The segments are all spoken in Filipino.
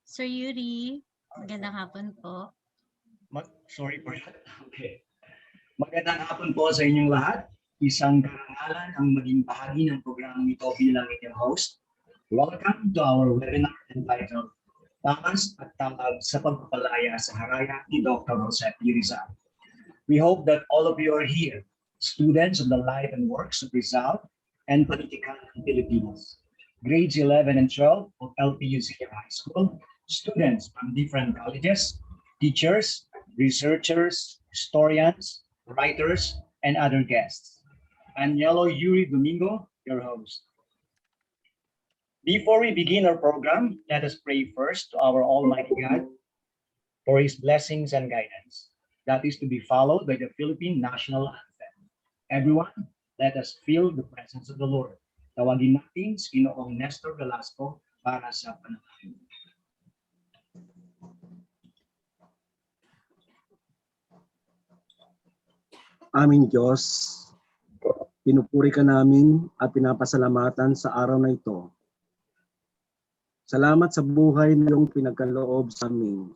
Sir Yuri, magandang hapon po. Sorry for that. Okay. Magandang hapon po sa inyong lahat. Isang karangalan ang maging bahagi ng programang ito bilang inyong host. Welcome to our webinar entitled Talas at Talab sa Pagpapalaya sa Haraya ni Dr. Rizal. We hope that all of you are here, students of the life and works of Rizal and Political Philippines, grades 11 and 12 of LPU Senior High School, students from different colleges, teachers, researchers, historians, writers, and other guests. I'm Yellow Yuri Domingo, your host. Before we begin our program, let us pray first to our Almighty God for His blessings and guidance. That is to be followed by the Philippine National Anthem. Everyone, let us feel the presence of the Lord. Tawagin natin si Ginoong Nestor Velasco para sa panalangin. Aming Diyos, pinupuri ka namin at pinapasalamatan sa araw na ito. Salamat sa buhay na iyong pinagkaloob sa amin.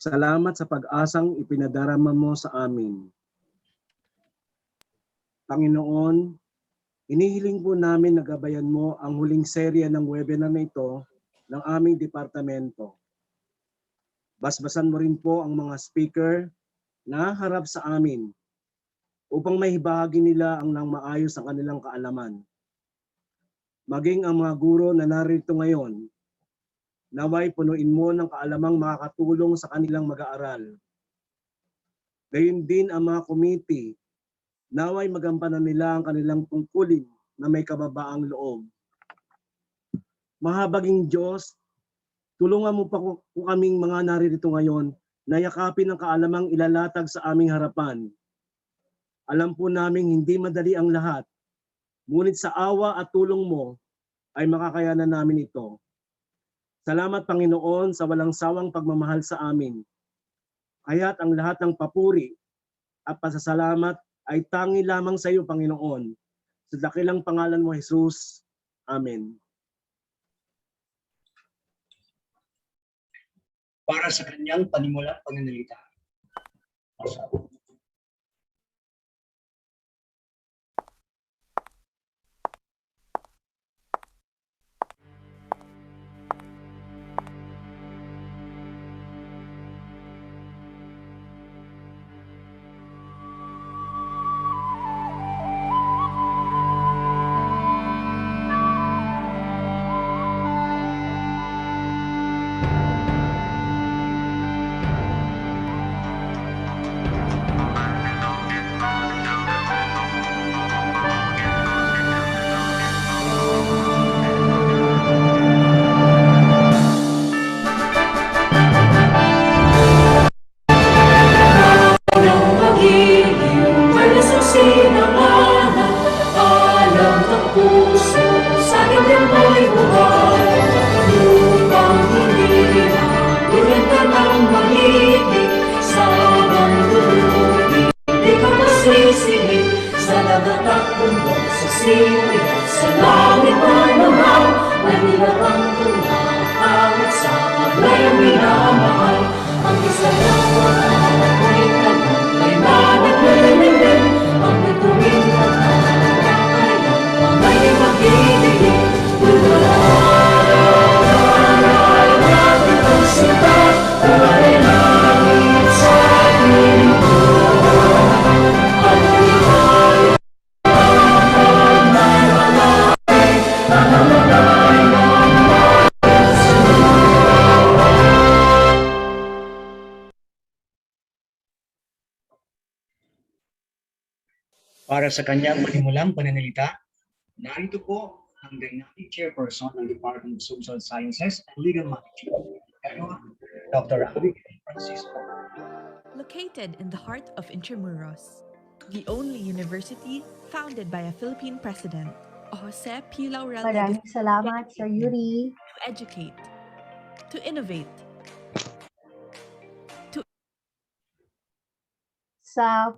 Salamat sa pag-asang ipinadarama mo sa amin. Panginoon, inihiling po namin na gabayan mo ang huling serya ng webinar na ito ng aming departamento. Basbasan mo rin po ang mga speaker na harap sa amin upang maibahagi nila ang nang maayos ang kanilang kaalaman. Maging ang mga guro na narito ngayon, naway punuin mo ng kaalamang makakatulong sa kanilang mag-aaral. Gayon din ang mga committee, naway magampanan nila ang kanilang tungkulin na may kababaang loob. Mahabaging Diyos, tulungan mo pa po kaming mga narito ngayon na yakapin ang kaalamang ilalatag sa aming harapan. Alam po namin hindi madali ang lahat, ngunit sa awa at tulong mo ay makakayanan namin ito. Salamat Panginoon sa walang sawang pagmamahal sa amin. Kaya't ang lahat ng papuri at pasasalamat ay tangi lamang sa iyo Panginoon. Sa dakilang pangalan mo Jesus. Amen. Para sa kanyang panimulang pananalita. Para sa kanyang manimulang pananalita, narito po ang Dynamic Chairperson ng Department of Social Sciences and Legal Management, Dr. Abigail Francisco. Located in the heart of Intramuros, the only university founded by a Philippine president, Jose P. Laurel. Maraming salamat, Sir Yuri. To educate, to innovate, Sa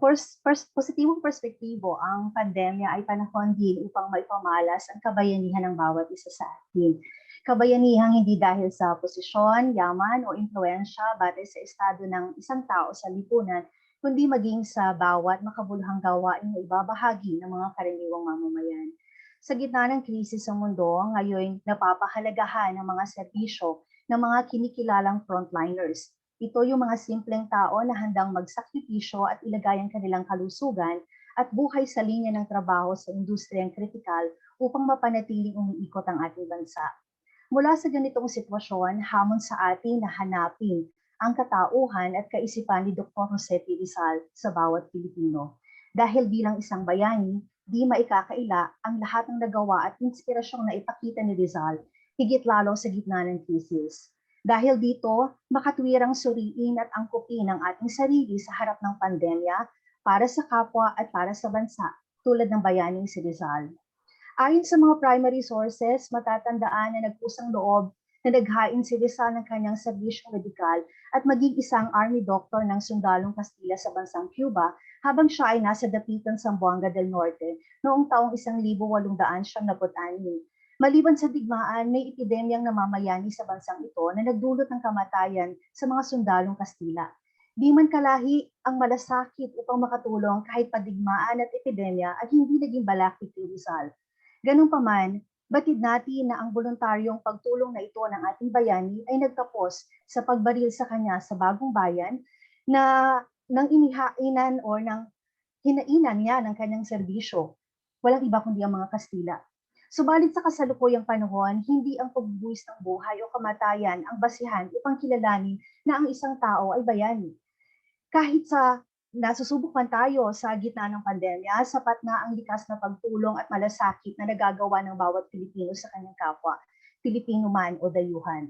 positibong perspektibo, ang pandemya ay panahon din upang maipamalas ang kabayanihan ng bawat isa sa atin. Kabayanihang hindi dahil sa posisyon, yaman o impluensya batay sa estado ng isang tao sa lipunan, kundi maging sa bawat makabuluhang gawain na ibabahagi ng mga karaniwang mamamayan. Sa gitna ng krisis sa mundo, ngayon napapahalagahan ng mga serbisyo ng mga kinikilalang frontliners. Ito yung mga simpleng tao na handang magsakripisyo at ilagay ang kanilang kalusugan at buhay sa linya ng trabaho sa industriyang kritikal upang mapanatiling umiikot ang ating bansa. Mula sa ganitong sitwasyon, hamon sa atin na hanapin ang katauhan at kaisipan ni Dr. Jose P. Rizal sa bawat Pilipino. Dahil bilang isang bayani, di maikakaila ang lahat ng nagawa at inspirasyong na ipakita ni Rizal, higit lalo sa gitna ng krisis. Dahil dito, makatwirang suriin at angkupin ang ating sarili sa harap ng pandemya para sa kapwa at para sa bansa, tulad ng bayaning si Rizal. Ayon sa mga primary sources, matatandaan na nagpusang loob na naghain si Rizal ng kanyang serbisyong medikal at maging isang army doctor ng sundalong Kastila sa bansang Cuba habang siya ay nasa dapitan Zamboanga del Norte noong taong 1896. Maliban sa digmaan, may epidemyang namamayani sa bansang ito na nagdulot ng kamatayan sa mga sundalong Kastila. Di man kalahi ang malasakit upang makatulong kahit padigmaan at epidemya at hindi naging balakid ni Rizal. Ganun pa man, batid natin na ang voluntaryong pagtulong na ito ng ating bayani ay nagtapos sa pagbaril sa kanya sa Bagong Bayan na nang inihainan o nang hinainan niya ng kanyang serbisyo. Walang iba kundi ang mga Kastila. Subalit sa kasalukuyang panahon, hindi ang pagbubuwis ng buhay o kamatayan ang basihan upang kilalanin na ang isang tao ay bayani. Kahit sa nasusubok man tayo sa gitna ng pandemya, sapat na ang likas na pagtulong at malasakit na nagagawa ng bawat Pilipino sa kanyang kapwa, Pilipino man o dayuhan.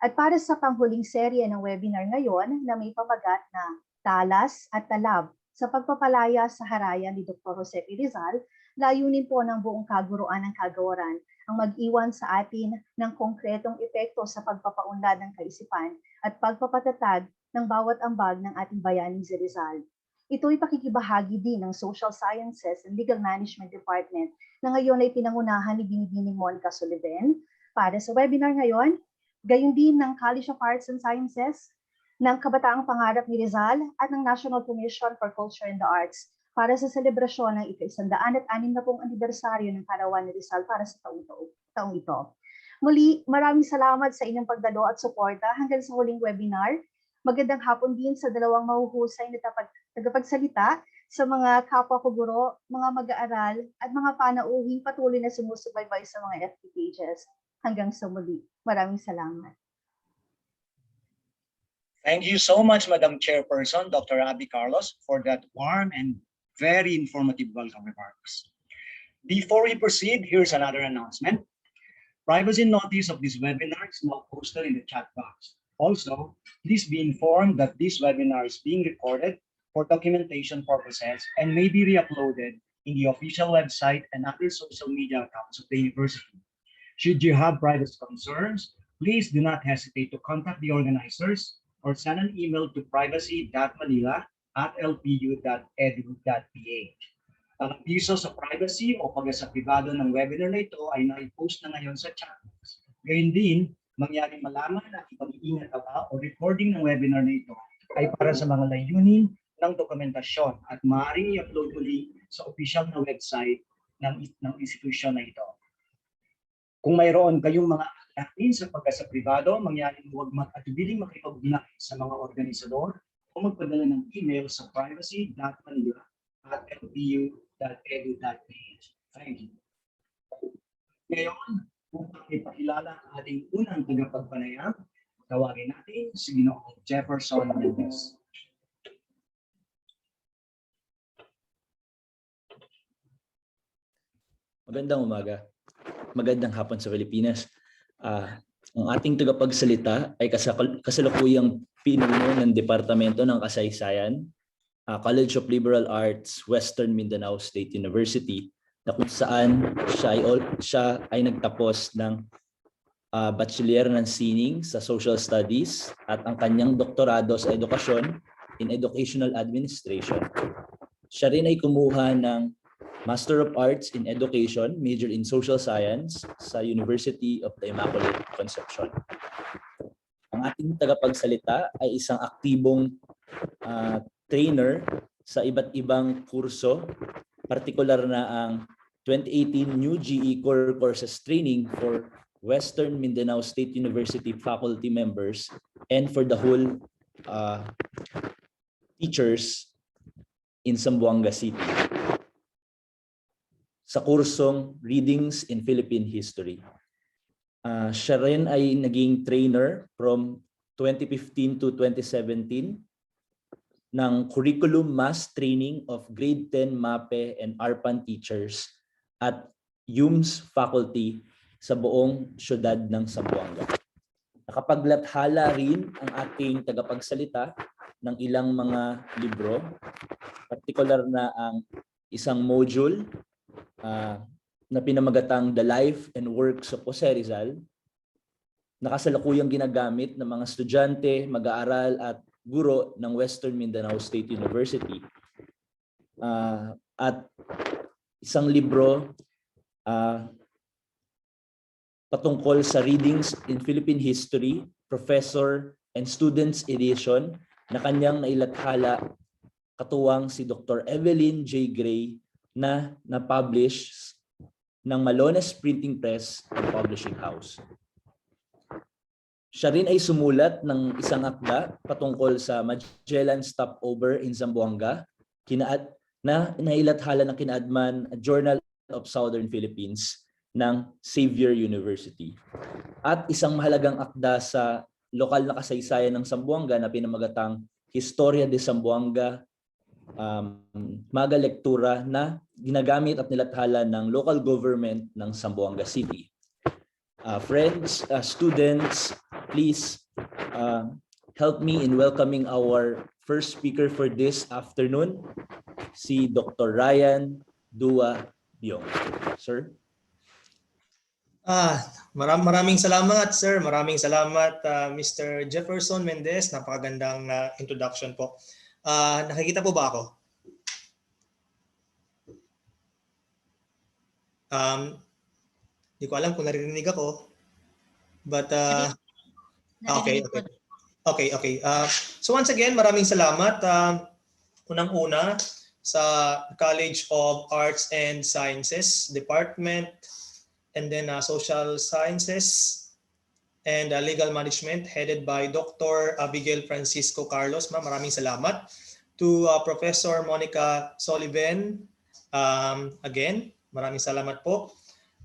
At para sa panghuling serye ng webinar ngayon na may pamagat na Talas at Talab sa pagpapalaya sa Haraya ni Dr. Jose P. Rizal, layunin po ng buong kaguruan ng kagawaran ang mag-iwan sa atin ng kongkretong epekto sa pagpapaunlad ng kaisipan at pagpapatatag ng bawat ambag ng ating bayaning si Rizal. Ito'y pakikibahagi din ng Social Sciences and Legal Management Department na ngayon ay pinangunahan ni Binibining Monica Sullivan. Para sa webinar ngayon, gayon din ng College of Arts and Sciences, ng Kabataang Pangarap ni Rizal at ng National Commission for Culture and the Arts para sa selebrasyon ng ika-160 anibersaryo ng karawan ni Rizal para sa taong ito. Muli, maraming salamat sa inyong pagdalo at suporta hanggang sa huling webinar. Magandang hapon din sa dalawang mahuhusay na tagapagsalita, sa mga kapwa ko guro, mga mag-aaral, at mga panauhing patuloy na sumusubaybay sa mga FB pages. Hanggang sa muli. Maraming salamat. Thank you so much, Madam Chairperson, Dr. Abby Carlos, for that warm and very informative welcome remarks. Before we proceed, here's another announcement. Privacy notice of this webinar is now posted in the chat box. Also, please be informed that this webinar is being recorded for documentation purposes and may be re-uploaded in the official website and other social media accounts of the university. Should you have privacy concerns, please do not hesitate to contact the organizers or send an email to privacy.manila@lpu.edu.ph. Ang piso sa privacy o pag-asapribado ng webinar na ito ay nai-post na ngayon sa chat box. Gayun din, mangyaring malaman at ipag-iingat ba o recording ng webinar na ito ay para sa mga layunin ng dokumentasyon at maaaring i-upload muli sa official na website ng institusyon na ito. Kung mayroon kayong mga atin sa pagkasapribado, mangyaring huwag mag-atubiling makipag-ugnayan sa mga organisador o magpadala ng email sa privacy.manila@lpu.edu.ph. Thank you. Ngayon, upang ipakilala ang ating unang tagapagpanayam, tawagin natin si Ginoong Jefferson Mendez. Magandang umaga. Magandang hapon sa Pilipinas. Ang ating tagapagsalita ay kasalukuyang pinuno ng Departamento ng Kasaysayan, College of Liberal Arts, Western Mindanao State University, na kung saan siya ay nagtapos ng Bachelor ng Sining sa Social Studies at ang kanyang doktorado sa edukasyon in Educational Administration. Siya rin ay kumuha ng Master of Arts in Education, major in Social Science sa University of the Immaculate Conception. Ang ating tagapagsalita ay isang aktibong trainer sa iba't ibang kurso, partikular na ang 2018 New GE Core Courses Training for Western Mindanao State University faculty members and for the whole teachers in Zamboanga City sa kursong Readings in Philippine History. Siya rin ay naging trainer from 2015 to 2017 ng Curriculum Mass Training of Grade 10 MAPE and ARPAN teachers at UMS faculty sa buong syudad ng Zamboanga. Nakapaglathala rin ang ating tagapagsalita ng ilang mga libro, partikular na ang isang module na pinamagatang The Life and Works of Jose Rizal, nakasalukuyang ginagamit ng mga estudyante, mag-aaral at guro ng Western Mindanao State University. At isang libro patungkol sa Readings in Philippine History, Professor and Students Edition na kanyang nailathala katuwang si Dr. Evelyn J. Gray na na-publish ng Malones Printing Press and Publishing House. Siya rin ay sumulat ng isang akda patungkol sa Magellan Stopover in Zamboanga na nailathala ng kinaadman Journal of Southern Philippines ng Xavier University. At isang mahalagang akda sa lokal na kasaysayan ng Zamboanga na pinamagatang Historia de Zamboanga, maga lektura na ginagamit at nilathala ng local government ng Zamboanga City. Friends, students, please help me in welcoming our first speaker for this afternoon, si Dr. Ryan Dua Biong. Sir? Maraming salamat, sir. Maraming salamat, Mr. Jefferson Mendez. Napakagandang introduction po. Nakikita po ba ako? Hindi ko alam kung naririnig ako. But, okay. So once again, maraming salamat. Unang-una sa College of Arts and Sciences Department, and then Social Sciences and Legal Management headed by Dr. Abigail Francisco Carlos. Maraming salamat. To Professor Monica Sullivan, again, maraming salamat po.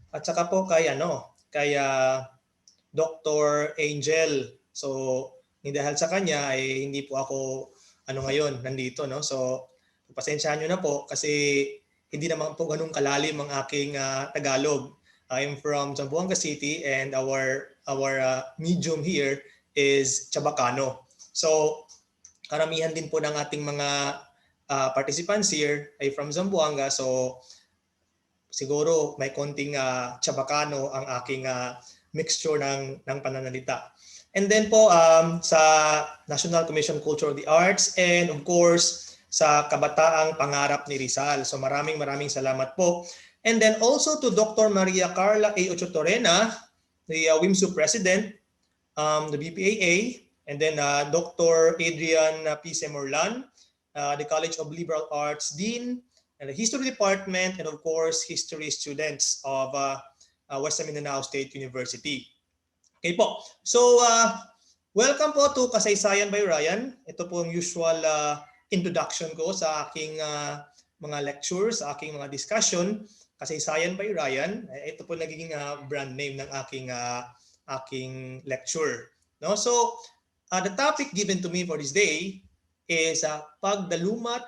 At saka po kay Dr. Angel. So, dahil sa kanya ay hindi po ako ngayon nandito, no? So, pasensyahan niyo na po kasi hindi naman po ganun kalalim ang aking Tagalog. I'm from Zamboanga City and our medium here is Chabacano. So, karamihan din po ng ating mga participants here ay from Zamboanga. So, siguro may konting Chabacano ang aking mixture ng pananalita. And then po sa National Commission Culture of the Arts and of course sa Kabataang Pangarap ni Rizal. So maraming salamat po. And then also to Dr. Maria Carla A. Ochotorena, the WIMSU President, the BPAA, and then Dr. Adrian P. Semorlan, the College of Liberal Arts Dean, and the History Department, and of course, History students of Western Mindanao State University. Okay po. So, welcome po to Kasaysayan by Ryan. Ito po ang usual introduction ko sa aking mga lectures, sa aking mga discussion. Kasaysayan by Ryan. Ito po nagiging brand name ng aking lecture. No? So, the topic given to me for this day is Pagdalumat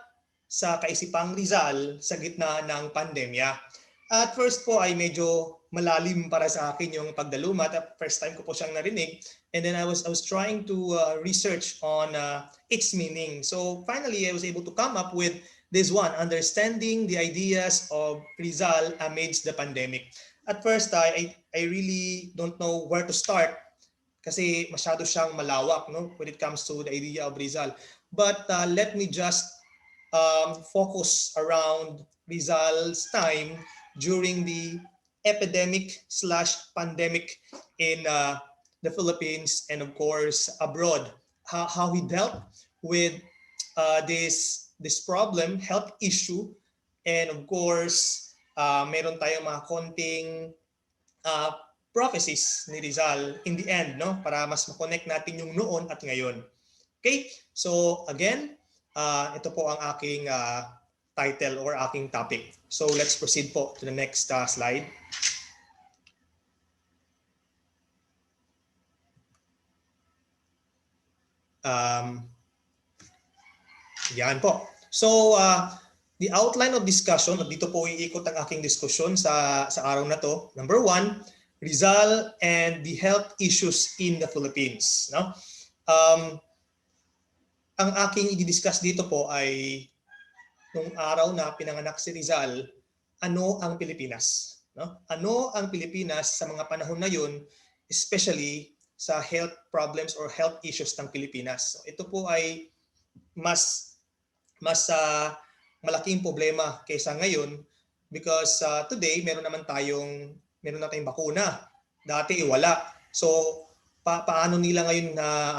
sa Kaisipang Rizal sa gitna ng pandemya. At first po ay medyo malalim para sa akin yung Pagdalumat. First time ko po siyang narinig. And then I was trying to research on its meaning. So finally, I was able to come up with this one, understanding the ideas of Rizal amidst the pandemic. At first, I really don't know where to start kasi masyado siyang malawak, no, when it comes to the idea of Rizal. But let me just focus around Rizal's time during the epidemic/pandemic in the Philippines and of course abroad. How he dealt with this problem, health issue, and of course meron tayong mga konting uh, prophecies ni Rizal in the end, no, para mas ma-connect natin yung noon at ngayon. Okay, so again, ito po ang aking title or aking topic. So let's proceed po to the next slide. Yan po. So the outline of discussion, dito po iikot ang aking diskusyon sa araw na to. Number 1, Rizal and the health issues in the Philippines. No? Ang aking i-discuss dito po ay nung araw na pinanganak si Rizal, ano ang Pilipinas? No? Ano ang Pilipinas sa mga panahon na yun, especially sa health problems or health issues ng Pilipinas. So, ito po ay mas malaking problema kaysa ngayon because today meron na tayong bakuna. Dati wala. So paano nila ngayon na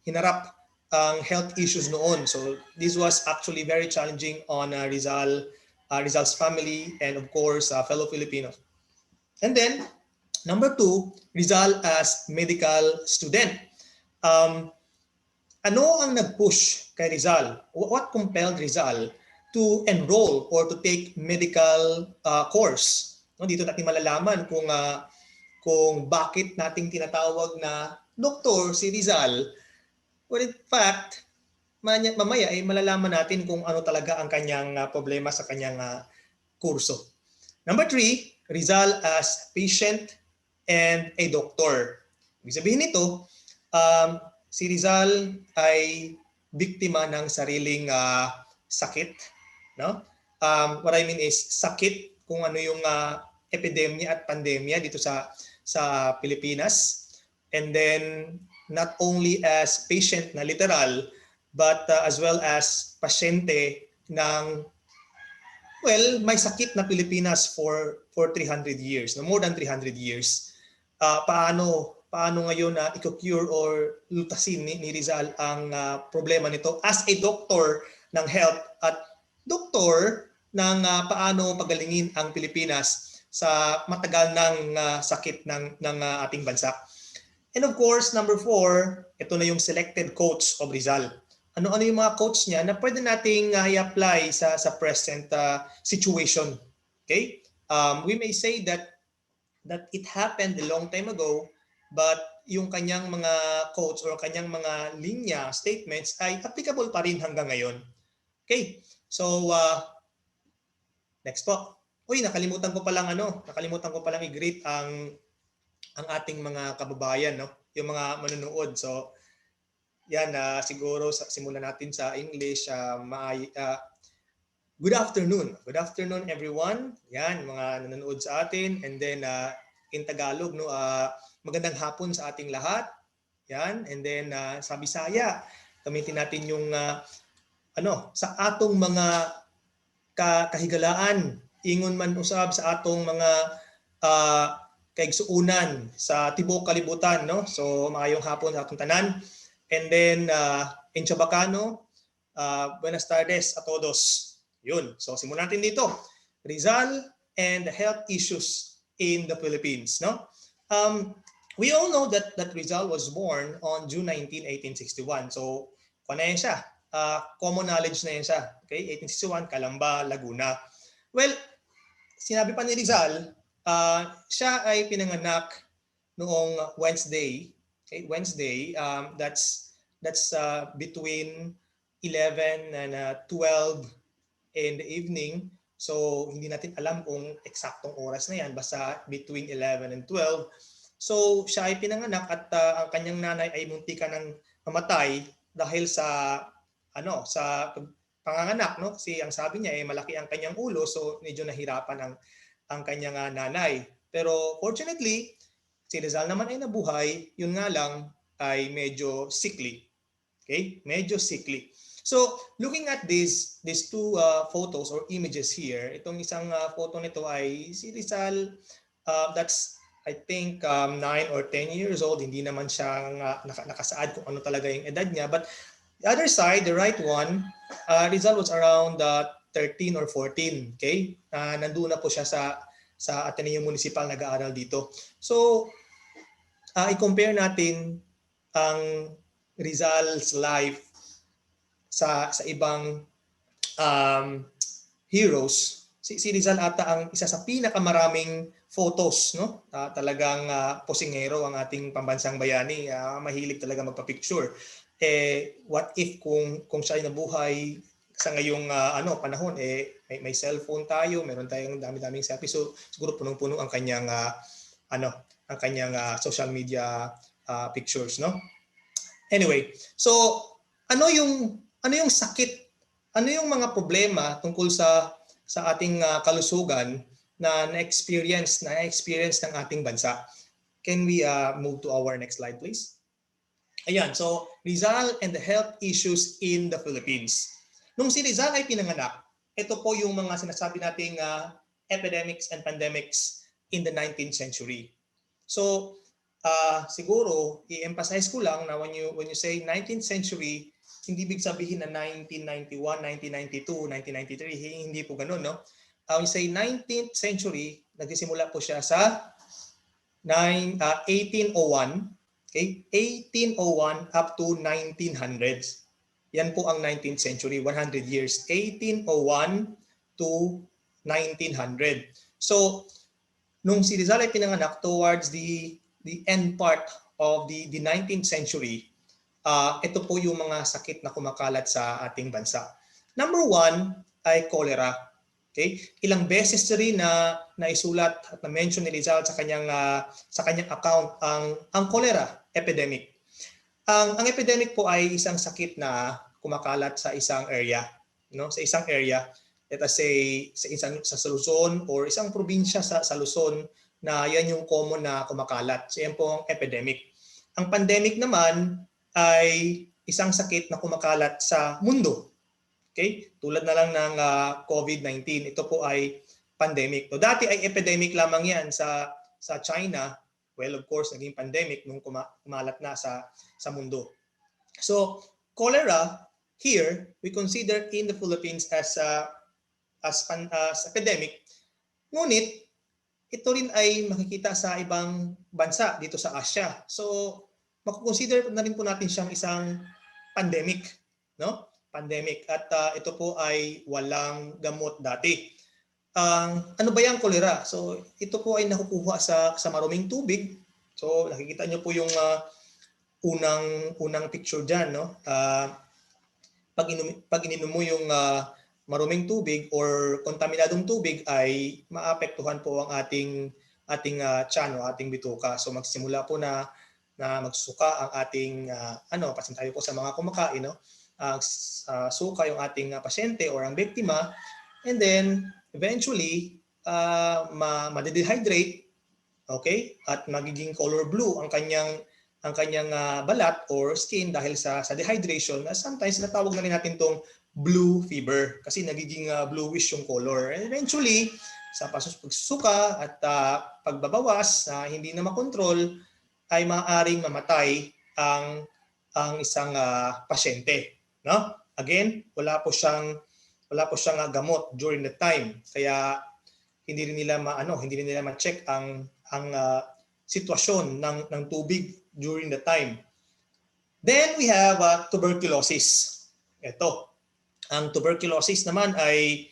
hinarap ang health issues noon. So this was actually very challenging on Rizal's family and of course fellow Filipinos. And then number 2, Rizal as medical student. Ano ang nag-push kay Rizal? What compelled Rizal to enroll or to take medical course? No, dito natin malalaman kung bakit nating tinatawag na doktor si Rizal. Well, in fact, mamaya ay malalaman natin kung ano talaga ang kanyang problema sa kanyang kurso. Number 3, Rizal as patient and a doctor. Ibig sabihin nito, si Rizal ay biktima ng sariling sakit, no? What I mean is sakit, kung ano yung epidemya at pandemya dito sa Pilipinas. And then not only as patient na literal, but as well as pasyente ng may sakit na Pilipinas for 300 years, no? More than 300 years. Paano ngayon i-cure or lutasin ni Rizal ang problema nito as a doctor ng health at doktor ng paano pagalingin ang Pilipinas sa matagal ng sakit ng ating bansa. And of course, number 4, ito na yung selected quotes of Rizal. Ano-ano yung mga quotes niya na pwede nating i-apply sa present situation. Okay? We may say that it happened a long time ago, but yung kanyang mga quotes or kanyang mga linya, statements ay applicable pa rin hanggang ngayon. Okay. So next po. Nakalimutan ko palang i-greet ang ating mga kababayan, no? Yung mga manonood. So yan, siguro simulan natin sa English. Good afternoon. Good afternoon everyone. Yan, mga nanonood sa atin. And then in Tagalog, no, magandang hapon sa ating lahat. Yan. And then sa Bisaya, gamitin natin yung sa atong mga kahigalaan, ingon man usab sa atong mga kaigsuunan sa tibok kalibutan, no? So maayong hapon sa atong tanan. And then in Chabacano, buenas tardes a todos. Yun. So simulan natin dito. Rizal and the health issues in the Philippines, no? We all know that Rizal was born on June 19, 1861. So, na yan siya. Common knowledge na yan siya. Okay? 1861, Calamba, Laguna. Well, sinabi pa ni Rizal, siya ay pinanganak noong Wednesday. Okay? Wednesday, that's between 11 and 12 in the evening. So, hindi natin alam kung eksaktong oras na yan. Basta between 11 and 12. So siya ay pinanganak at ang kanyang nanay ay muntikan ng mamatay dahil sa panganganak, no? Kasi ang sabi niya ay malaki ang kanyang ulo, so medyo nahirapan ang kanyang nanay. Pero fortunately, si Rizal naman ay nabuhay, yun nga lang ay medyo sickly. Okay? Medyo sickly. So looking at these two photos or images here, itong isang photo nito ay si Rizal, that's I think 9 or 10 years old. Hindi naman siya nakasaad kung ano talaga yung edad niya. But the other side, the right one, Rizal was around 13 or 14. Okay? Nandun na po siya sa Ateneo Municipal, nag-aaral dito. So i-compare natin ang Rizal's life sa ibang heroes. Si Rizal ata ang isa sa pinakamaraming photos, no? Talagang posingero ang ating pambansang bayani. Mahilig talaga magpa-picture. What if kung siya ay nabuhay sa ngayong panahon, may cellphone tayo, meron tayong dami-daming selfie. So siguro punong-puno ang kanyang social media pictures, no? Anyway, so ano yung sakit, ano yung mga problema tungkol sa ating kalusugan na na-experience ng ating bansa? Can we move to our next slide, please? Ayan, so Rizal and the health issues in the Philippines. Nung si Rizal ay pinanganak, ito po yung mga sinasabi nating epidemics and pandemics in the 19th century. So siguro i-emphasize ko lang na when you say 19th century, hindi ibig sabihin na 1991, 1992, 1993, hindi po ganoon, no? When you say 19th century, nagsisimula po siya sa 1801, okay? 1801 up to 1900s. Yan po ang 19th century, 100 years. 1801 to 1900. So nung si Rizal ay pinanganak towards the end part of the 19th century, ito po yung mga sakit na kumakalat sa ating bansa. Number 1 ay cholera. Okay? Ilang beses rin na naisulat at na-mention ni Rizal sa kanyang account ang cholera epidemic. Ang epidemic po ay isang sakit na kumakalat sa isang area, no? Sa isang area, let us say sa Luzon or isang probinsya sa Luzon, na yan yung common na kumakalat. So yan po ang epidemic. Ang pandemic naman ay isang sakit na kumakalat sa mundo. Okay? Tulad na lang ng COVID-19. Ito po ay pandemic. So, dati ay epidemic lamang yan sa China. Well, of course, naging pandemic nung kumalat na sa mundo. So, cholera here, we consider in the Philippines as epidemic. Ngunit, ito rin ay makikita sa ibang bansa dito sa Asia. So, makukonsider na rin po natin siyang isang pandemic, no? Pandemic. At ito po ay walang gamot dati. Ano ba yung cholera? So, ito po ay nakukuha sa maruming tubig. So, nakikita niyo po yung unang picture diyan, no? Pag ininom mo yung maruming tubig or kontaminadong tubig, ay maapektuhan po ang ating tiyan o ating bituka. So magsimula po na magsuka ang ating pasin tayo po sa mga kumakain, no? Suka yung ating pasyente or ang biktima, and then eventually ma-dehydrate, okay? At magiging color blue ang kanyang balat or skin dahil sa dehydration. Sometimes natawag na rin natin tong blue fever kasi nagiging bluish yung color. And eventually, sa pagsusuka at pagbabawas na hindi na makontrol, ay maaaring mamatay ang isang pasyente, no? Again, wala po siyang gamot during the time. Kaya hindi rin nila ma-check ang sitwasyon ng tubig during the time. Then we have tuberculosis. Ito. Ang tuberculosis naman ay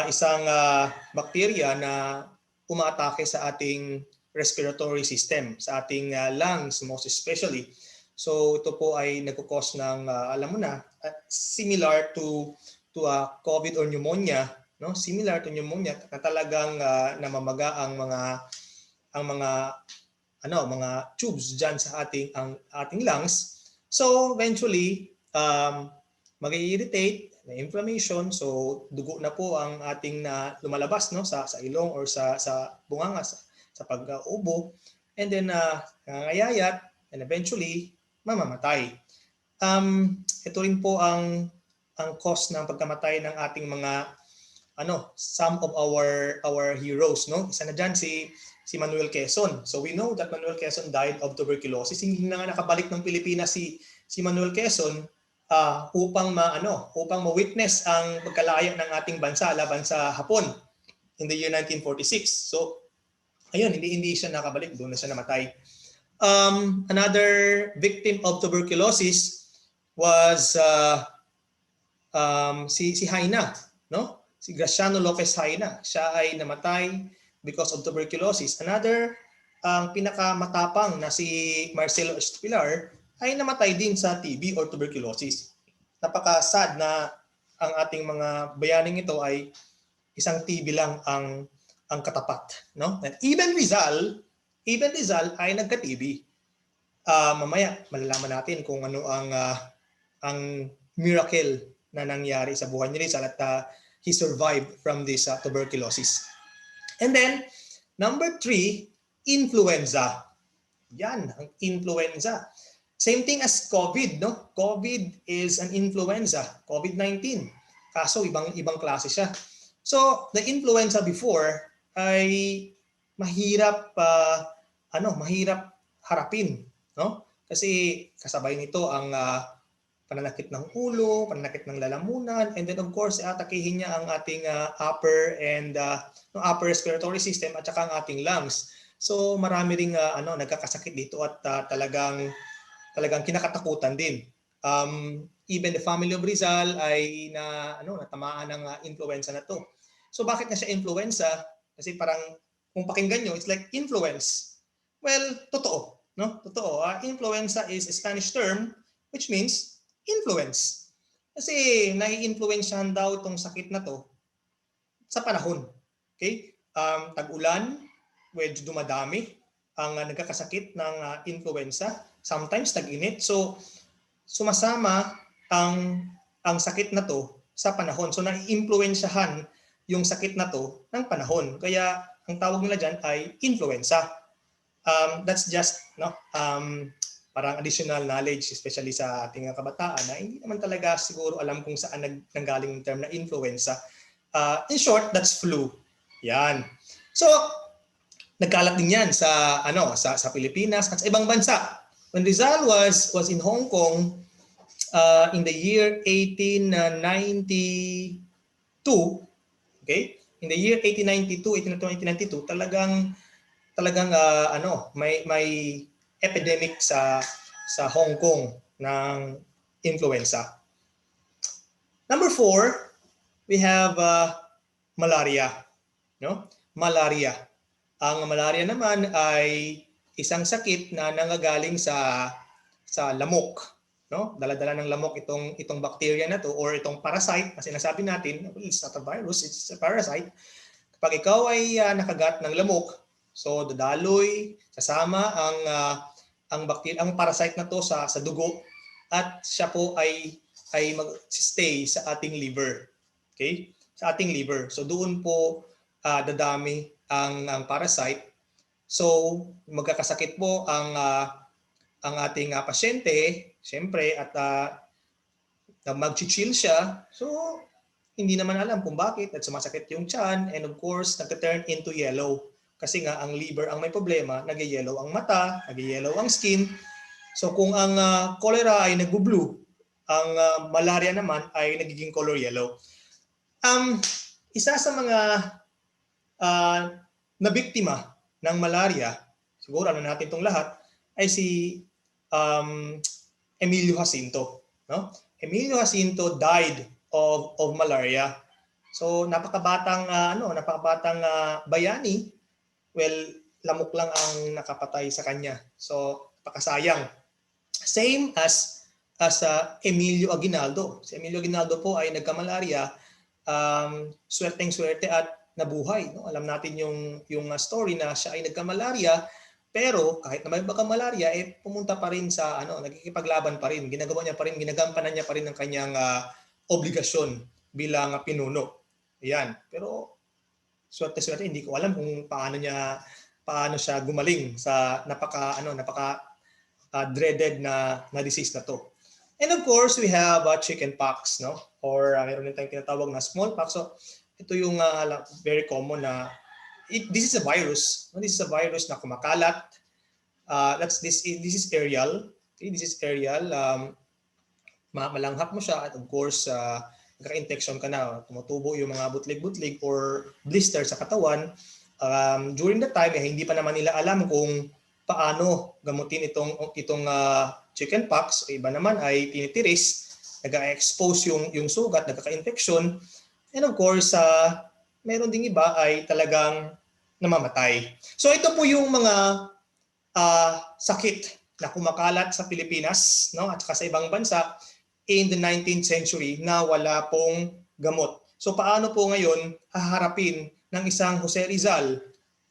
isang bakterya na umaatake sa ating respiratory system, sa ating lungs most especially. So ito po ay nagko-cause ng alam mo na, similar to COVID or pneumonia, no? Similar to pneumonia na talagang namamaga ang mga tubes diyan sa ating lungs. So eventually mag-irritate, na inflammation, so dugo na po ang ating lumalabas, no, sa ilong or sa bunganga, sa pag-ubo, and then nangangayayat, and eventually mamamatay. Ito rin po ang ang cause ng pagkamatay ng ating mga some of our heroes, no? Isa na diyan si Manuel Quezon. So we know that Manuel Quezon died of tuberculosis. Hindi na nga nakabalik ng Pilipinas si Manuel Quezon upang ma-witness ang pagkalaya ng ating bansa laban sa Hapon in the year 1946. So ayun, hindi siya nakabalik, doon na siya namatay. Another victim of tuberculosis was si Haina, no? Si Graciano Lopez Haina. Siya ay namatay because of tuberculosis. Another, ang pinakamatapang na si Marcelo Espilar ay namatay din sa TB or tuberculosis. Napaka-sad na ang ating mga bayaning ito ay isang TB lang ang katapat, no? And even Rizal ay nagka-TB. Mamaya malalaman natin kung ano ang miracle na nangyari sa buhay ni Rizal at he survived from this tuberculosis. And then number 3, influenza. Yan, ang influenza. Same thing as COVID, no? COVID is an influenza, COVID-19. Kaso ibang klase siya. So, the influenza before ay mahirap harapin, no? Kasi kasabay nito ang pananakit ng ulo, pananakit ng lalamunan, and then of course atakihin niya ang ating upper respiratory system at saka ang ating lungs. So marami ring nagkakasakit dito at talagang kinakatakutan din. Even the family of Rizal ay natamaan ng influenza na to. So bakit na siya influenza? Kasi parang kung pakinggan nyo, it's like influence. Well, totoo, no? Totoo. Influenza is a Spanish term which means influence. Kasi nai-influensyahan daw itong sakit na to sa panahon. Okay? Tag-ulan, medyo dumadami ang nagkakasakit ng influenza. Sometimes tag-init. So sumasama ang sakit na to sa panahon. So nai-influensyahan yung sakit na to ng panahon. Kaya ang tawag nila dyan ay influenza. That's just parang additional knowledge, especially sa ating kabataan, na hindi naman talaga siguro alam kung saan nanggaling yung term na influenza. In short, that's flu. Yan. So, nagkalat din yan sa Pilipinas at sa ibang bansa. When Rizal was in Hong Kong in the year 1892, okay? In the year 1892, talagang may epidemic sa Hong Kong ng influenza. Number 4, we have malaria, no? Malaria. Ang malaria naman ay isang sakit na nanggagaling sa lamok, no? Dala-dala ng lamok itong bacteria na to or itong parasite, kasi sinasabi natin, it's not a virus, it's a parasite. Kapag ikaw ay nakagat ng lamok, so dadaloy, sasama ang parasite na to sa dugo at siya po ay mag-stay sa ating liver. Okay? Sa ating liver. So doon po dadami ang parasite. So magkakasakit po ang ating pasyente, siyempre, at mag-chill siya. So hindi naman alam kung bakit at sumasakit yung tiyan, and of course nagka-turn into yellow. Kasi nga ang liver ang may problema, nag-yellow ang mata, nag-yellow ang skin. So kung ang cholera ay nag-blue, ang malaria naman ay nagiging color yellow. Isa sa mga nabiktima ng malaria, siguro natin itong lahat, ay si Emilio Jacinto, no? Emilio Jacinto died of malaria. So napakabatang bayani. Well, lamok lang ang nakapatay sa kanya. So napakasayang. Same as Emilio Aguinaldo. Si Emilio Aguinaldo po ay nagkamalaria, swerteng-swerte at nabuhay, no? Alam natin yung story na siya ay nagkamalaria, pero kahit na may malaria, pumunta pa rin sa nagkikipaglaban pa rin, ginagampanan niya pa rin ang kanyang obligasyon bilang pinuno. Ayan. Pero swerte-swerte, hindi ko alam kung paano siya gumaling sa napaka dreaded na disease na to. And of course, we have chicken pox, no? Or meron din tayong tinatawag na smallpox. So ito yung very common na this is a virus. No? This is a virus na kumakalat. This is aerial. Okay, this is aerial. Malanghap mo siya at of course nagka-infection ka na, tumutubo yung mga butlig-butlig or blister sa katawan. During that time, hindi pa naman nila alam kung paano gamutin itong chicken pox. Iba naman ay tinitiris, nag-expose yung sugat, nagkaka-infection. And of course, meron ding iba ay talagang namamatay. So ito po yung mga sakit na kumakalat sa Pilipinas, no, at saka sa ibang bansa in the 19th century na wala pong gamot. So paano po ngayon haharapin ng isang Jose Rizal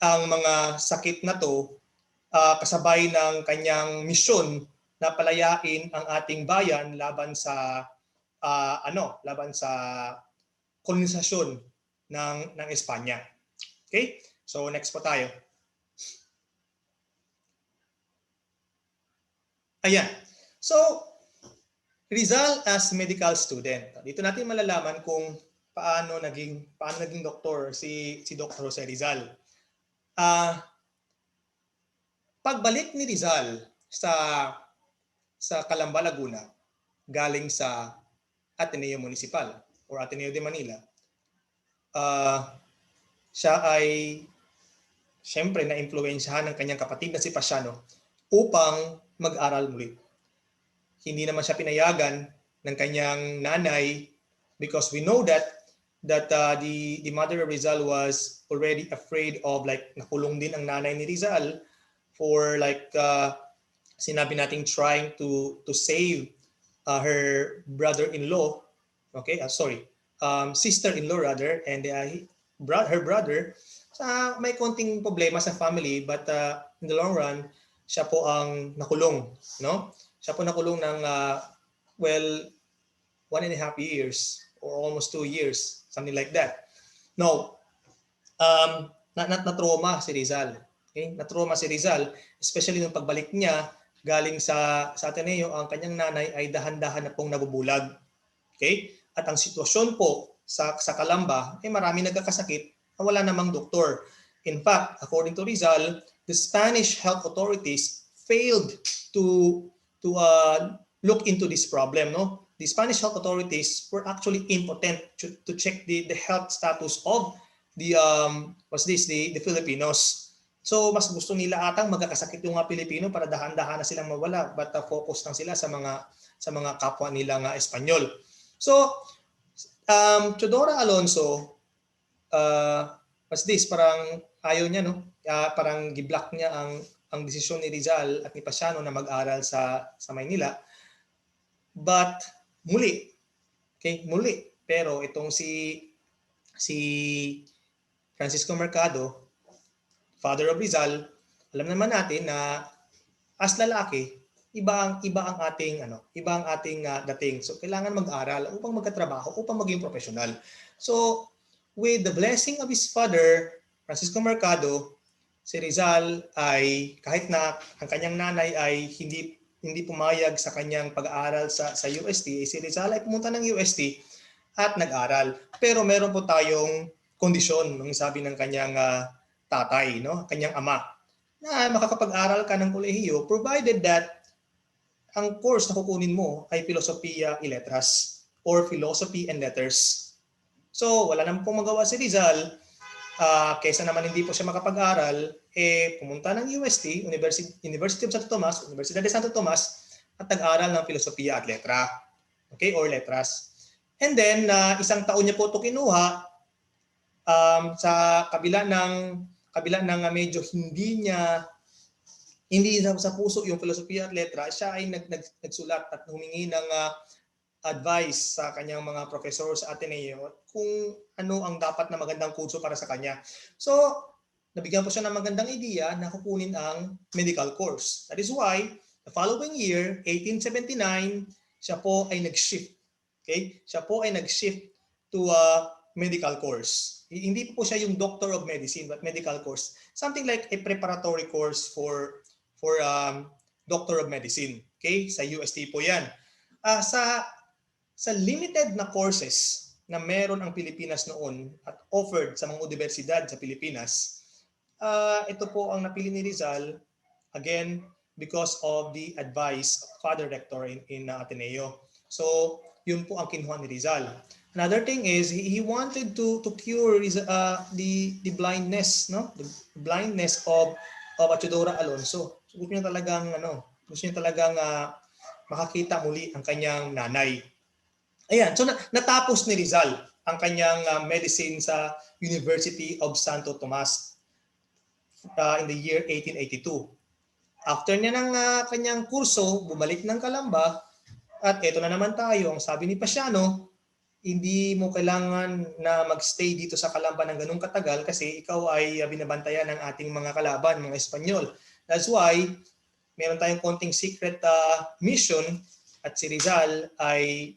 ang mga sakit na to kasabay ng kanyang misyon na palayain ang ating bayan laban sa kolonisasyon ng Espanya. Okay? So next po tayo. Ayan. So Rizal as medical student. Dito natin malalaman kung paano naging doktor si Dr. Jose Rizal. Pagbalik ni Rizal sa Calamba, Laguna, galing sa Ateneo Municipal or Ateneo de Manila, siya ay siyempre na-impluwensyahan ng kanyang kapatid na si Pasiano upang mag-aral muli. Hindi naman siya pinayagan ng kanyang nanay because we know that the mother of Rizal was already afraid of nakulong din ang nanay ni Rizal for sinabi nating trying to save her brother-in-law, okay, sister-in-law rather, and her brother. May konting problema sa family but in the long run siya po ang nakulong, no? Siya po nakulong ng 1.5 years or almost 2 years, something like that. No, na-trauma si Rizal. Okay? Na-trauma si Rizal, especially nung pagbalik niya galing sa Ateneo, ang kanyang nanay ay dahan-dahan na pong nabubulag. Okay? At ang sitwasyon po sa Calamba ay marami nagkakasakit na wala namang doktor. In fact, according to Rizal, the Spanish health authorities failed to look into this problem. No, the Spanish health authorities were actually impotent to check the health status of the Filipinos. So mas gusto nila atang magkakasakit yung mga Pilipino para dahan-dahan na silang mawala, but focus lang sila sa mga kapwa nila nga Espanyol. So Teodora Alonso, parang ayaw niya, no? Parang giblock niya ang desisyon ni Rizal at ni Pasiano na mag-aral sa Maynila. But muli, pero itong si Francisco Mercado, father of Rizal, alam naman natin na as lalaki, iba ang ating dating. So kailangan mag-aral upang magkatrabaho, upang maging professional. So with the blessing of his father, Francisco Mercado, si Rizal ay kahit na ang kanyang nanay ay hindi pumayag sa kanyang pag-aaral sa UST, si Rizal ay pumunta ng UST at nag-aral. Pero meron po tayong kondisyon nung sabi ng kanyang tatay, no, kanyang ama, na makakapag-aral ka ng kolehiyo provided that ang course na kukunin mo ay Filosofiya y Letras or Philosophy and Letters. So wala naman pong magawa si Rizal. Kaysa naman hindi po siya makapag-aral, pumunta ng UST, University of Santo Tomas, Universidad de Santo Tomas, at nag-aral ng Filosofiya at Letra, okay, or Letras. And then, isang taon niya po ito kinuha sa kabila ng medyo hindi sa puso yung Filosofiya at Letra, siya ay nagsulat at humingi ng advice sa kanyang mga professor sa Ateneo kung ano ang dapat na magandang kurso para sa kanya. So, nabigyan po siya ng magandang idea na kukunin ang medical course. That is why, the following year, 1879, siya po ay nag-shift. Okay? Siya po ay nag-shift to a medical course. Hindi po siya yung Doctor of Medicine, but medical course. Something like a preparatory course for Doctor of Medicine. Okay? Sa UST po yan. Sa limited na courses na meron ang Pilipinas noon at offered sa mga universidad sa Pilipinas, ito po ang napili ni Rizal, again, because of the advice of Father Rector in Ateneo. So, yun po ang kinuha ni Rizal. Another thing is he wanted to cure the blindness, no? The blindness of Achidora Alonso. So, gusto niya talagang makakita muli ang kanyang nanay. Ayan, so natapos ni Rizal ang kanyang medicine sa University of Santo Tomas in the year 1882. After niya ng kanyang kurso, bumalik ng Calamba, at eto na naman tayo, ang sabi ni Pasiano, hindi mo kailangan na magstay dito sa Calamba ng ganung katagal kasi ikaw ay binabantayan ng ating mga kalaban, mga Espanyol. That's why meron tayong konting secret mission at si Rizal ay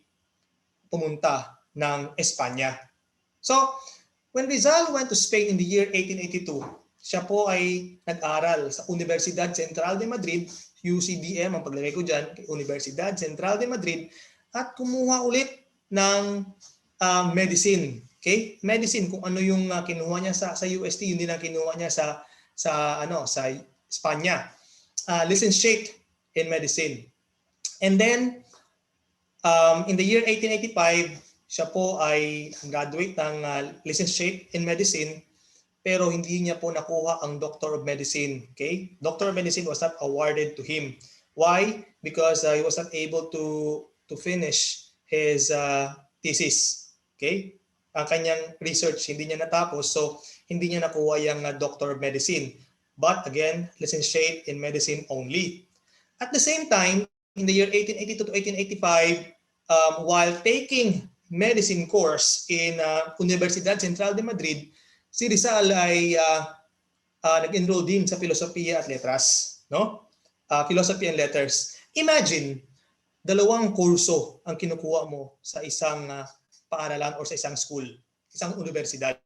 pumunta ng Espanya. So, when Rizal went to Spain in the year 1882, siya po ay nag-aral sa Universidad Central de Madrid, UCDM ang paglagay ko dyan, Universidad Central de Madrid, at kumuha ulit ng medicine. Okay? Medicine, kung ano yung kinuha niya sa UST, yun din ang kinuha niya sa Espanya. Licentiate in medicine. And then, in the year 1885, siya po ay graduate ng licentiate in medicine, pero hindi niya po nakuha ang Doctor of Medicine. Okay? Doctor of Medicine was not awarded to him. Why? Because he was not able to finish his thesis. Okay? Ang kanyang research hindi niya natapos, so hindi niya nakuha yung Doctor of Medicine. But again, licentiate in medicine only. At the same time, in the year 1882 to 1885, while taking medicine course in Universidad Central de Madrid, si Rizal ay nag-enroll din sa Filosofiya at Letras, no? Philosophy and Letters. Imagine, dalawang kurso ang kinukuha mo sa isang paaralan o sa isang school, isang universidad.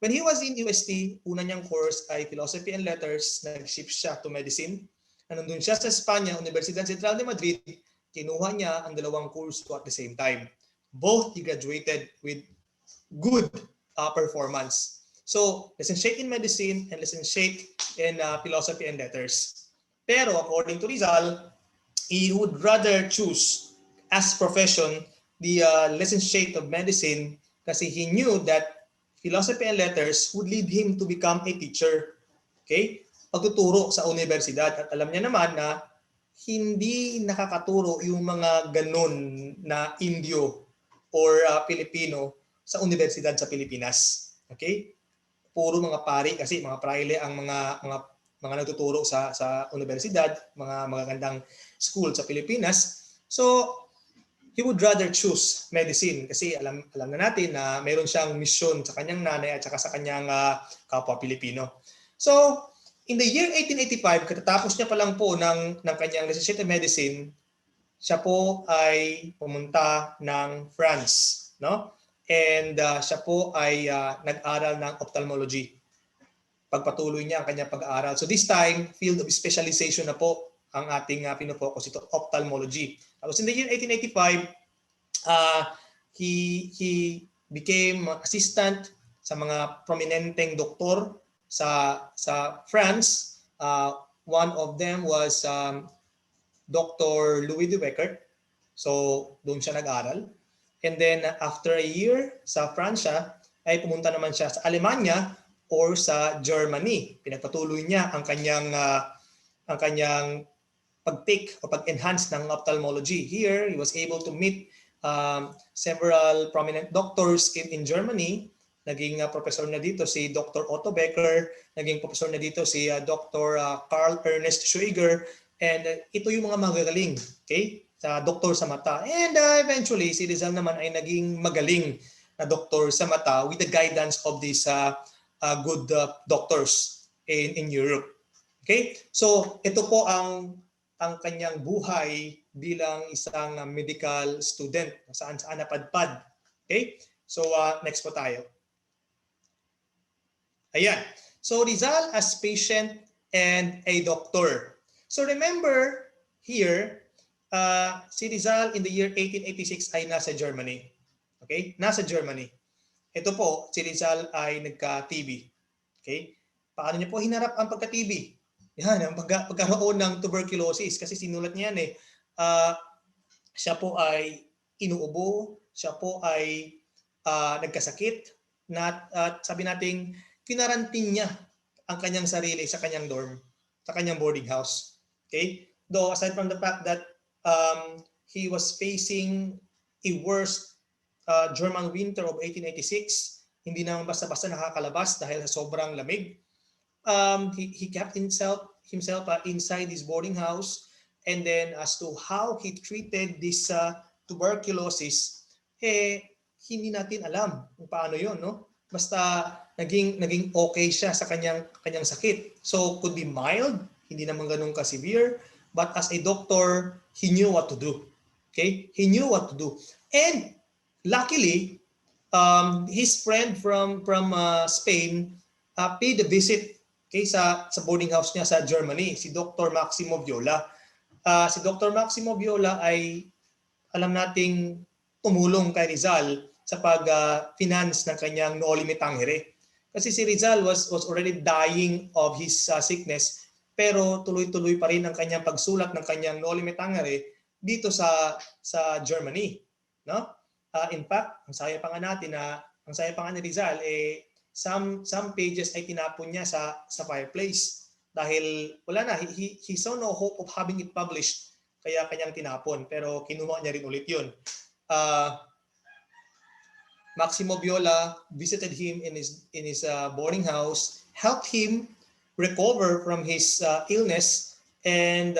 When he was in UST, una niyang course ay Philosophy and Letters, nag-shift siya to Medicine. Nandun siya sa Espanya, Universidad Central de Madrid, kinuha niya ang dalawang kurso at the same time. Both he graduated with good performance. So, licentiate in medicine and licentiate in philosophy and letters. Pero according to Rizal, he would rather choose as profession the licentiate of medicine kasi he knew that philosophy and letters would lead him to become a teacher. Okay? Pagtuturo sa universidad. At alam niya naman na hindi nakakaturo yung mga ganun na Indio or Pilipino sa universidad sa Pilipinas. Okay? Puro mga pari kasi mga praile ang mga nagtuturo sa universidad, mga magagandang school sa Pilipinas. So, he would rather choose medicine kasi alam na natin na mayroon siyang misyon sa kanyang nanay at saka sa kanyang kapwa Pilipino. So, in the year 1885, katatapos niya pa lang po ng kanyang licentiate in medicine, siya po ay pumunta ng France, no? And siya po ay nag-aral ng ophthalmology. Pagpatuloy niya ang kanyang pag-aaral. So this time, field of specialization na po ang ating pinofocus ito, ophthalmology. Tapos in the year 1885, he became assistant sa mga prominenteng doktor sa France. One of them was Dr. Louis de Weckert. So doon siya nag-aral. And then after a year sa Pransya, ay pumunta naman siya sa Alemanya or sa Germany. Pinagpatuloy niya ang kanyang pag-take o pag-enhance ng ophthalmology. Here, he was able to meet several prominent doctors in Germany. Naging professor na dito si Dr. Otto Becker, naging professor na dito si Dr. Carl Ernest Schweiger, and ito yung mga magagaling, okay? Sa doktor sa mata. And eventually, si Rizal naman ay naging magaling na doktor sa mata with the guidance of these good doctors in Europe. Okay? So, ito po ang kanyang buhay bilang isang medical student. Saan napadpad. Okay? So, next po tayo. Ayan. So, Rizal as patient and a doctor. So, remember here, si Rizal in the year 1886 ay nasa Germany. Okay? Nasa Germany. Ito po, si Rizal ay nagka-TB. Okay? Paano niya po hinarap ang pagka-TB? Yan, ang pagkaroon ng tuberculosis. Kasi sinulat niya yan eh. Siya po ay inuubo, siya po ay nagkasakit, at sabi nating kinarantin niya ang kanyang sarili sa kanyang dorm, sa kanyang boarding house. Okay? Though aside from the fact that he was facing a worse German winter of 1886, hindi naman basta-basta nakakalabas dahil sa sobrang lamig. He kept himself inside his boarding house, and then as to how he treated this tuberculosis, hindi natin alam kung paano yon, no? Basta naging okay siya sa kanyang sakit. So could be mild, hindi naman ganun ka-severe, but as a doctor, he knew what to do. Okay? He knew what to do. And luckily, his friend from Spain paid a visit, okay, sa boarding house niya sa Germany, si Dr. Maximo Viola. Si Dr. Maximo Viola ay alam nating tumulong kay Rizal sa pag-finance ng kanyang Noli Me Tangere. Kasi si Rizal was already dying of his sickness, pero tuloy-tuloy pa rin ang kanyang pagsulat ng kanyang Noli Me Tangere dito sa Germany, no? In fact, ang saya pa nga ni Rizal some pages ay tinapon niya sa fireplace dahil wala na, he saw no hope of having it published, kaya kanyang tinapon, pero kinuha niya rin ulit 'yun. Maximo Viola visited him in his boarding house, helped him recover from his illness, and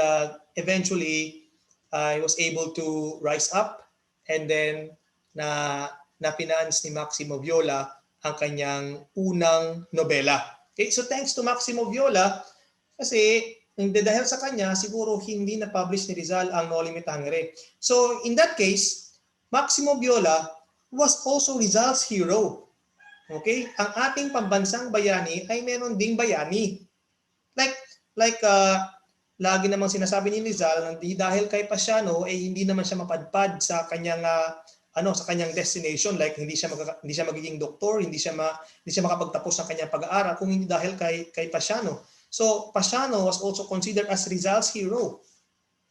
eventually he was able to rise up, and then na-finance ni Maximo Viola ang kanyang unang nobela. Okay, so thanks to Maximo Viola, kasi dahil sa kanya, siguro hindi na-publish ni Rizal ang Noli Me Tangere. So in that case, Maximo Viola was also Rizal's hero. Okay? Ang ating pambansang bayani ay meron ding bayani. Like lagi namang sinasabi ni Rizal na dahil kay Pasiano ay hindi naman siya mapadpad sa kanyang sa kanyang destination, like hindi siya magiging doktor, hindi siya makapagtapos ng kanyang pag-aaral kung hindi dahil kay Pasiano. So Pasiano was also considered as Rizal's hero,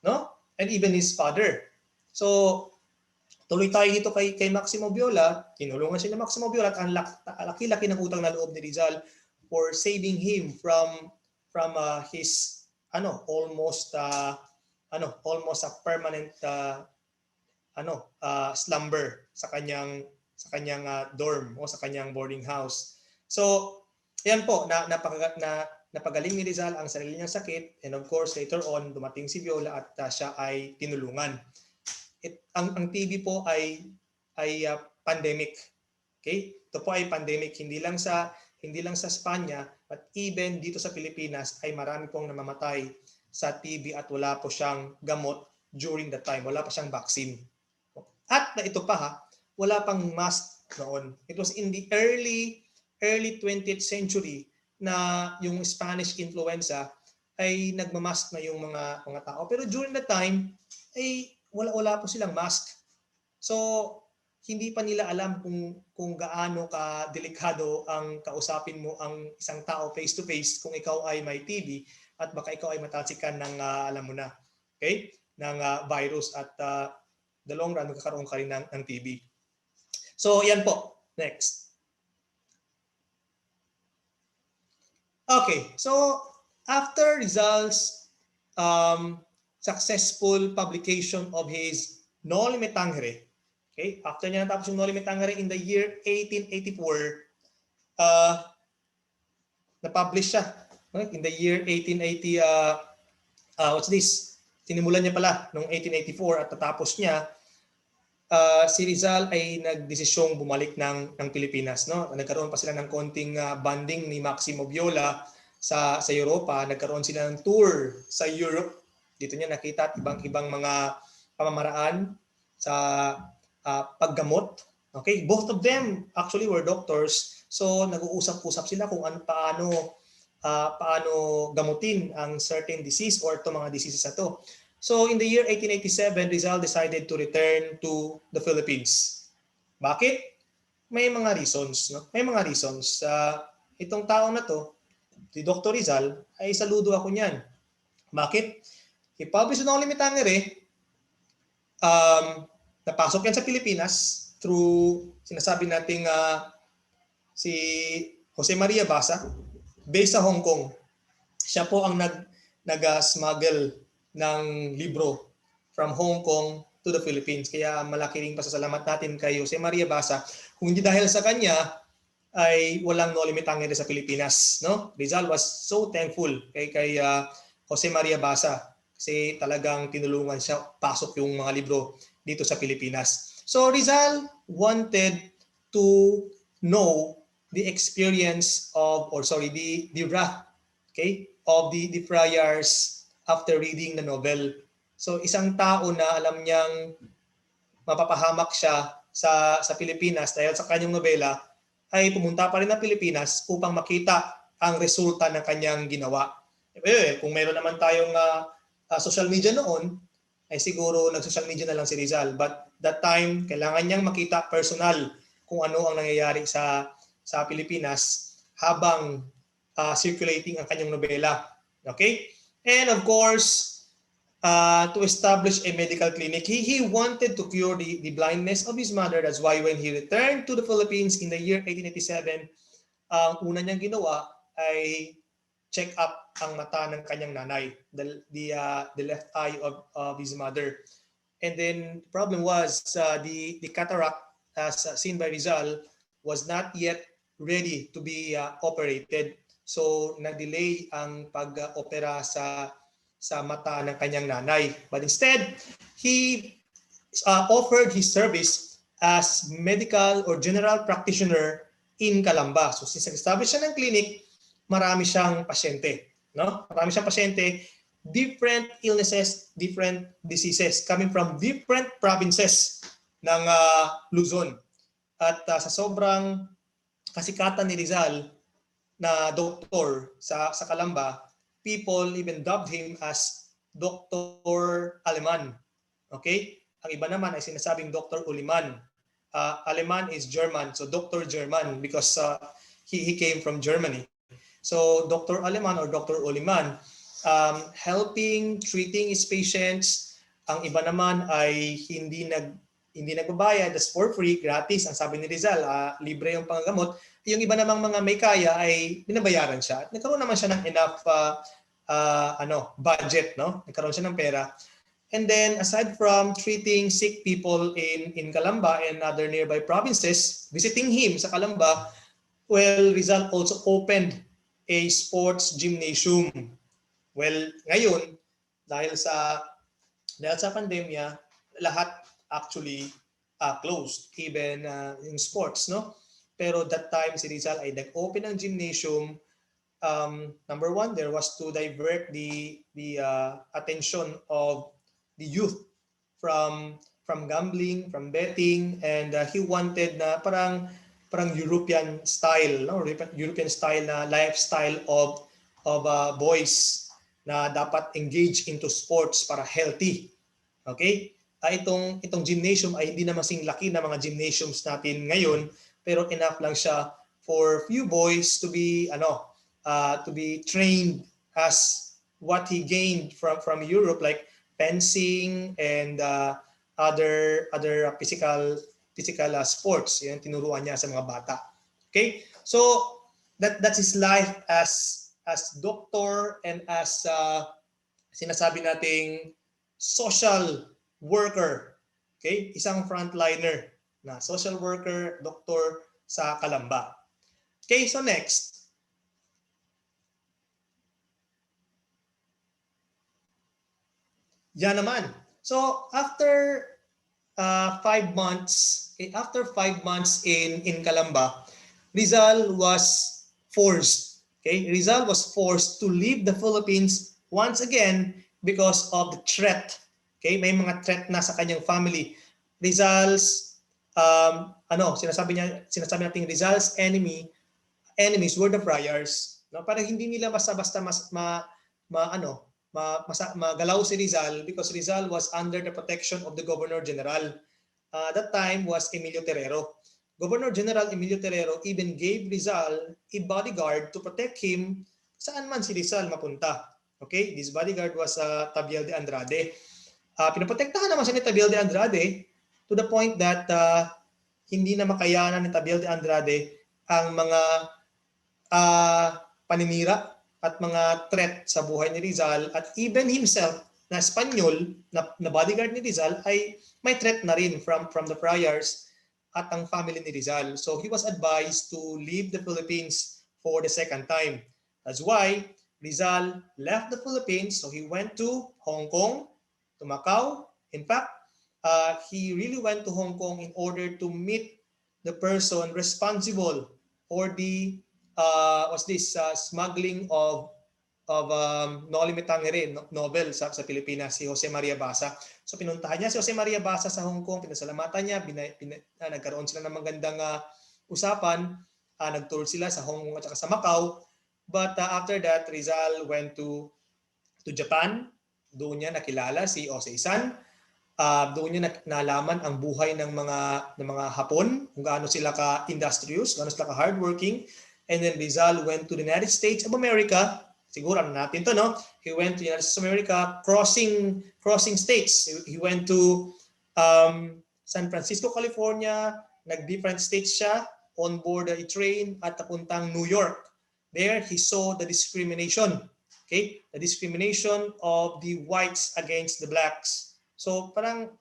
no? And even his father. So tuloy tayo dito kay Maximo Viola, tinulungan siya ni Maximo Viola at ang laki-laki ng utang na loob ni Rizal for saving him from his almost a permanent slumber sa kanyang dorm o sa kanyang boarding house. So, yan po, napagaling ni Rizal ang sarili niyang sakit, and of course later on dumating si Viola at siya ay tinulungan. Ang TB po ay pandemic. Okay? Ito po ay pandemic hindi lang sa Spanya, but even dito sa Pilipinas ay marami pong namamatay sa TB at wala po siyang gamot during that time. Wala pa siyang vaccine. At ito pa wala pang mask noon. It was in the early 20th century na yung Spanish influenza ay nagmamask na yung mga tao. Pero during that time ay wala po silang mask. So hindi pa nila alam kung gaano ka delikado ang kausapin mo ang isang tao face to face kung ikaw ay may TB at baka ikaw ay matalsikan ng alam mo na, okay? Ng virus at the long run magkakaroon ka rin ng TB. So yan po. Next. Okay, so after Rizal's successful publication of his Noli Me Tangere, okay, after niya natapos yung Noli Me Tangere in the year 1884, na-publish siya. Okay? In the year 1880, what's this? Sinimulan niya pala noong 1884 at natapos niya, si Rizal ay nagdesisyong bumalik ng Pilipinas. No? Nagkaroon pa sila ng konting bonding ni Maximo Viola sa Europa. Nagkaroon sila ng tour sa Europe. Dito niya nakita at ibang mga pamamaraan sa paggamot. Okay? Both of them actually were doctors. So nag-uusap-usap sila kung paano gamutin ang certain disease or itong mga diseases na to. So in the year 1887, Rizal decided to return to the Philippines. Bakit? May mga reasons. No? May mga reasons. Itong tao na to, si Dr. Rizal, ay saludo ako niyan. Bakit? He published not only Mitangere, napasok yan sa Pilipinas through sinasabi nating si Jose Maria Basa, based sa Hong Kong. Siya po ang nag-smuggle ng libro from Hong Kong to the Philippines. Kaya malaki ring pasasalamat natin kay Jose Maria Basa. Kung hindi dahil sa kanya, ay walang No Limit Tangere sa Pilipinas. No? Rizal was so thankful kay Jose Maria Basa kasi talagang tinulungan siya pasok yung mga libro dito sa Pilipinas. So Rizal wanted to know the experience of, the wrath, of the friars after reading the novel. So isang tao na alam niyang mapapahamak siya sa Pilipinas dahil sa kanyang nobela, ay pumunta pa rin ng Pilipinas upang makita ang resulta ng kanyang ginawa. Kung meron naman tayong social media noon, ay siguro nag-social media na lang si Rizal. But that time, kailangan niyang makita personal kung ano ang nangyayari sa Pilipinas habang circulating ang kanyang nobela. Okay? And of course, to establish a medical clinic, he wanted to cure the blindness of his mother. That's why when he returned to the Philippines in the year 1887, ang una niyang ginawa ay check up ang mata ng kanyang nanay, the left eye of his mother. And then the problem was the cataract, as seen by Rizal, was not yet ready to be operated. So na-delay ang pag-opera sa mata ng kanyang nanay. But instead, he offered his service as medical or general practitioner in Calamba. So since nag-establish siya ng clinic, marami siyang pasyente. No? Marami siyang pasyente, different illnesses, different diseases coming from different provinces ng Luzon. At sa sobrang kasikatan ni Rizal na doktor sa Calamba, people even dubbed him as Dr. Aleman. Okay? Ang iba naman ay sinasabing Dr. Uliman. Aleman is German, so Dr. German because he came from Germany. So Dr. Aleman or Dr. Uliman, treating his patients. Ang iba naman ay hindi nagbabayad, that's for free, gratis. Ang sabi ni Rizal, libre yung panggamot. Yung iba namang mga may kaya ay binabayaran siya. At nagkaroon naman siya ng enough budget, no? Nagkaroon siya ng pera. And then aside from treating sick people in Calamba and other nearby provinces, visiting him sa Calamba, well, Rizal also opened a sports gymnasium. Well, ngayon, dahil sa pandemya, lahat actually closed, even in sports, no? Pero that time si Rizal ay nag-open ng gymnasium. Number one, there was to divert the attention of the youth from gambling, from betting, and he wanted na parang European style, no? European style na lifestyle of boys na dapat engage into sports para healthy. Okay? Itong gymnasium ay hindi na masing laki na mga gymnasiums natin ngayon, pero enough lang siya for few boys to be trained as what he gained from Europe, like fencing and other physical sports. Yan tinuruan niya sa mga bata. Okay? So that's his life as doctor and as sinasabi nating social worker. Okay? Isang frontliner na social worker, doctor sa Calamba. Okay, so next. Yan naman. So after 5 months in Calamba, Rizal was forced. Okay, Rizal was forced to leave the Philippines once again because of the threat. Okay, may mga threat na sa kanyang family. Rizal's sinasabi natin Rizal's enemies were the friars. No, para hindi nila basta-basta magalaw si Rizal because Rizal was under the protection of the Governor General. That time was Emilio Terrero. Governor General Emilio Terrero even gave Rizal a bodyguard to protect him saan man si Rizal mapunta. Okay, this bodyguard was Tabiel de Andrade. Pinaprotektahan naman siya ni Tabiel de Andrade to the point that hindi na makayanan ni Tabiel de Andrade ang mga paninira at mga threat sa buhay ni Rizal, at even himself na Espanyol na bodyguard ni Rizal ay may threat na rin from the friars at ang family ni Rizal. So he was advised to leave the Philippines for the second time. That's why Rizal left the Philippines. So he went to Hong Kong, to Macau. In fact, he really went to Hong Kong in order to meet the person responsible for the smuggling of Noli Me Tangere novel sa Pilipinas, si Jose Maria Basa. So pinuntahan niya si Jose Maria Basa sa Hong Kong, pinasalamatan niya, nagkaroon sila ng magandang usapan, nag-tour sila sa Hong Kong at sa Macau. But after that, Rizal went to Japan. Doon niya nakilala si Osei-san. Doon niya nalaman ang buhay ng mga Hapon, kung gaano sila ka-industrious, gaano sila ka-hardworking. And then Rizal went to the United States of America. Siguro natin to, no? He went to the United States of America, crossing states. He went to San Francisco, California. Nag-different states siya, on board a train at napuntang New York. There, he saw the discrimination. Okay? The discrimination of the whites against the blacks. So parang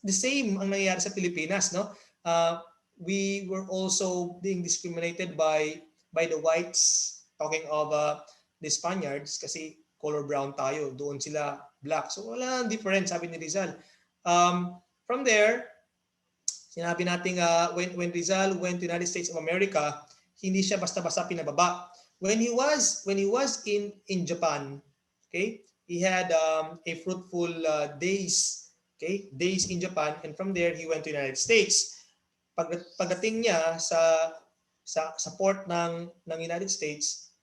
the same ang nangyayari sa Pilipinas, no? We were also being discriminated by the whites, talking of the Spaniards, kasi color brown tayo, doon sila black. So wala nang difference, sabi ni Rizal. From there, sinabi natin when Rizal went to the United States of America, hindi siya basta-basta pinababa. When he was in Japan, okay, he had a fruitful days in Japan, and from there he went to the United States. Pagdating niya sa port ng United States,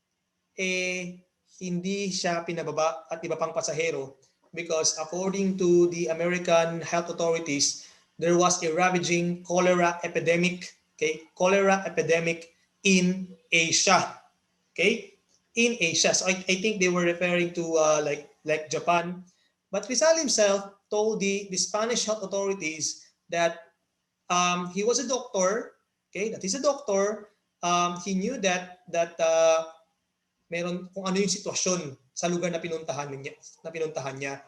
hindi siya pinababa at iba pang pasahero because according to the American health authorities, there was a ravaging cholera epidemic, cholera epidemic in Asia. In Asia. So I think they were referring to like Japan. But Rizal himself told the Spanish health authorities that he was a doctor, that he's a doctor. He knew that meron kung ano yung sitwasyon sa lugar na pinuntahan niya.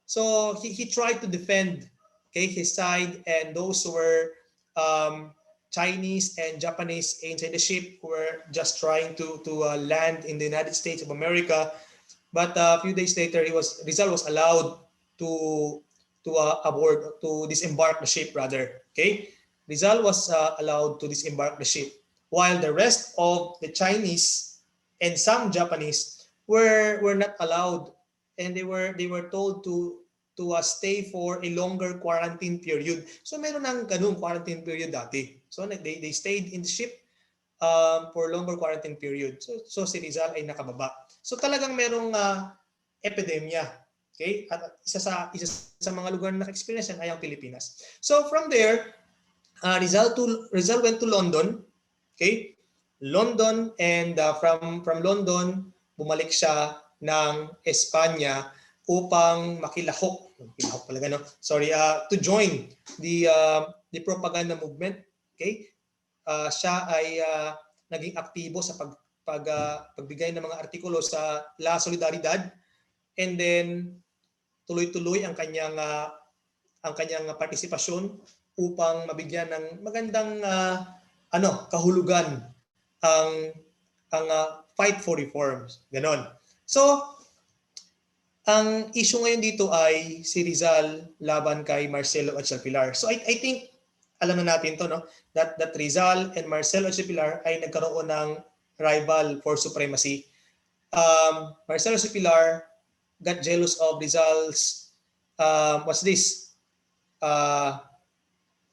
So he tried to defend his side, and those who were Chinese and Japanese inside the ship who were just trying to land in the United States of America. But a few days later, Rizal was allowed to disembark the ship rather. Rizal was allowed to disembark the ship, while the rest of the Chinese and some Japanese were not allowed, and they were told to stay for a longer quarantine period. So meron ng ganung quarantine period dati. So they stayed in the ship for longer quarantine period. So si Rizal ay nakababa. So talagang merong epidemya. At isa sa mga lugar na naka-experience yan ay ang Pilipinas. So from there, Rizal went to London. London, and from London bumalik siya ng Espanya upang makilahok talaga, no? To join the propaganda movement. Siya ay naging aktibo sa pagbigay ng mga artikulo sa La Solidaridad, and then tuloy-tuloy ang kanyang partisipasyon upang mabigyan ng magandang kahulugan ang fight for reforms. Ganon. So ang issue ngayon dito ay si Rizal laban kay Marcelo at Pilar. So I think alam na natin to, no? That Rizal and Marcelo at Pilar ay nagkaroon ng rival for supremacy. Marcelo Pilar got jealous of Rizal's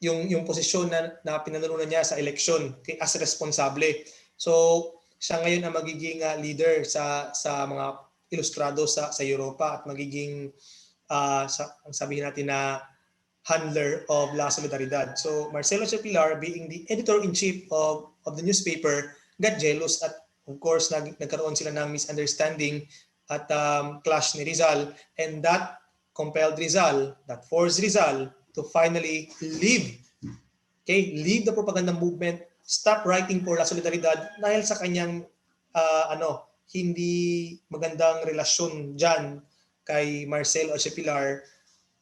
yung posisyon na pinanununan niya sa eleksyon as responsable. So siya ngayon ang magiging leader sa mga ilustrado sa Europa at magiging ang sabihin natin na handler of La Solidaridad. So Marcelo H. Pilar, being the editor-in-chief of the newspaper, got jealous at of course nagkaroon sila ng misunderstanding at clash ni Rizal, and that compelled Rizal, that forced Rizal to finally leave the propaganda movement, stop writing for La Solidaridad dahil sa kanyang hindi magandang relasyon dyan kay Marcelo H. Pilar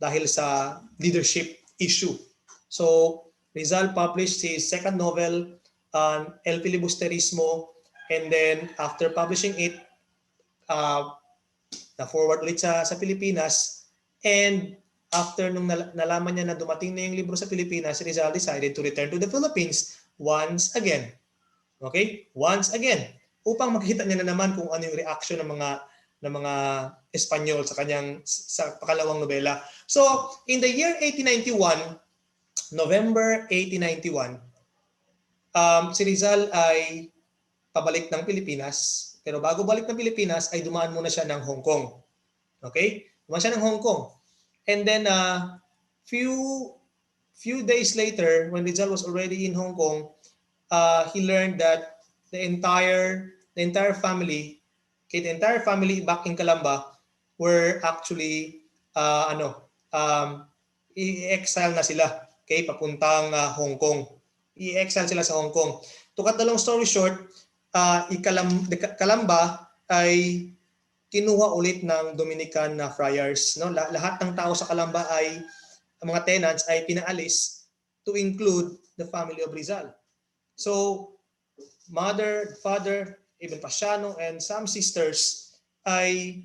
dahil sa leadership issue. So Rizal published his second novel, El Filibusterismo, and then after publishing it, na-forward ulit sa Pilipinas, and after nung nalaman niya na dumating na yung libro sa Pilipinas, Rizal decided to return to the Philippines once again. Okay? Once again. Upang makita niya na naman kung ano yung reaction ng mga Espanyol sa kanyang sa pakalawang nobela. So, in the year 1891, November 1891, si Rizal ay pabalik ng Pilipinas. Pero bago balik ng Pilipinas, ay dumaan muna siya ng Hong Kong. Okay? Dumaan siya ng Hong Kong. And then, few days later, when Rizal was already in Hong Kong, he learned that the entire family, the entire family back in Calamba were actually i-exile na sila, okay, papuntang Hong Kong. I-exile sila sa Hong Kong. To cut the long story short, Calamba ay kinuha ulit ng Dominican friars, no? Lahat ng tao sa Calamba ay mga tenants ay pinaalis, to include the family of Rizal. So mother, father, even Pasiano, and some sisters ay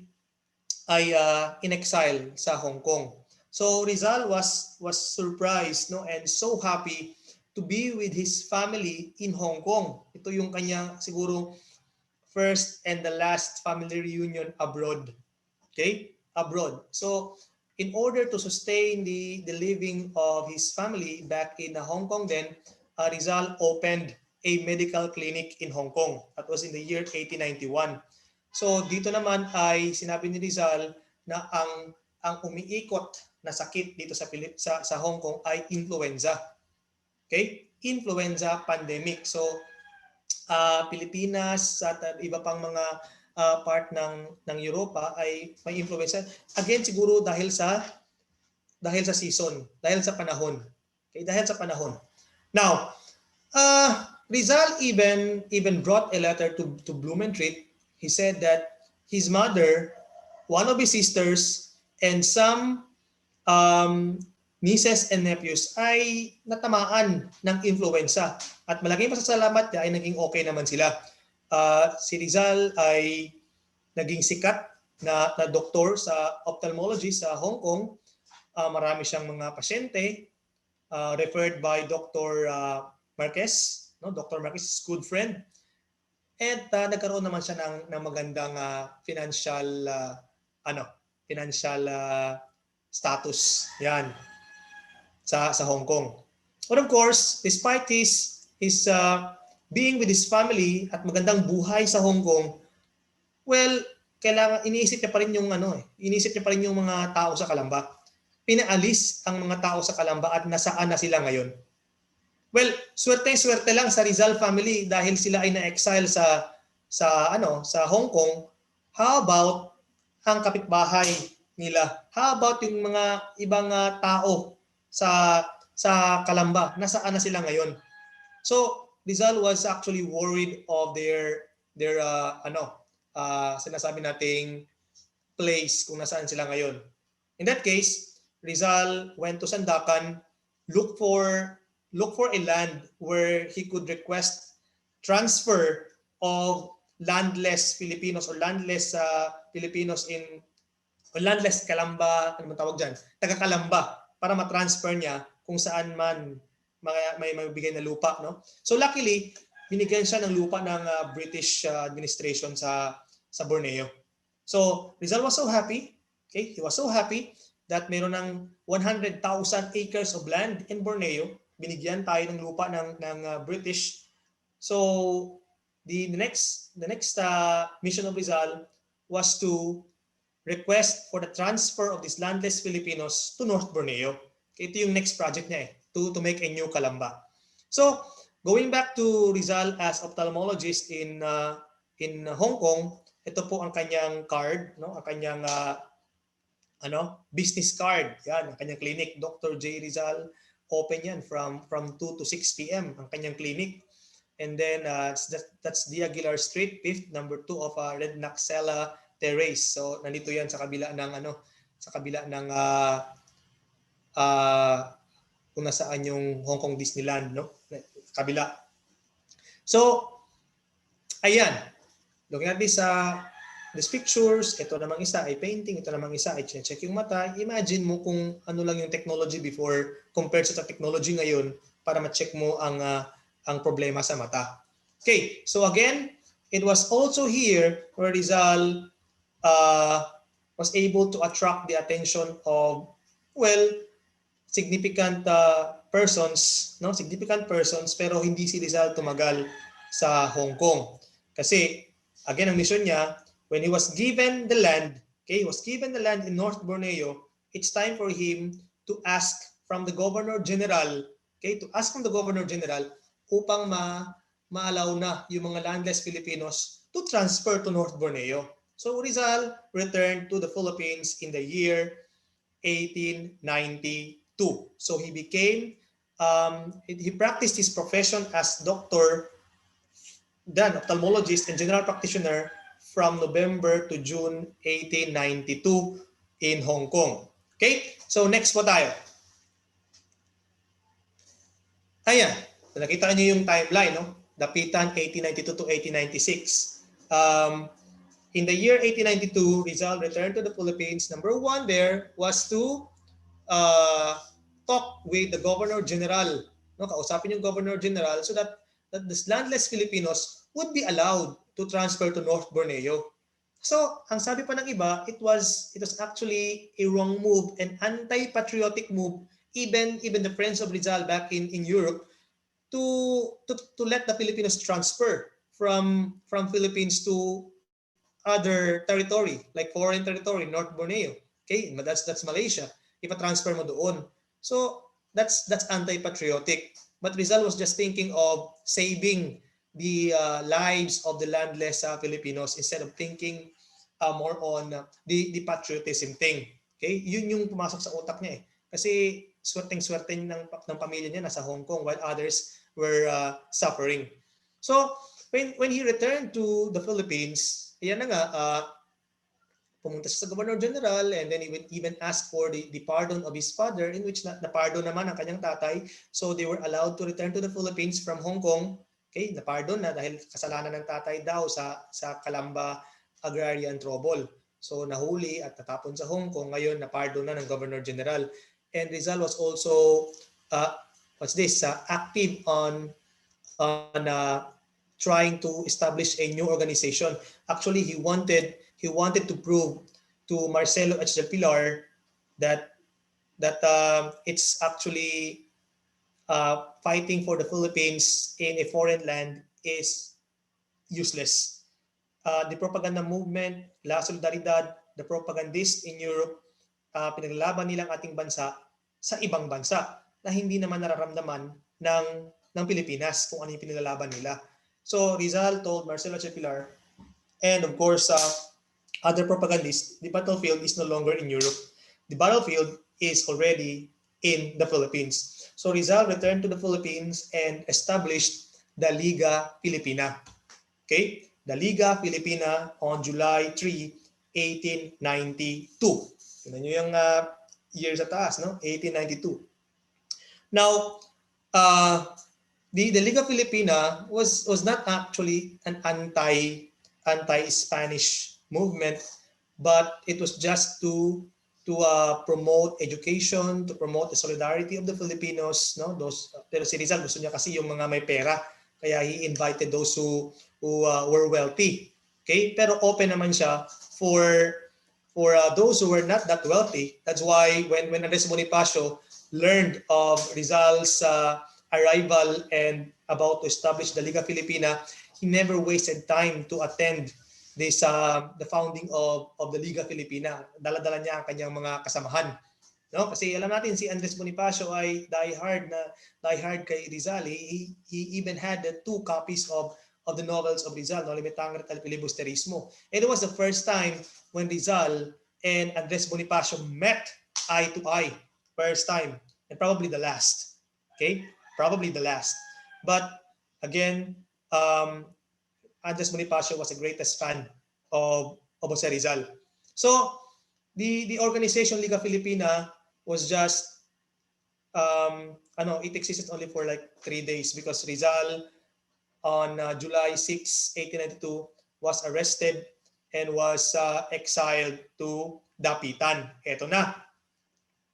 in exile sa Hong Kong. So Rizal was surprised, no, and so happy to be with his family in Hong Kong. Ito yung kanya siguro first and the last family reunion abroad. Okay? Abroad. So in order to sustain the living of his family back in Hong Kong then, Rizal opened a medical clinic in Hong Kong. That was in the year 1891. So dito naman ay sinabi ni Rizal na ang umiikot na sakit dito sa Hong Kong ay influenza. Okay? Influenza pandemic. So Pilipinas at iba pang mga part ng Europa ay may influenza. Again siguro dahil sa season, dahil sa panahon. Okay? Dahil sa panahon. Now, Rizal even brought a letter to Blumentritt. He said that his mother, one of his sisters, and some nieces and nephews ay natamaan ng influenza. At malaking pasasalamat niya ay naging okay naman sila. Si Rizal ay naging sikat na doktor sa ophthalmology sa Hong Kong. Marami siyang mga pasyente referred by Dr. Marquez. No? Dr. Marquez is good friend. At nagkaroon naman siya ng magandang financial status. Yan. Sa Hong Kong. But of course, despite his being with his family at magandang buhay sa Hong Kong, well, iniisip niya pa rin yung mga tao sa Calamba. Pinaalis ang mga tao sa Calamba at nasaan na sila ngayon. Well, swerte lang sa Rizal family dahil sila ay na-exile sa Hong Kong. How about ang kapitbahay nila? How about yung mga ibang tao sa Calamba? Nasaan na sila ngayon? So, Rizal was actually worried of their sinasabi nating place kung nasaan sila ngayon. In that case, Rizal went to Sandakan, look for a land where he could request transfer of landless Filipinos or landless Filipinos o landless Calamba, ano man tawag dyan, taga-Calamba, para matransfer niya kung saan man may mabigay na lupa. No? So luckily, binigyan siya ng lupa ng British administration sa Borneo. So Rizal was so happy, okay? He was so happy that meron ng 100,000 acres of land in Borneo. Binigyan tayo ng lupa ng British. So the next mission of Rizal was to request for the transfer of these landless Filipinos to North Borneo. Ito yung next project niya to make a new Calamba. So, going back to Rizal as ophthalmologist in Hong Kong, ito po ang kanyang card, no? Ang kanyang business card. Yan, ang kanyang clinic, Dr. J. Rizal. Open yan from 2 to 6 p.m. ang kanyang clinic. And then that's the Aguilar Street, 5th, number 2 of Red Naxela Terrace. So nandito yan sa kabila ng kung nasaan yung Hong Kong Disneyland, no? Kabila. So ayan. Looking at these pictures, ito namang isa ay painting, ito namang isa ay check yung mata. Imagine mo kung ano lang yung technology before compared sa technology ngayon para ma-check mo ang problema sa mata. Okay, so again, it was also here where Rizal was able to attract the attention of, well, significant persons, no? Significant persons, pero hindi si Rizal tumagal sa Hong Kong. Kasi, again, ang mission niya, when he was given the land, okay, he was given the land in North Borneo, it's time for him to ask from the Governor General, okay, to ask from the Governor General upang ma-allow na yung mga landless Filipinos to transfer to North Borneo. So Rizal returned to the Philippines in the year 1892. So he became, he practiced his profession as doctor, then ophthalmologist and general practitioner from November to June 1892 in Hong Kong. Okay? So next po tayo. Ayan. So nakita niyo yung timeline, no? Dapitan 1892 to 1896. In the year 1892, Rizal returned to the Philippines. Number 1 there was to talk with the Governor General. No? Kausapin yung Governor General so that the landless Filipinos would be allowed to transfer to North Borneo. So, ang sabi pa ng iba, it was actually a wrong move, an anti-patriotic move, even the friends of Rizal back in Europe, to let the Filipinos transfer from Philippines to other territory, like foreign territory, North Borneo. Okay, that's Malaysia. Ipa-transfer mo doon. So, that's anti-patriotic. But Rizal was just thinking of saving the lives of the landless Filipinos instead of thinking more on the patriotism thing. Okay? Yun yung pumasok sa utak niya eh. Kasi swerteng-swerte ng pamilya niya nasa Hong Kong while others were suffering. So, when he returned to the Philippines, ayan na nga, pumunta siya sa Governor General and then he would even ask for the pardon of his father, in which na-pardon naman ang kanyang tatay. So they were allowed to return to the Philippines from Hong Kong. Okay, na-pardon na dahil kasalanan ng tatay daw sa Calamba agrarian trouble. So nahuli at natapon sa Hong Kong. Ngayon na-pardon na ng Governor General. And Rizal was also active on trying to establish a new organization. Actually, he wanted to prove to Marcelo H. Del Pilar that it's actually fighting for the Philippines in a foreign land is useless. The propaganda movement, La Solidaridad, the propagandists in Europe, pinaglalaban nilang ating bansa sa ibang bansa na hindi naman nararamdaman ng Pilipinas kung ano yung pinaglalaban nila. So Rizal told Marcelo H. Del Pilar and of course other propagandists, the battlefield is no longer in Europe. The battlefield is already in the Philippines. So Rizal returned to the Philippines and established the Liga Filipina. Okay? The Liga Filipina on July 3, 1892. Tignan nyo yung year sa taas, no? 1892. Now, the Liga Filipina was not actually an anti-Spanish movement, but it was just to promote education, to promote the solidarity of the Filipinos, no? Pero si Rizal gusto niya kasi yung mga may pera, kaya he invited those who were wealthy. Okay? Pero open naman siya for those who were not that wealthy. That's why when Andres Bonifacio learned of Rizal's arrival and about to establish the Liga Filipina, he never wasted time to attend the founding of the Liga Filipina. Dala-dala niya ang kanyang mga kasamahan. No? Kasi alam natin si Andres Bonifacio ay diehard kay Rizal. He even had the 2 copies of the novels of Rizal, No Limitang at Filibusterismo. And it was the first time when Rizal and Andres Bonifacio met eye to eye. First time, and probably the last. Okay? Probably the last. But again, Andres Bonifacio was the greatest fan of Jose Rizal. So the organization Liga Filipina was just it existed only for like 3 days because Rizal on July 6, 1892 was arrested and was exiled to Dapitan. Eto na.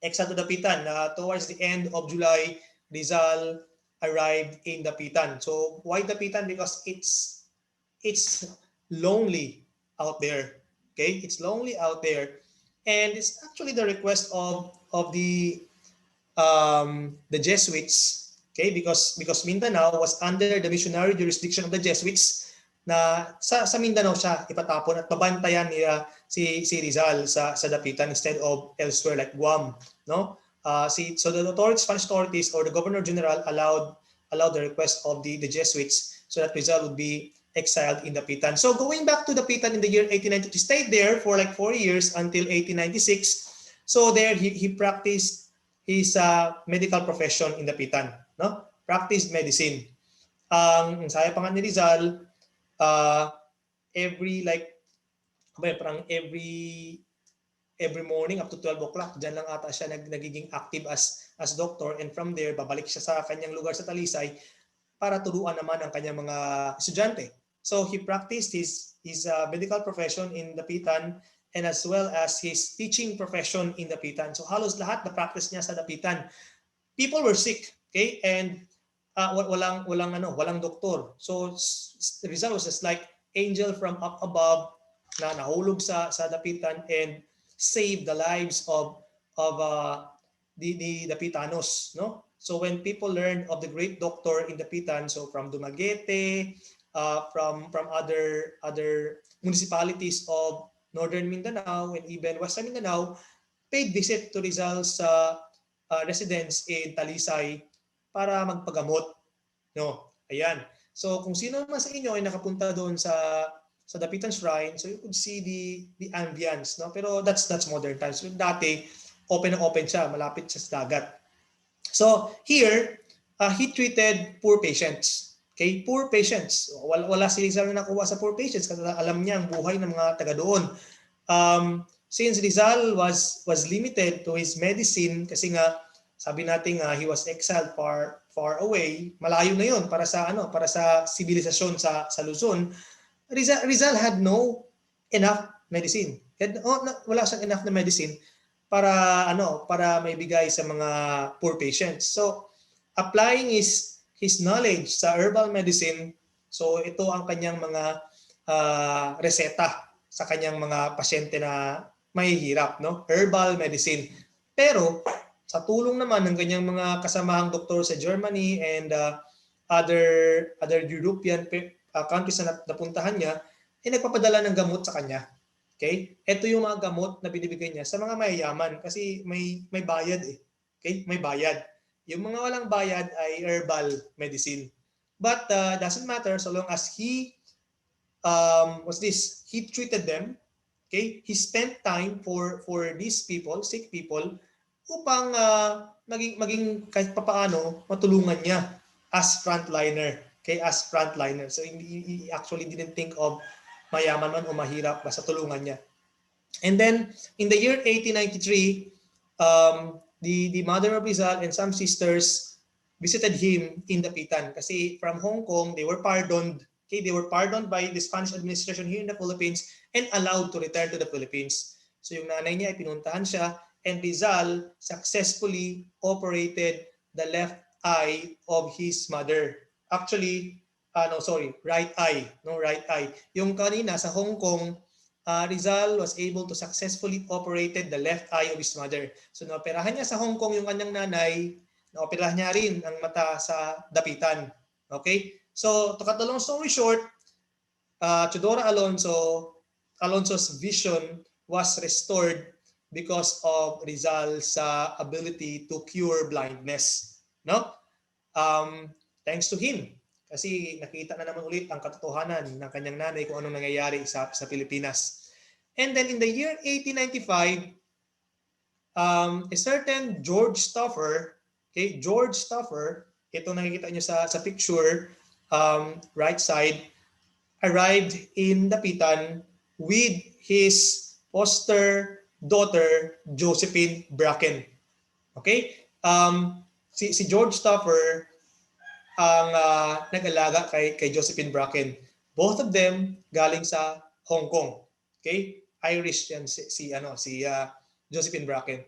Exiled to Dapitan. Towards the end of July, Rizal arrived in Dapitan. So why Dapitan? Because it's lonely out there. Okay, it's lonely out there, and it's actually the request of the Jesuits. Okay, because Mindanao was under the missionary jurisdiction of the Jesuits, na sa Mindanao siya ipatapon at babantayan niya si Rizal sa Dapitan instead of elsewhere like Guam, no? So the Spanish authorities or the Governor General allowed the request of the Jesuits so that Rizal would be exiled in Dapitan. So going back to Dapitan in the year 1892, he stayed there for like 4 years until 1896. So there he practiced his medical profession in Dapitan, no? Practiced medicine. Ang saya pa nga ni Rizal, every morning up to 12 o'clock, dyan lang ata siya nagiging active as doctor, and from there, babalik siya sa kanyang lugar sa Talisay para turuan naman ang kanyang mga estudyante. So he practiced his medical profession in Dapitan and as well as his teaching profession in Dapitan. So halos lahat na practice niya sa Dapitan. People were sick, okay? And walang doktor. So Rizal was just like angel from up above na nahulog sa Dapitan and saved the lives of the Dapitanos, no? So when people learned of the great doctor in Dapitan, so from Dumaguete, from other municipalities of northern Mindanao and even western Mindanao, paid visit to Rizal's residence in Talisay para magpagamot, no? Ayan. So kung sino man sa inyo ay nakapunta doon sa Dapitan Shrine, so you could see the ambience, no? Pero that's modern times. So, dati open siya, malapit siya sa dagat. So here, he treated poor patients. Okay, poor patients. Wala si Rizal na nakuha sa poor patients kasi alam niya ang buhay ng mga taga doon. Since Rizal was limited to his medicine kasi nga sabi natin he was exiled far away, malayo na 'yon para sa sibilisasyon sa Luzon. Rizal had no enough medicine. Wala siyang enough na medicine para maibigay sa mga poor patients. So applying his knowledge sa herbal medicine, so ito ang kanyang mga reseta sa kanyang mga pasyente na mahihirap, no? Herbal medicine. Pero sa tulong naman ng kanyang mga kasamahang doktor sa Germany and other European countries na napuntahan niya, nagpapadala ng gamot sa kanya. Okay? Ito yung mga gamot na binibigay niya sa mga mayayaman kasi may bayad eh. Okay? May bayad. Yung mga walang bayad ay herbal medicine. But doesn't matter so long as he treated them. Okay? He spent time for these people, sick people, upang maging kahit papaano matulungan niya as frontliner. Okay? As frontliner. So he actually didn't think of mayaman man o mahirap, basta tulungan niya. And then in the year 1893, the mother of Rizal and some sisters visited him in Dapitan kasi from Hong Kong they were pardoned. Okay, they were pardoned by the Spanish administration here in the Philippines and allowed to return to the Philippines. So yung nanay niya ay pinuntahan siya and Rizal successfully operated the left eye of his mother. Actually, right eye. Right eye. Yung kanina sa Hong Kong, Rizal was able to successfully operated the left eye of his mother. So naoperahan niya sa Hong Kong yung kanyang nanay, naoperahan niya rin ang mata sa Dapitan. Okay? So to cut the long story short, Teodoro Alonso's vision was restored because of Rizal's ability to cure blindness. No? Thanks to him. Kasi nakita na naman ulit ang katotohanan ng kanyang nanay kung anong nangyayari sa Pilipinas. And then in the year 1895, a certain George Stauffer, okay, George Stauffer, ito nakikita nyo sa picture, right side, arrived in Dapitan with his foster daughter, Josephine Bracken. Okay? Si George Stauffer ang nag-alaga kay Josephine Bracken. Both of them galing sa Hong Kong. Okay? Irish yan si Josephine Bracken.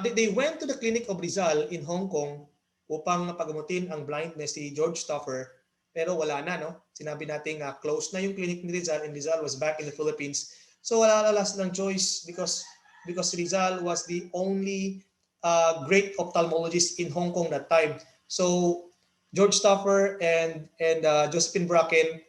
They went to the clinic of Rizal in Hong Kong upang pagamutin ang blindness si George Stauffer, pero wala na, no? Sinabi natin close na yung clinic ni Rizal and Rizal was back in the Philippines. So wala silang choice because Rizal was the only great ophthalmologist in Hong Kong that time. So George Stauffer and Josephine Bracken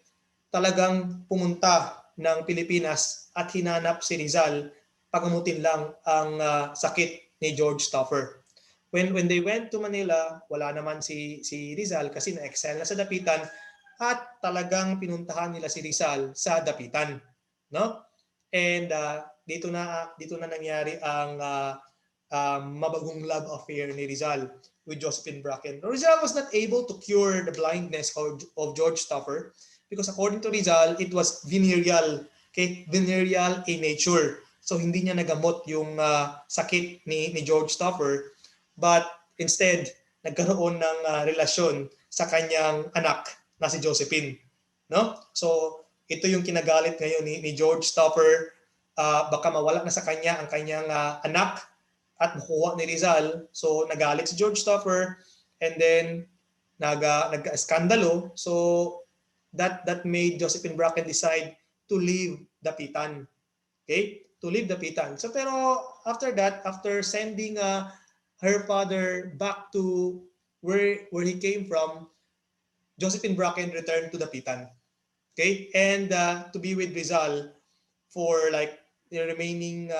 talagang pumunta ng Pilipinas at hinanap si Rizal, pagamutin lang ang sakit ni George Stauffer. When they went to Manila, wala naman si Rizal kasi na-excel na sa Dapitan at talagang pinuntahan nila si Rizal sa Dapitan, no? And dito na nangyari ang mabagong love affair ni Rizal with Josephine Bracken. Rizal was not able to cure the blindness of George Stauffer because according to Rizal, it was venereal. Okay? Venereal in nature. So hindi niya nagamot yung sakit ni George Stauffer, but instead, nagkaroon ng relasyon sa kanyang anak na si Josephine. No? So ito yung kinagalit ngayon ni George Stauffer. Baka mawala na sa kanya ang kanyang anak at makuha ni Rizal. So nagalit si George Stauffer and then nagka-skandalo. So that made Josephine Bracken decide to leave Dapitan. Okay? To leave Dapitan. So pero after that, after sending her father back to where he came from, Josephine Bracken returned to Dapitan. Okay? And to be with Rizal for like the remaining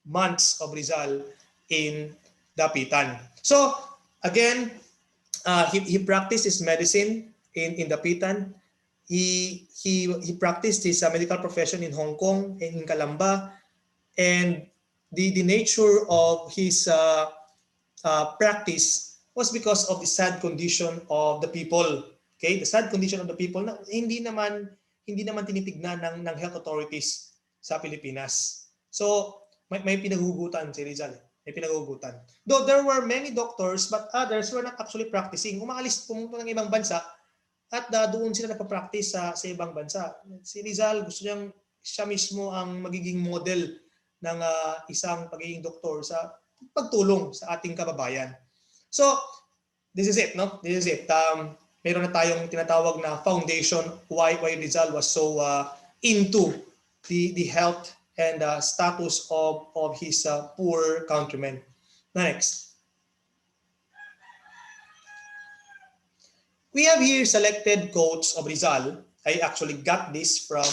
months of Rizal in Dapitan. So again, he practiced his medicine in Dapitan. He practiced his medical profession in Hong Kong and in Calamba, and the nature of his practice was because of the sad condition of the people. Okay, the sad condition of the people na hindi naman tinitignan ng health authorities sa Pilipinas. So may pinagugutan si Rizal. May pinagugutan. Though there were many doctors, but others were not actually practicing. Umaalis, pumunta ng ibang bansa at doon sila nagpa-practice sa ibang bansa. Si Rizal, gusto niyang siya mismo ang magiging model ng isang pagiging doktor sa pagtulong sa ating kababayan. So, this is it, no? This is it. Meron na tayong tinatawag na foundation why Rizal was so into the health and status of his poor countrymen. Next. We have here selected quotes of Rizal. I actually got this from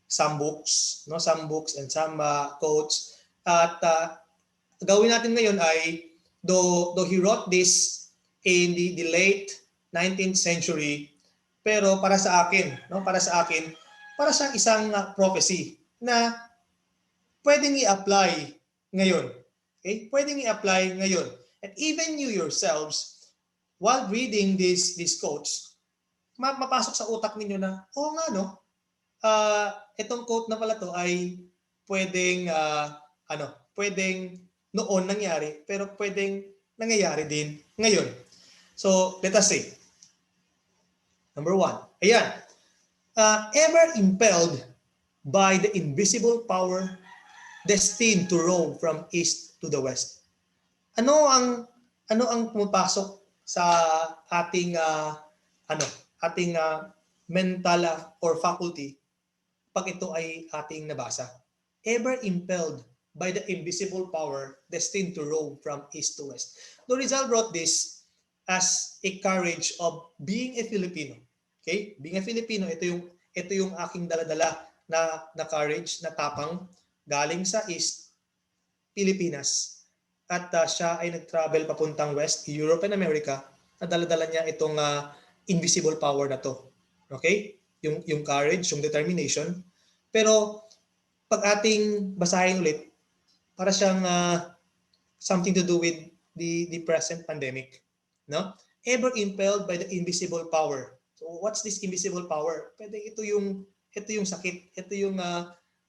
some books, no, some books and some quotes. At gawin natin ngayon ay though he wrote this in the late 19th century, pero para sa akin, para siyang isang prophecy na pwedeng i-apply ngayon. Okay? Pwedeng i-apply ngayon. And even you yourselves, while reading these quotes, mapasok sa utak ninyo na, oo nga no, itong quote na pala to ay pwedeng, pwedeng noon nangyari, pero pwedeng nangyayari din ngayon. So, let us see. Number 1. Ayan. Ever impelled by the invisible power destined to roam from east to the west. Ano ang pumapasok sa ating mental or faculty pag ito ay ating nabasa? Ever impelled by the invisible power destined to roam from east to west. So Rizal wrote this as a courage of being a Filipino. Okay? Being a Filipino, ito ito yung aking daladala na courage, na tapang galing sa East, Pilipinas. At siya ay nag-travel papuntang West, Europe and America. Nadala-dala niya itong invisible power na to. Okay? Yung courage, yung determination. Pero pag ating basahin ulit, para siyang something to do with the present pandemic. No? Ever impelled by the invisible power. So what's this invisible power? Pwede ito yung sakit, ito yung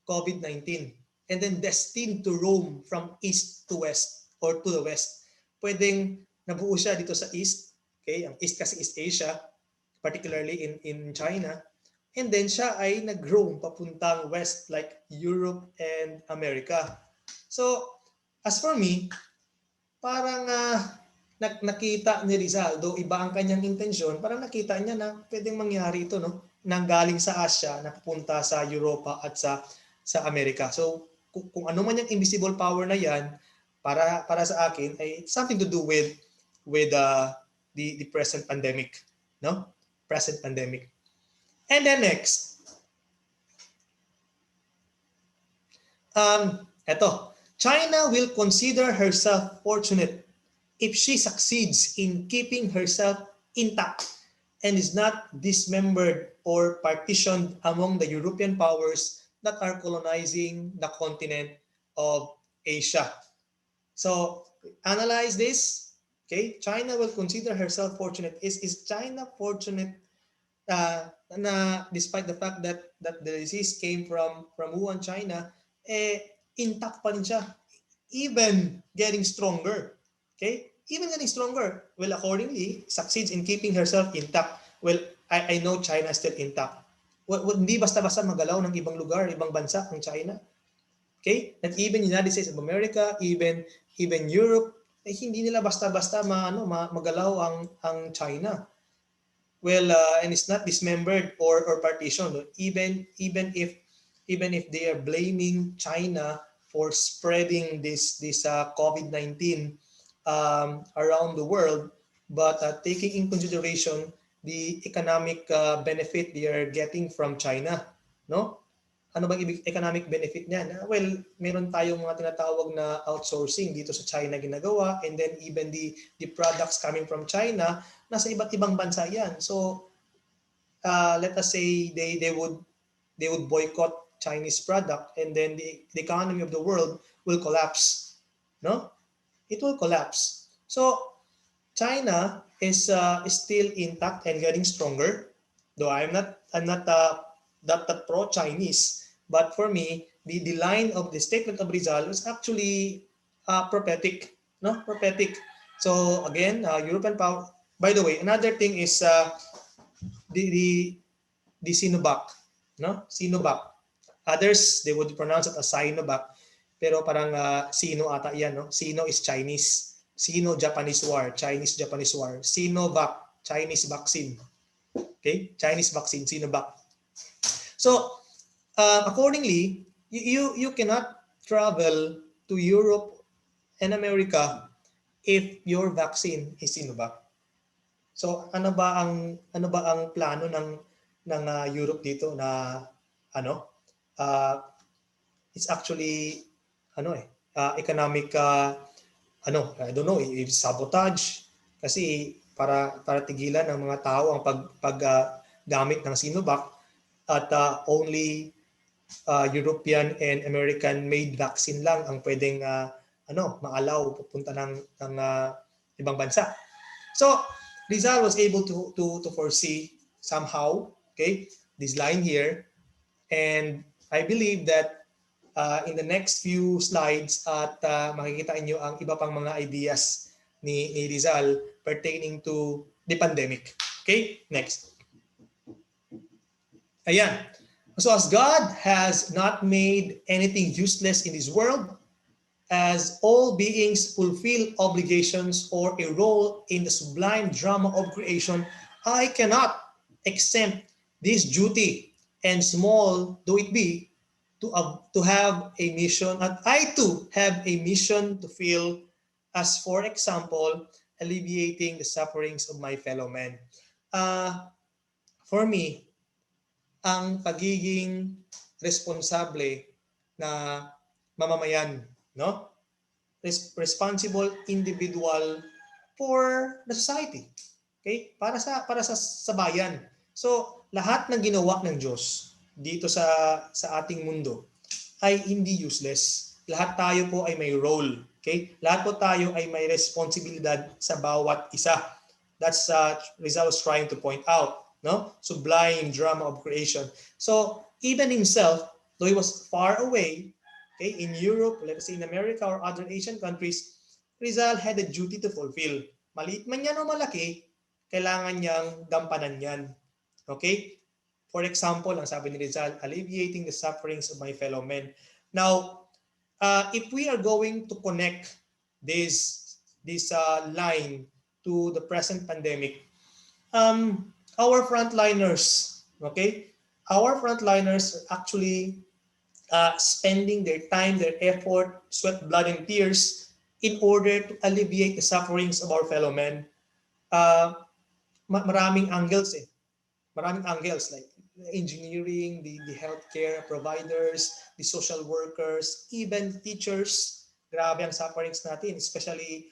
COVID-19. And then destined to roam from east to west or to the west. Pwedeng nabuo siya dito sa east. Okay? Ang east kasi is Asia, particularly in China. And then siya ay nag-roam papuntang west like Europe and America. So as for me, parang nakita ni Rizal, though iba ang kanyang intensyon, parang nakita niya na pwedeng mangyari ito, no? Nang galing sa Asia, napupunta sa Europa at sa Amerika. So kung ano man yung invisible power na yan, para sa akin ay something to do with the present pandemic, no? Present pandemic. And then next, eto, China will consider herself fortunate if she succeeds in keeping herself intact and is not dismembered or partitioned among the European powers that are colonizing the continent of Asia. So analyze this. Okay, China will consider herself fortunate. Is China fortunate na despite the fact that the disease came from Wuhan, China, intact pa rin siya, even getting stronger. Okay, even getting stronger. Well, accordingly, succeeds in keeping herself intact. Well, I know China is still intact. Hindi basta-basta magalaw ng ibang lugar, ibang bansa ng China. Okay, and even United States of America, even Europe, hindi nila basta-basta magalaw ang China. Well, and it's not dismembered or partitioned. Even if they are blaming China for spreading this COVID-19 around the world, but taking in consideration the economic benefit they are getting from China, no? Ano bang economic benefit niyan? Well, meron tayong mga tinatawag na outsourcing dito sa China ginagawa, and then even the products coming from China, nasa iba't ibang bansa yan. So let us say they would boycott Chinese product, and then the economy of the world will collapse. No? It will collapse. So China is still intact and getting stronger. Though I'm not that pro-Chinese, but for me, the line of the statement of Rizal was actually prophetic, no? Prophetic. So again, European power. By the way, another thing is the Sinovac, no? Sinovac. Others they would pronounce it as Sinovac, pero parang Sino ata yan, no? Sino is Chinese. Sino-Japanese War, Chinese-Japanese War. Sinovac, Chinese vaccine. Okay, Chinese vaccine, Sinovac. So accordingly, you cannot travel to Europe and America if your vaccine is Sinovac. So ano ba ang plano ng Europe dito na it's actually economic I don't know if sabotage, kasi para tigilan ng mga tao ang paggamit ng Sinovac at only European and American made vaccine lang ang pwedeng maalaw pupunta ng ibang bansa. So Rizal was able to foresee somehow, okay, this line here, and I believe that in the next few slides at makikita niyo ang iba pang mga ideas ni Rizal pertaining to the pandemic. Okay, next. Ayan. So as God has not made anything useless in this world, as all beings fulfill obligations or a role in the sublime drama of creation, I cannot exempt this duty, and small though it be, to have a mission, and I too have a mission to fill, as for example, alleviating the sufferings of my fellow men. For me, ang pagiging responsable na mamamayan, no? Responsible individual for the society. Okay? Para sa bayan. So, lahat ng ginawa ng Diyos dito sa ating mundo ay hindi useless. Lahat tayo po ay may role. Okay? Lahat po tayo ay may responsibilidad sa bawat isa. That's Rizal was trying to point out, no? Sublime drama of creation. So, even himself, though he was far away, okay, in Europe, let's say in America or other Asian countries, Rizal had a duty to fulfill. Maliit man yan o malaki, kailangan niyang gampanan yan. Okay? For example, ang sabi ni Rizal, alleviating the sufferings of my fellow men. Now, if we are going to connect this line to the present pandemic, our frontliners, okay? Our frontliners are actually spending their time, their effort, sweat, blood, and tears in order to alleviate the sufferings of our fellow men. Maraming angles eh. Maraming angles like engineering, the healthcare providers, the social workers, even teachers. Grabe ang sufferings natin, especially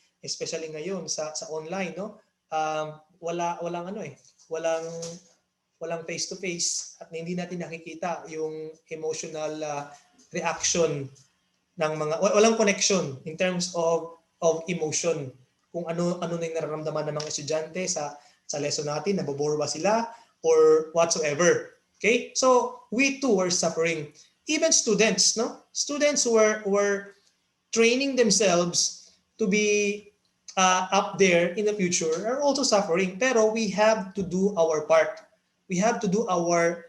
ngayon sa online, no? Walang face to face at hindi natin nakikita yung emotional reaction ng walang connection in terms of emotion, kung ano na yung nararamdaman ng mga estudyante sa lesson natin, nabobore ba sila or whatsoever. Okay? So we too were suffering. Even students, no? Students were training themselves to be up there in the future are also suffering. Pero we have to do our part. We have to do our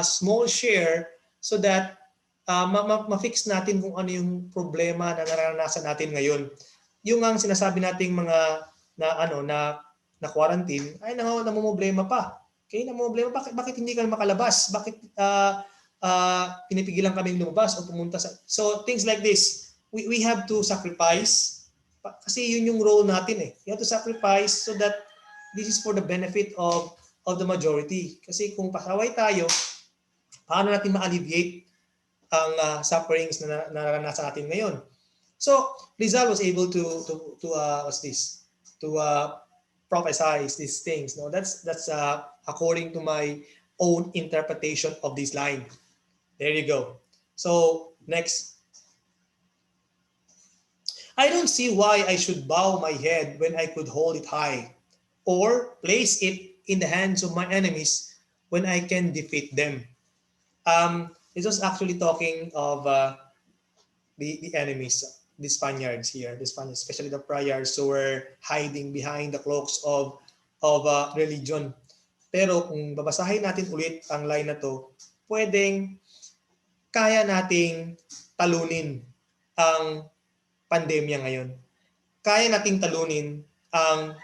small share so that ma-fix natin kung ano yung problema na nararanasan natin ngayon. Yung ang sinasabi nating mga na quarantine ay namumblema pa. Okay, namumblema bakit hindi kami makalabas? Bakit pinipigilan kaming lumabas o pumunta sa... So things like this, we have to sacrifice kasi yun yung role natin eh. You have to sacrifice so that this is for the benefit of the majority. Kasi kung pasaway tayo, paano natin ma-alleviate ang sufferings na naranasan natin ngayon? So Rizal was able to prophesize these things. No, that's according to my own interpretation of this line. There you go. So next. I don't see why I should bow my head when I could hold it high, or place it in the hands of my enemies when I can defeat them. This was actually talking of the enemies, the Spaniards here, especially the friars who were hiding behind the cloaks of religion. Pero kung babasahin natin ulit ang line na to, pwedeng kaya nating talunin ang pandemya ngayon. Kaya nating talunin ang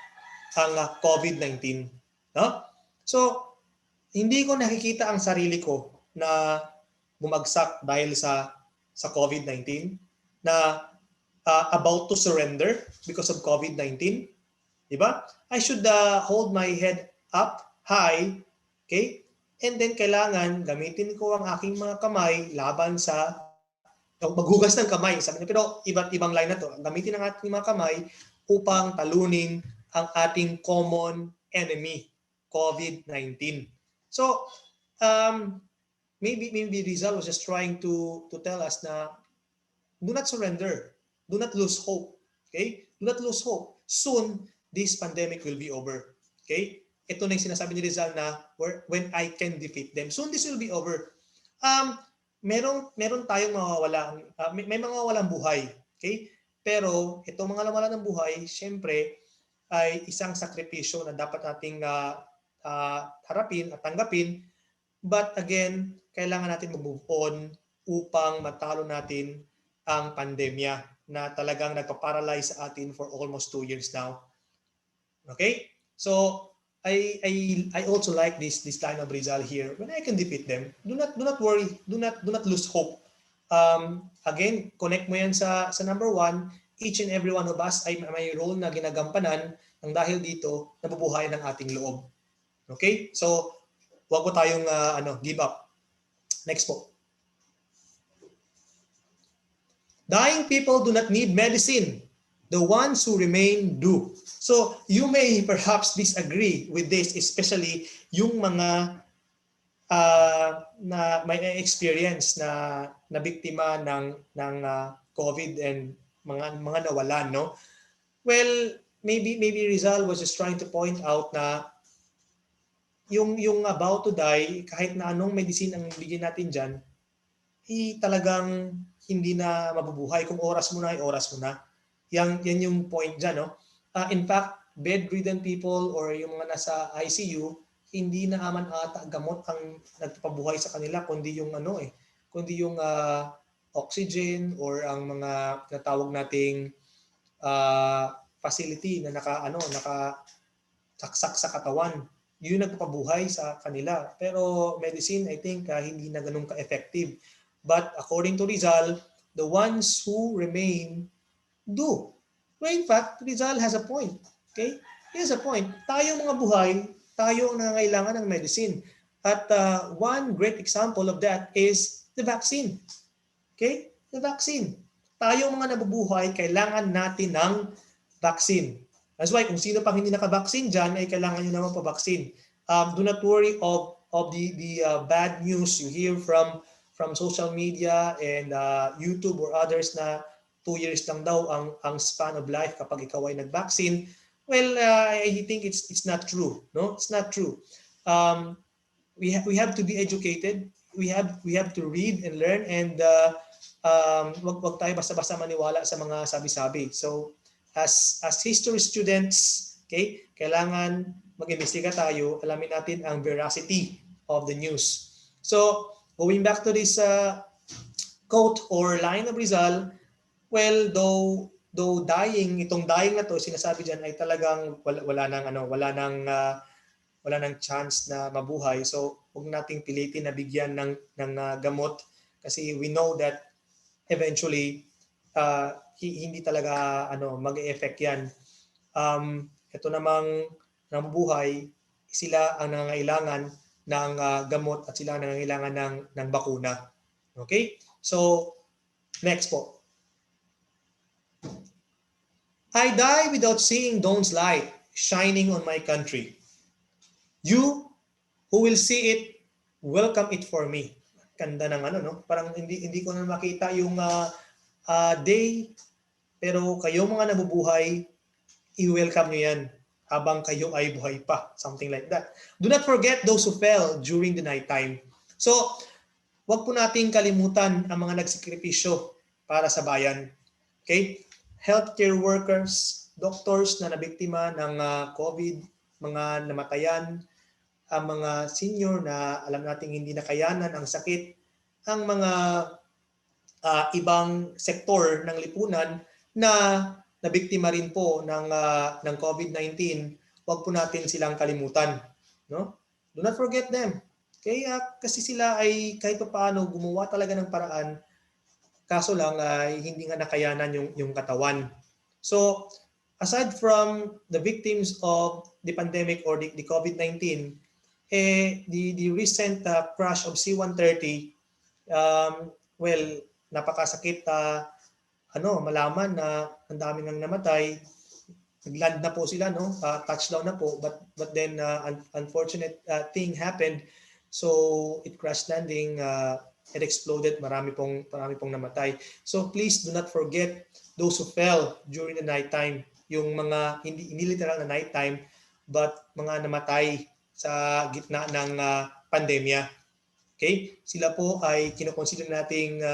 COVID-19, no? So, hindi ko nakikita ang sarili ko na bumagsak dahil sa COVID-19, na about to surrender because of COVID-19, di ba? I should hold my head up high, okay? And then kailangan gamitin ko ang aking mga kamay laban sa maghugas ng kamay, sabi niya. Pero iba't ibang line na to. Gamitin ang ating mga kamay upang talunin ang ating common enemy, COVID-19. So, maybe Rizal was just trying to tell us na do not surrender. Do not lose hope. Okay? Do not lose hope. Soon, this pandemic will be over. Okay? Ito na yung sinasabi ni Rizal na when I can defeat them. Soon, this will be over. Meron tayong mawawalang, may mga walang buhay. Okay? Pero itong mga nawalan ng buhay, syempre, ay isang sakripisyo na dapat nating harapin at tanggapin. But again, kailangan natin mag-move on upang matalo natin ang pandemya na talagang nagpa-paralyze sa atin for almost 2 years now. Okay? So, I also like this line of Rizal here. When I can defeat them, do not worry, do not lose hope. Again, connect mo yan sa number 1. Each and every one of us ay may role na ginagampanan nang dahil dito nabubuhay ng ating loob. Okay? So Huwag po tayong give up. Next po. Dying people do not need medicine. The ones who remain do. So you may perhaps disagree with this, especially yung mga na may experience na biktima ng COVID and mga nawalan, no? Well, maybe Rizal was just trying to point out na yung about to die, kahit na anong medicine ang bigyan natin diyan, talagang hindi na mabubuhay. Kung oras mo na, ay oras mo na. Yan yung point diyan, no? In fact, bedridden people or yung mga nasa ICU, hindi na aman ata gamot ang nagpapabuhay sa kanila, kundi yung kundi yung oxygen or ang mga natawag nating facility na nakasaksak sa katawan. Yun nagpapabuhay sa kanila. Pero medicine, I think, hindi na ganun ka-effective. But according to Rizal, the ones who remain do. Well, in fact, Rizal has a point. Okay? He has a point. Tayo mga buhay, tayo ang nangangailangan ng medicine. At one great example of that is the vaccine. Okay? The vaccine. Tayo mga nabubuhay, kailangan natin ng vaccine. That's why kung sino pang hindi nakabaksin dyan, ay kailangan nyo naman pa-vaccine. Do not worry of the bad news you hear from social media and YouTube or others na 2 years lang daw ang span of life kapag ikaw ay nag-vaccine. Well, I think it's not true. No, it's not true. We have to be educated. We have to read and learn, and wag tayo basta-basta maniwala sa mga sabi-sabi. So as history students, okay, kailangan mag-imbestiga tayo, alamin natin ang veracity of the news. So going back to this quote or line of Rizal, well, though dying, itong dying na to, sinasabi diyan ay talagang wala nang chance na mabuhay. So huwag nating pilitin na bigyan ng gamot kasi we know that eventually hindi talaga mag-e-effect yan. Ito namang nabubuhay, sila ang nangangailangan ng gamot at sila ang nangangailangan ng bakuna. Okay? So next po. I die without seeing dawn's light shining on my country. You who will see it, welcome it for me. Ganda ng parang hindi ko na makita yung day, pero kayo mga nabubuhay, i-welcome nyo yan habang kayo ay buhay pa. Something like that. Do not forget those who fell during the night time. So, wag po nating kalimutan ang mga nagsakripisyo para sa bayan. Okay? Healthcare workers, doctors na nabiktima ng COVID, mga namatayan, ang mga senior na alam nating hindi nakayanan ang sakit, ang mga ibang sektor ng lipunan na nabiktima rin po ng COVID-19, wag po natin silang kalimutan, no? Do not forget them. Kaya kasi sila ay kahit paano gumawa talaga ng paraan, kaso lang ay hindi nga nakayanan yung katawan. So, aside from the victims of the pandemic or the COVID-19, the recent crash of C-130, well, napakasakit malaman na ang dami nang namatay. Nagland na po sila, no? Touchdown na po, but then unfortunate thing happened. So it crash landing, it exploded, marami pong namatay. So please do not forget those who fell during the night time, yung mga hindi literal na night time, but mga namatay sa gitna ng pandemya. Okay? Sila po ay kino-consider nating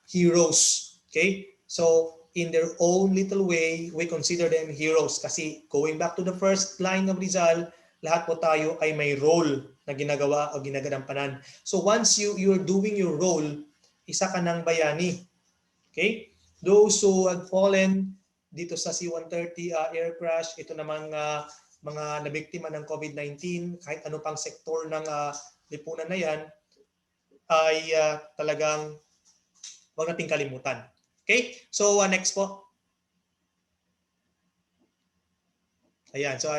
heroes. Okay? So in their own little way, we consider them heroes kasi going back to the first line of Rizal, lahat po tayo ay may role na ginagawa o ginagampanan. So once you're doing your role, isa ka ng bayani. Okay? Those who had fallen dito sa C-130 air crash, ito namang mga nabiktima ng COVID-19, kahit ano pang sektor ng lipunan na yan, ay talagang huwag nating kalimutan. Okay? So next po. Ayan, so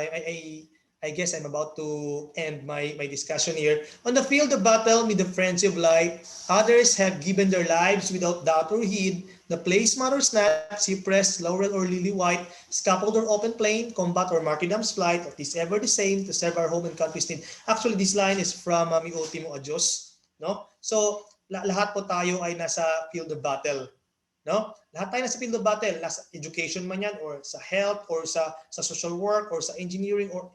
I guess I'm about to end my discussion here. On the field of battle with the frenzy of light, others have given their lives without doubt or heed. The place matters not, cypress, laurel, or lily white, scaffold or open plain, combat or martyrdom's flight, of this ever the same, to serve our home and country's need. Actually, this line is from Mi Ultimo Adios. No? So, lahat po tayo ay nasa field of battle. No? Lahat tayo nasa field of battle, nasa education man yan, or sa health, or sa social work, or sa engineering, or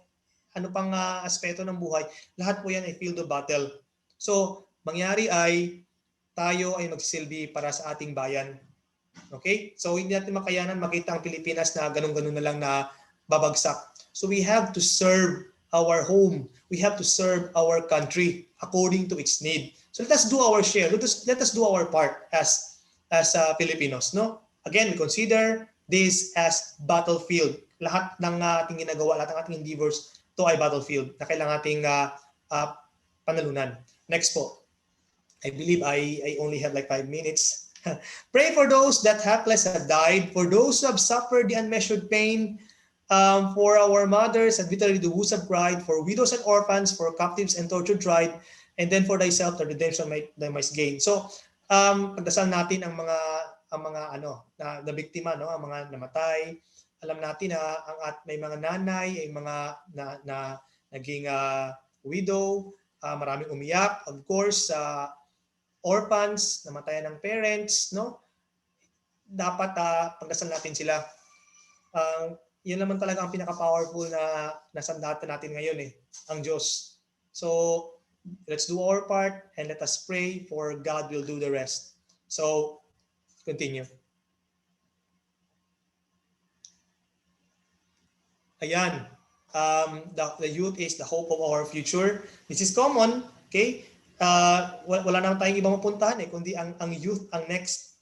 ano pang aspeto ng buhay, lahat po yan ay field of battle. So, mangyari ay tayo ay magsisilbi para sa ating bayan. Okay? So, hindi natin makayanan makita ang Pilipinas na ganun-ganun na lang na babagsak. So, we have to serve our home. We have to serve our country according to its need. So, let us do our share. Let us do our part as Filipinos, no? Again, we consider this as battlefield. Lahat ng ating ginagawa, lahat ng ating endeavors, to ay battlefield na kailangan ating panalunan. Next po. I believe I only have like 5 minutes. Pray for those that hapless have died, for those who have suffered the unmeasured pain, for our mothers and bitterly the wounds have cried, for widows and orphans, for captives and tortured tried, and then for thyself the redemption thy might gain. So, pagdasal natin ang mga na biktima, no, ang mga namatay. Alam natin na may mga nanay, ay mga na naging widow, maraming umiyak, of course, orphans, namatayan ng parents, no? Dapat pagdasal natin sila. Yun naman talaga ang pinaka-powerful na sandata natin ngayon ang Diyos. So, let's do our part and let us pray for God will do the rest. So, continue. Ayan. The youth is the hope of our future. This is common, okay? Wala naman tayong ibang mapuntahan kundi ang youth, ang next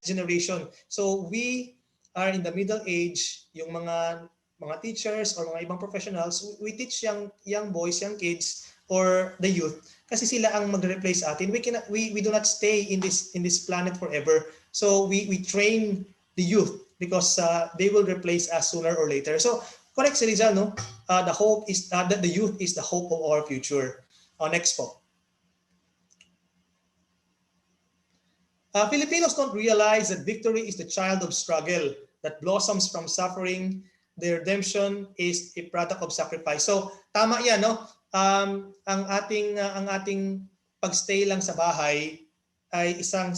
generation. So, we are in the middle age, yung mga teachers or mga ibang professionals, we teach young boys, young kids, or the youth kasi sila ang mag-replace atin. We do not stay in this planet forever. So we train the youth because they will replace us sooner or later. So correct si Rizal, no? The hope is that the youth is the hope of our future. Next po. Filipinos don't realize that victory is the child of struggle that blossoms from suffering. The redemption is a product of sacrifice. So tama 'yan, no? Ang ating pagstay lang sa bahay ay isang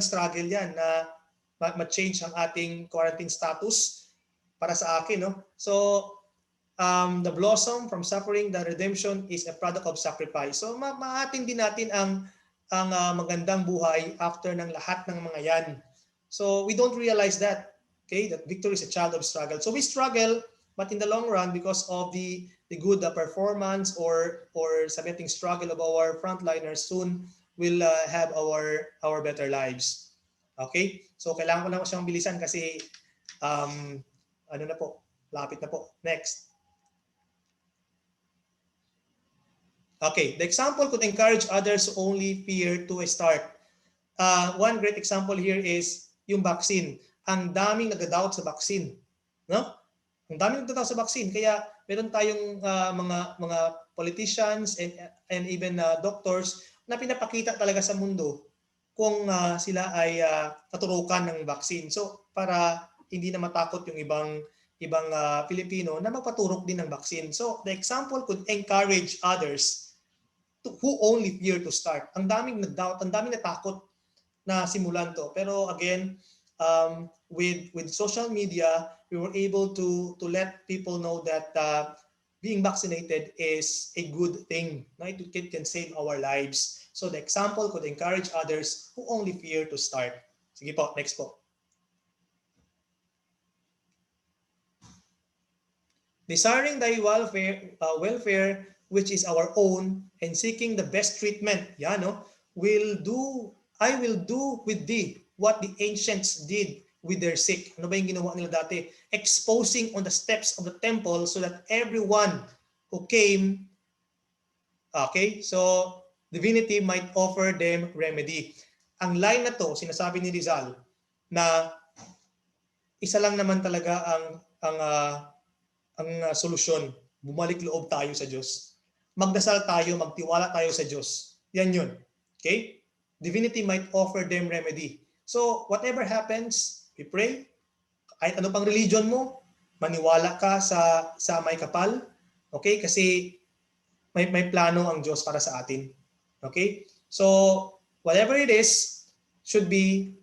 struggle 'yan na ma-change ang ating quarantine status para sa akin, no? So the blossom from suffering, the redemption is a product of sacrifice. So maatin din natin ang magandang buhay after ng lahat ng mga 'yan. So we don't realize that, okay, that victory is a child of struggle. So we struggle, but in the long run, because of the good performance or submitting struggle of our frontliners, soon we'll have our better lives. Okay? So kailangan ko lang siyang bilisan kasi ano na po, lapit na po. Next. Okay, the example could encourage others who only fear to start. One great example here is yung vaccine. Ang daming nag-doubt sa vaccine, no? Ang daming nag-doubt sa vaccine, kaya meron tayong mga politicians and even doctors na pinapakita talaga sa mundo kung sila ay naturukan ng vaccine. So para hindi na matakot yung ibang Pilipino na magpaturok din ng vaccine. So the example could encourage others who only fear to start. Ang daming nag-doubt, ang daming natakot na simulan to. Pero again, with social media, we were able to let people know that being vaccinated is a good thing. Right? It can save our lives. So the example could encourage others who only fear to start. Sige po, next po. Desiring thy welfare, which is our own, and seeking the best treatment, no? I will do with thee what the ancients did with their sick. Ano ba yung ginawa nila dati? Exposing on the steps of the temple so that everyone who came, okay, so divinity might offer them remedy. Ang line na to, sinasabi ni Rizal, na isa lang naman talaga ang solusyon. bumalik loob tayo sa Diyos. Magdasal tayo, magtiwala tayo sa Diyos. Yan yun. Okay? Divinity might offer them remedy. So, whatever happens, we pray. Kahit ano pang religion mo, maniwala ka sa may kapal. Okay? Kasi may plano ang Diyos para sa atin. Okay? So, whatever it is, we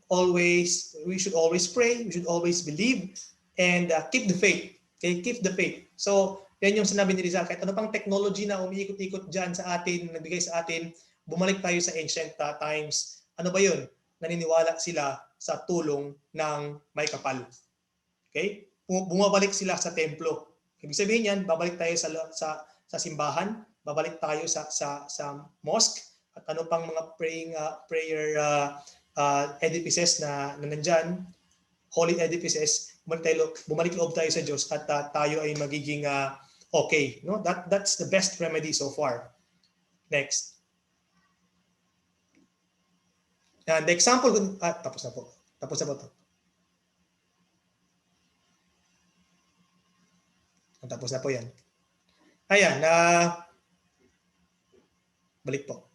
should always pray, we should always believe, and keep the faith. Okay? Keep the faith. So, yan yung sinabi ni Rizal, kahit ano pang technology na umiikot-ikot dyan sa atin, nagbigay sa atin, bumalik tayo sa ancient times. Ano ba yun? Naniniwala sila sa tulong ng may kapal. Okay? Bumabalik sila sa templo. Ibig sabihin yan, babalik tayo sa simbahan, babalik tayo sa mosque, at ano pang mga prayer edifices na nandyan, holy edifices, bumalik loob tayo sa Diyos at tayo ay magiging okay. No? That's the best remedy so far. Next. And the example, tapos na po. Tapos na po ito. Tapos na po yan. Ayan, balik po.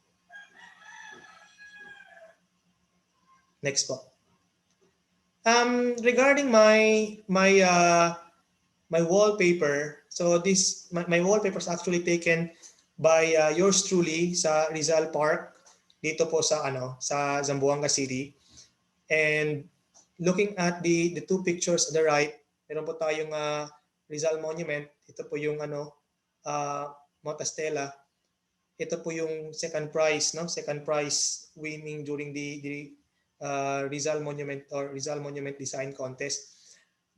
Next po. Regarding my wallpaper, so my wallpaper is actually taken by yours truly sa Rizal Park dito po sa Zamboanga City. And looking at the two pictures on the right, meron po tayong Rizal Monument. Ito po yung Motastela. Ito po yung second prize, no? Second prize winning during the Rizal Monument or Rizal Monument Design Contest.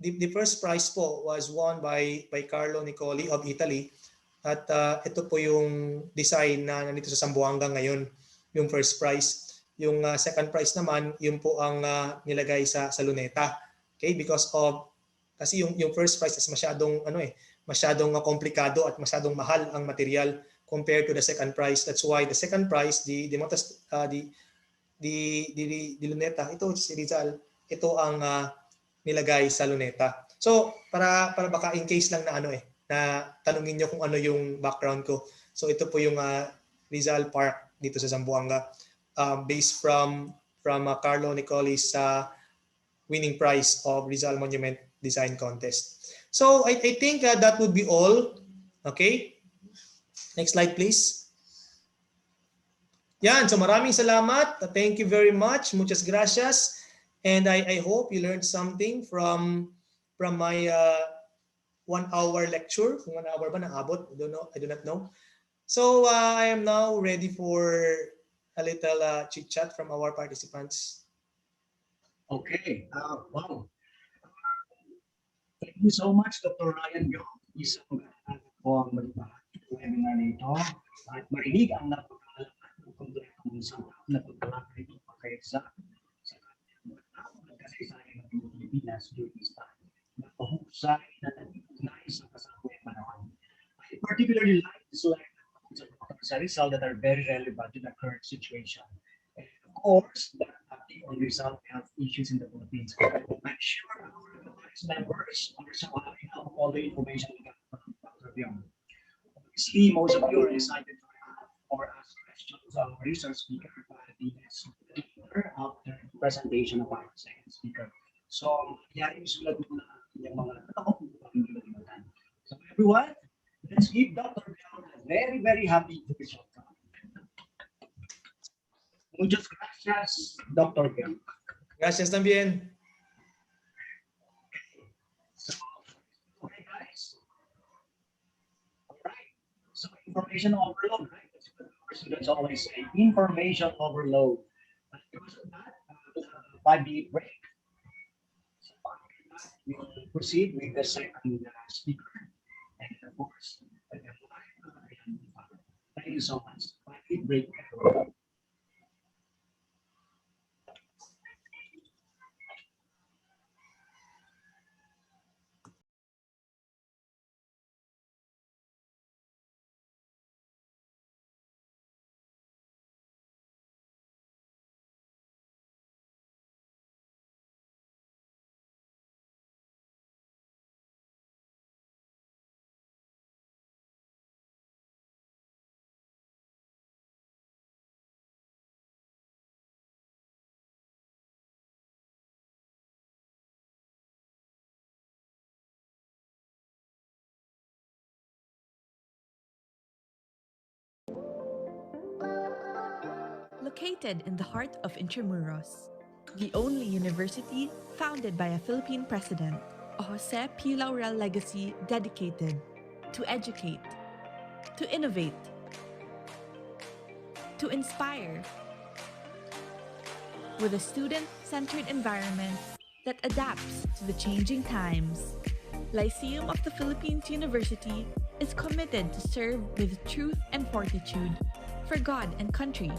The first prize po was won by Carlo Niccoli of Italy. At ito po yung design na nandito sa Zamboanga ngayon, yung first prize. Yung second prize naman, yun po ang nilagay sa Luneta. Okay? Kasi yung first prize is masyadong komplikado at masyadong mahal ang material compared to the second prize. That's why the second prize, the Luneta, ito si Rizal, ito ang nilagay sa Luneta. So para baka in case lang na tanungin niyo kung ano yung background ko. So ito po yung Rizal Park dito sa Zamboanga, based from Carlo Niccoli's winning prize of Rizal Monument Design Contest. So I think that would be all. Okay? Next slide please. Yan, so maraming salamat. Thank you very much. Muchas gracias. And I hope you learned something from my 1 hour lecture. Kung 1 hour ba naabot? I do not know. So I am now ready for a little chit-chat from our participants. Okay. Wow. Thank you so much, Dr. Ryan Biong. Isang magandang po ang magbahagi ng webinar na ito at marinig ang napakalaman ng kongkretong usapan na pagtalakay ng pagkaisa sa kanyang at kasaysayan ng Pilipinas during this time. Napahusay na nais ang kasabay panahon. I particularly like this line of Dr. Rizal that are very relevant to the current situation. And of course, the on Rizal health issues in the Philippines. I'm sure our members are somehow all the information we got from Dr. Biong. Obviously, most of you are excited or ask questions of our research speaker after the presentation of our second speaker. So, yung sulat muna yung mga tanong. So, everyone, let's give Dr. Biong a very, very happy episode. Muchas gracias, Dr. Biong. Gracias también. Okay, guys. All right. So information overload, right? That's what our students always say. Information overload. But because of that, 5-minute break. So after that, we will proceed with the second speaker. And of course, thank you so much. 5-minute break, everyone. located in the heart of Intramuros, the only university founded by a Philippine president, a Jose P. Laurel legacy dedicated to educate, to innovate, to inspire, with a student-centered environment that adapts to the changing times. Lyceum of the Philippines University is committed to serve with truth and fortitude for God and country.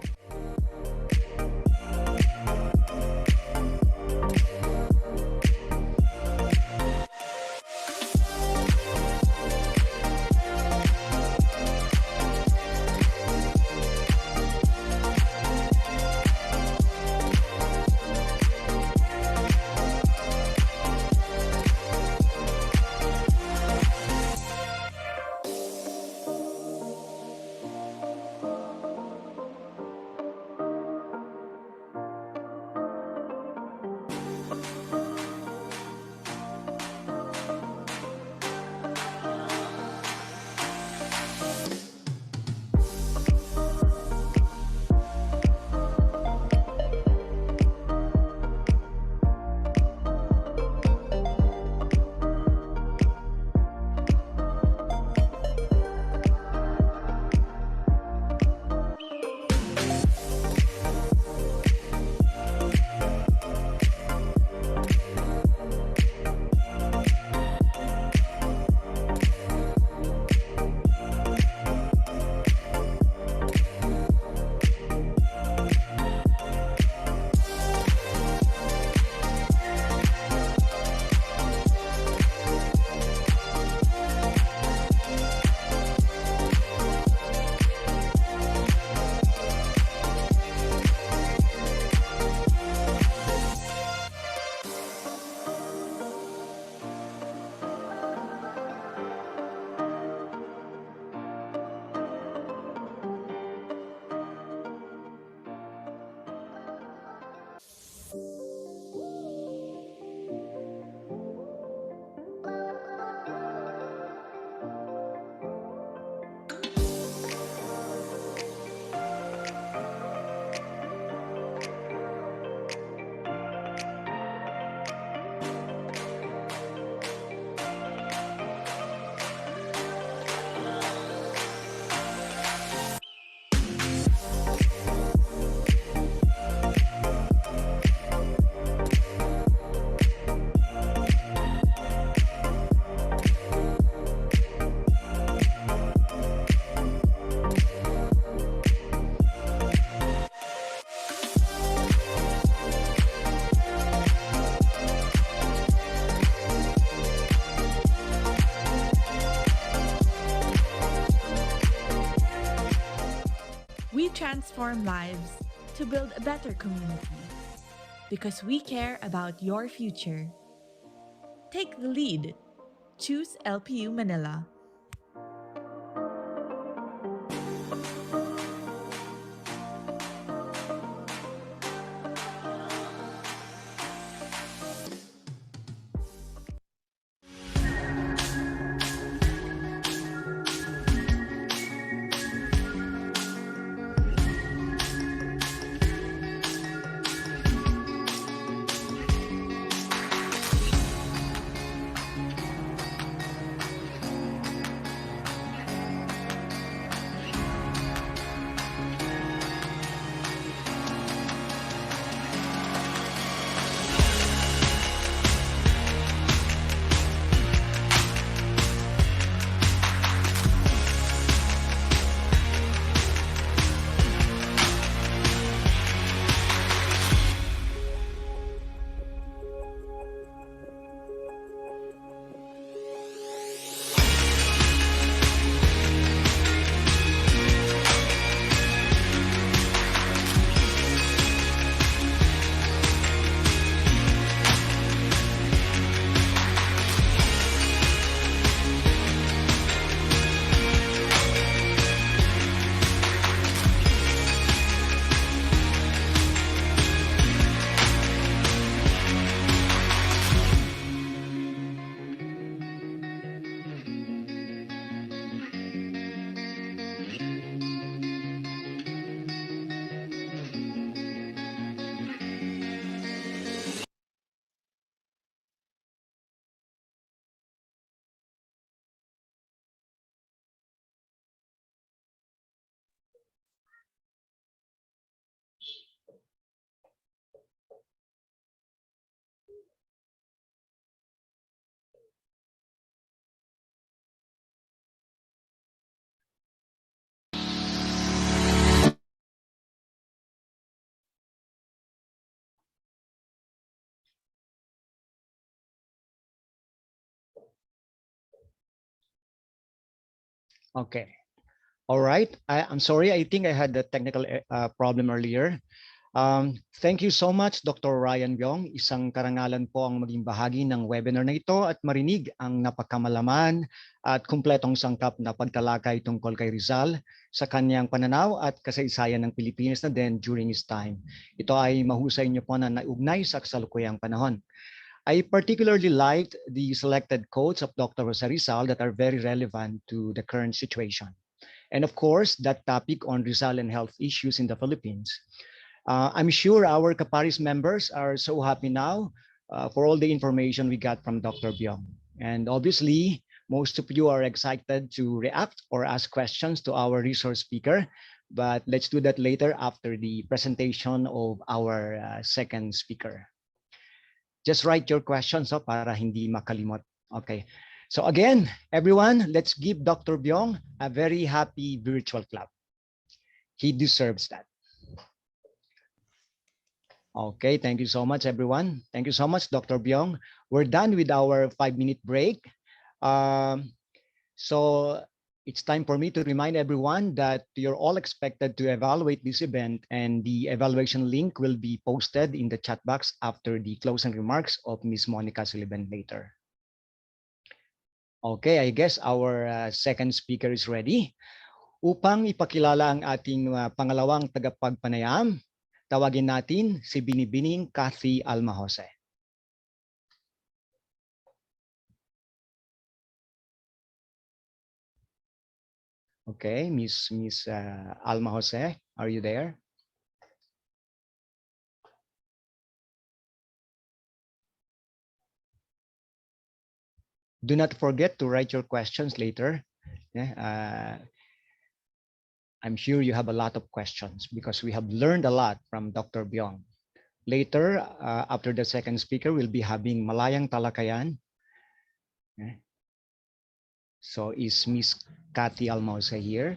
We transform lives to build a better community because we care about your future. Take the lead. Choose LPU Manila. Okay. All right. I'm sorry. I think I had a technical problem earlier. Thank you so much, Dr. Ryan Biong. Isang karangalan po ang maging bahagi ng webinar na ito at marinig ang napakamalaman at kumpletong sangkap na pagtalakay tungkol kay Rizal sa kanyang pananaw at kasaysayan ng Pilipinas na din during his time. Ito ay mahusay niyo po na naugnay sa kasalukuyang panahon. I particularly liked the selected quotes of Dr. Rizal that are very relevant to the current situation. And of course, that topic on Rizal and health issues in the Philippines. I'm sure our Kaparis members are so happy now for all the information we got from Dr. Biong. And obviously, most of you are excited to react or ask questions to our resource speaker, but let's do that later after the presentation of our second speaker. Just write your questions para hindi makalimot. Okay. So again, everyone, let's give Dr. Biong a very happy virtual clap. He deserves that. Okay, thank you so much, everyone. Thank you so much, Dr. Biong. We're done with our 5-minute break. So it's time for me to remind everyone that you're all expected to evaluate this event, and the evaluation link will be posted in the chat box after the closing remarks of Ms. Monica Sullivan later. Okay, I guess our second speaker is ready. Upang ipakilala ang ating pangalawang tagapagpanayam, tawagin natin si Binibining Kathy Alma Jose. Okay, Miss Alma Jose, are you there? Do not forget to write your questions later. I'm sure you have a lot of questions because we have learned a lot from Dr. Biong. Later, after the second speaker, we'll be having Malayang Talakayan. So is Miss Kathy Almosa here?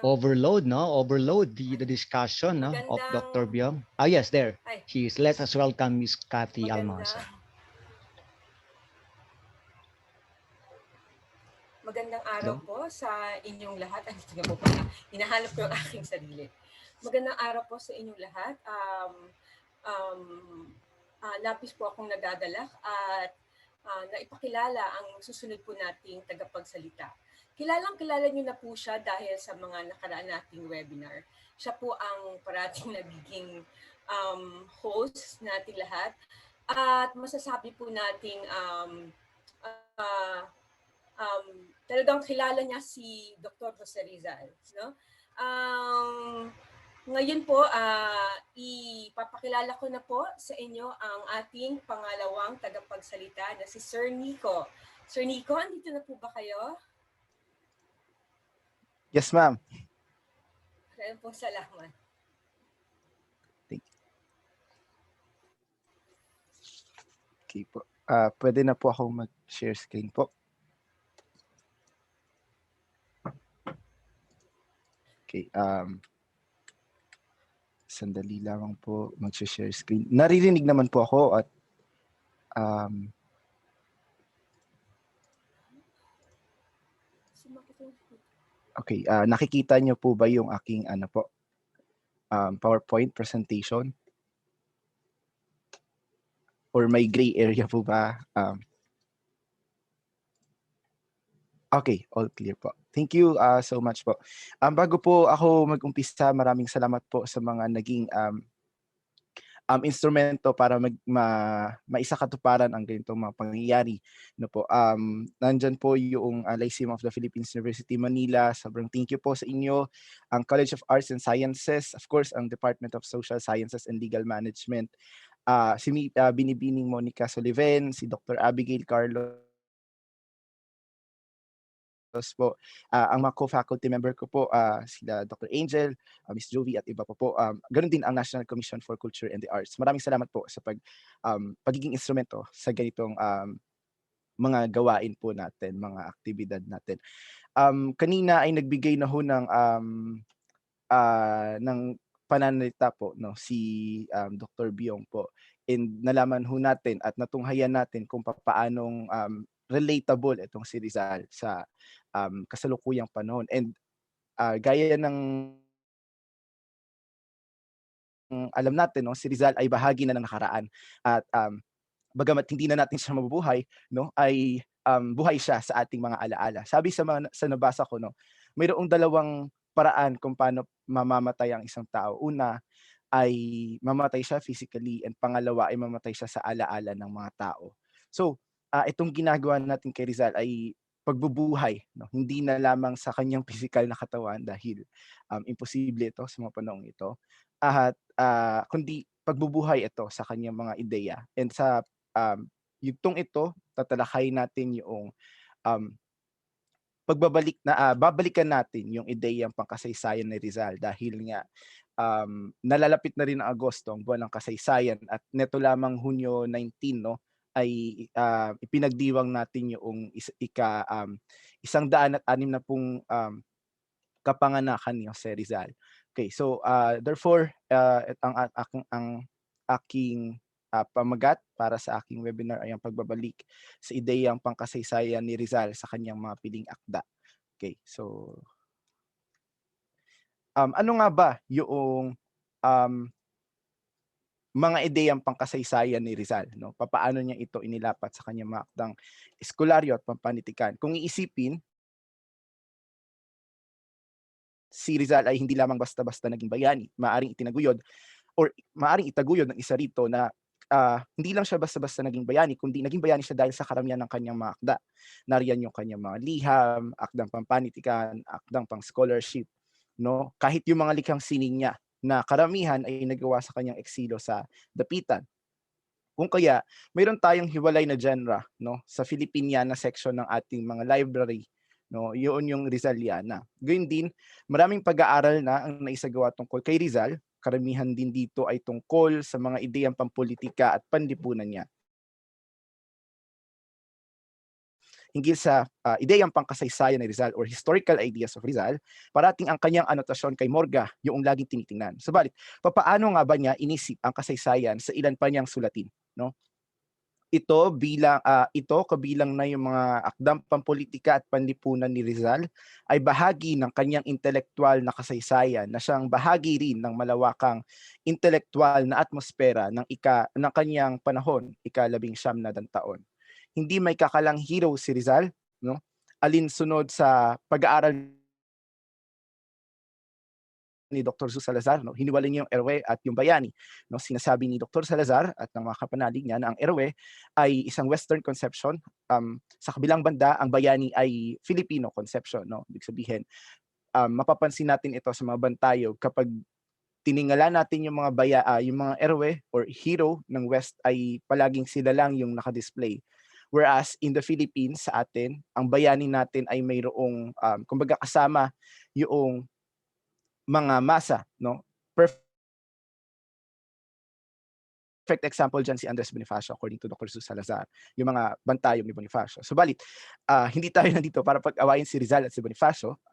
Overload, no? Overload the discussion, no, of Dr. Biong. Oh, yes, there. She is. Let's as welcome Miss Kathy Almosa. Magandang araw po sa inyong lahat. Ay, ito nga po pala. Hinahanap ko yung aking sarili. Magandang araw po sa inyong lahat. Lapis po akong nagagalak at naipakilala ang susunod po nating tagapagsalita. Kilalang-kilala niyo na po siya dahil sa mga nakaraan nating webinar. Siya po ang parating nagiging host nating lahat. At masasabi po nating talagang kilala niya si Dr. Jose Rizal. No? Ngayon po, ipapakilala ko na po sa inyo ang ating pangalawang tagapagsalita na si Sir Nikko. Sir Nikko, andito na po ba kayo? Yes, ma'am. Maraming po salamat. Thank you. Okay po. Pwede na po ako mag-share screen po. Okay. Sandali lamang po mag-share screen. Naririnig naman po ako at okay, nakikita niyo po ba yung aking PowerPoint presentation? Or may gray area po ba? Okay, all clear po. Thank you so much po. Bago po ako mag-umpisa, maraming salamat po sa mga naging instrumento para maisakatuparan ang ganitong mga pangyayari. No po. Nandyan po yung Lyceum of the Philippines University Manila. Sobrang thank you po sa inyo. Ang College of Arts and Sciences, of course, ang Department of Social Sciences and Legal Management. Si Binibining Monica Sullivan, si Dr. Abigail Carlos po, ang mga co-faculty member ko po, sila Dr. Angel, Miss Jovi at iba po. Ganun din ang National Commission for Culture and the Arts. Maraming salamat po sa pagiging instrumento sa ganitong mga gawain po natin, mga aktibidad natin. Kanina ay nagbigay na ho ng pananalita po, no, si Dr. Biong po, and nalaman ho natin at natunghayan natin kung paanong relatable itong si Rizal sa kasalukuyang panahon. And gaya ng alam natin, no, si Rizal ay bahagi na ng nakaraan, at bagamat hindi na natin siya mabubuhay, no, ay buhay siya sa ating mga alaala. Sabi sa nabasa ko, no, mayroong dalawang paraan kung paano mamamatay ang isang tao. Una ay mamatay siya physically, and pangalawa ay mamatay siya sa alaala ng mga tao. So, itong ginagawa natin kay Rizal ay pagbubuhay, no? Hindi na lamang sa kanyang physical na katawan, dahil imposible ito sa mga panahong ito, at kundi pagbubuhay ito sa kanyang mga ideya. And sa yugtong ito, tatalakayin natin yung babalikan natin yung ideyang pangkasaysayan ni Rizal, dahil nga nalalapit na rin ang Agosto, ang buwan ng kasaysayan, at neto lamang Hunyo 19, no, ay ipinagdiwang natin yung 160 kapanganakan ni Jose Rizal. Okay, so therefore ang aking pamagat para sa aking webinar ay ang pagbabalik sa ideyang pangkasaysayan ni Rizal sa kanyang mga piling akda. Okay, so ano nga ba yung mga ideyang pangkasaysayan ni Rizal, no? Papaano niya ito inilapat sa kanyang mga akdang eskolaryo at pampanitikan? Kung iisipin, si Rizal ay hindi lamang basta-basta naging bayani, maaring itaguyod ng isa rito na hindi lang siya basta-basta naging bayani, kundi naging bayani siya dahil sa karamihan ng kanyang mga akda. Nariyan yung kanyang mga liham, akdang pampanitikan, akdang pang-scholarship, no? Kahit yung mga likhang sining niya, na karamihan ay nagawa sa kanyang eksilo sa dapitan. Kung kaya, mayroon tayong hiwalay na genre, no, sa Filipiniana section ng ating mga library, no, yun yung Rizaliana. Gayun din, maraming pag-aaral na ang naisagawa tungkol kay Rizal. Karamihan din dito ay tungkol sa mga ideyang pampolitika at panlipunan niya. Hinggil sa ideyang pangkasaysayan ni Rizal or historical ideas of Rizal, parating ang kanyang anotasyon kay Morga yung laging tinitingnan. Subalit, papaano nga ba niya inisip ang kasaysayan sa ilan pa niyang sulatin, no? Ito kabilang na yung mga akdang pampolitika at panlipunan ni Rizal ay bahagi ng kanyang intelektual na kasaysayan, na siyang bahagi rin ng malawakang intelektual na atmosfera ng kanyang panahon, ika-19 na taon. Hindi may kakalang hero si Rizal, no? Alinsunod sa pag-aaral ni Dr. Salazar, no? Hiniwalay niya yung erwe at yung bayani, no? Sinasabi ni Dr. Salazar at ng mga kapanalig niya na ang erwe ay isang Western conception, sa kabilang banda ang bayani ay Filipino conception, no? Ibig sabihin, mapapansin natin ito sa mga bantayog kapag tiningala natin yung mga erwe or hero ng West, ay palaging sila lang yung nakadisplay. Whereas in the Philippines, sa atin, ang bayani natin ay mayroong kumbaga kasama yung mga masa, no? Perfect example dyan si Andres Bonifacio, according to Dr. Salazar, yung mga bantayog ni Bonifacio. Subalit, hindi tayo nandito para pag-awayin si Rizal at si Bonifacio.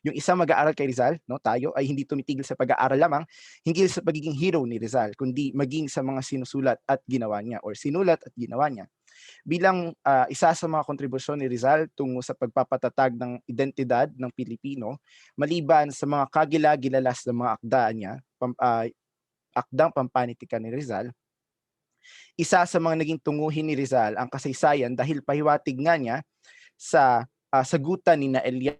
Yung isang mag-aaral kay Rizal, no, tayo ay hindi tumitigil sa pag-aaral lamang hinggil sa pagiging hero ni Rizal, kundi maging sa mga sinusulat at ginawa niya, or sinulat at ginawa niya. Bilang isa sa mga kontribusyon ni Rizal tungo sa pagpapatatag ng identidad ng Pilipino, maliban sa mga kagila-gilalas ng mga akda niya, akdang pampanitikan ni Rizal, isa sa mga naging tunguhin ni Rizal ang kasaysayan dahil pahiwatig nga niya sa sagutan ni na Elias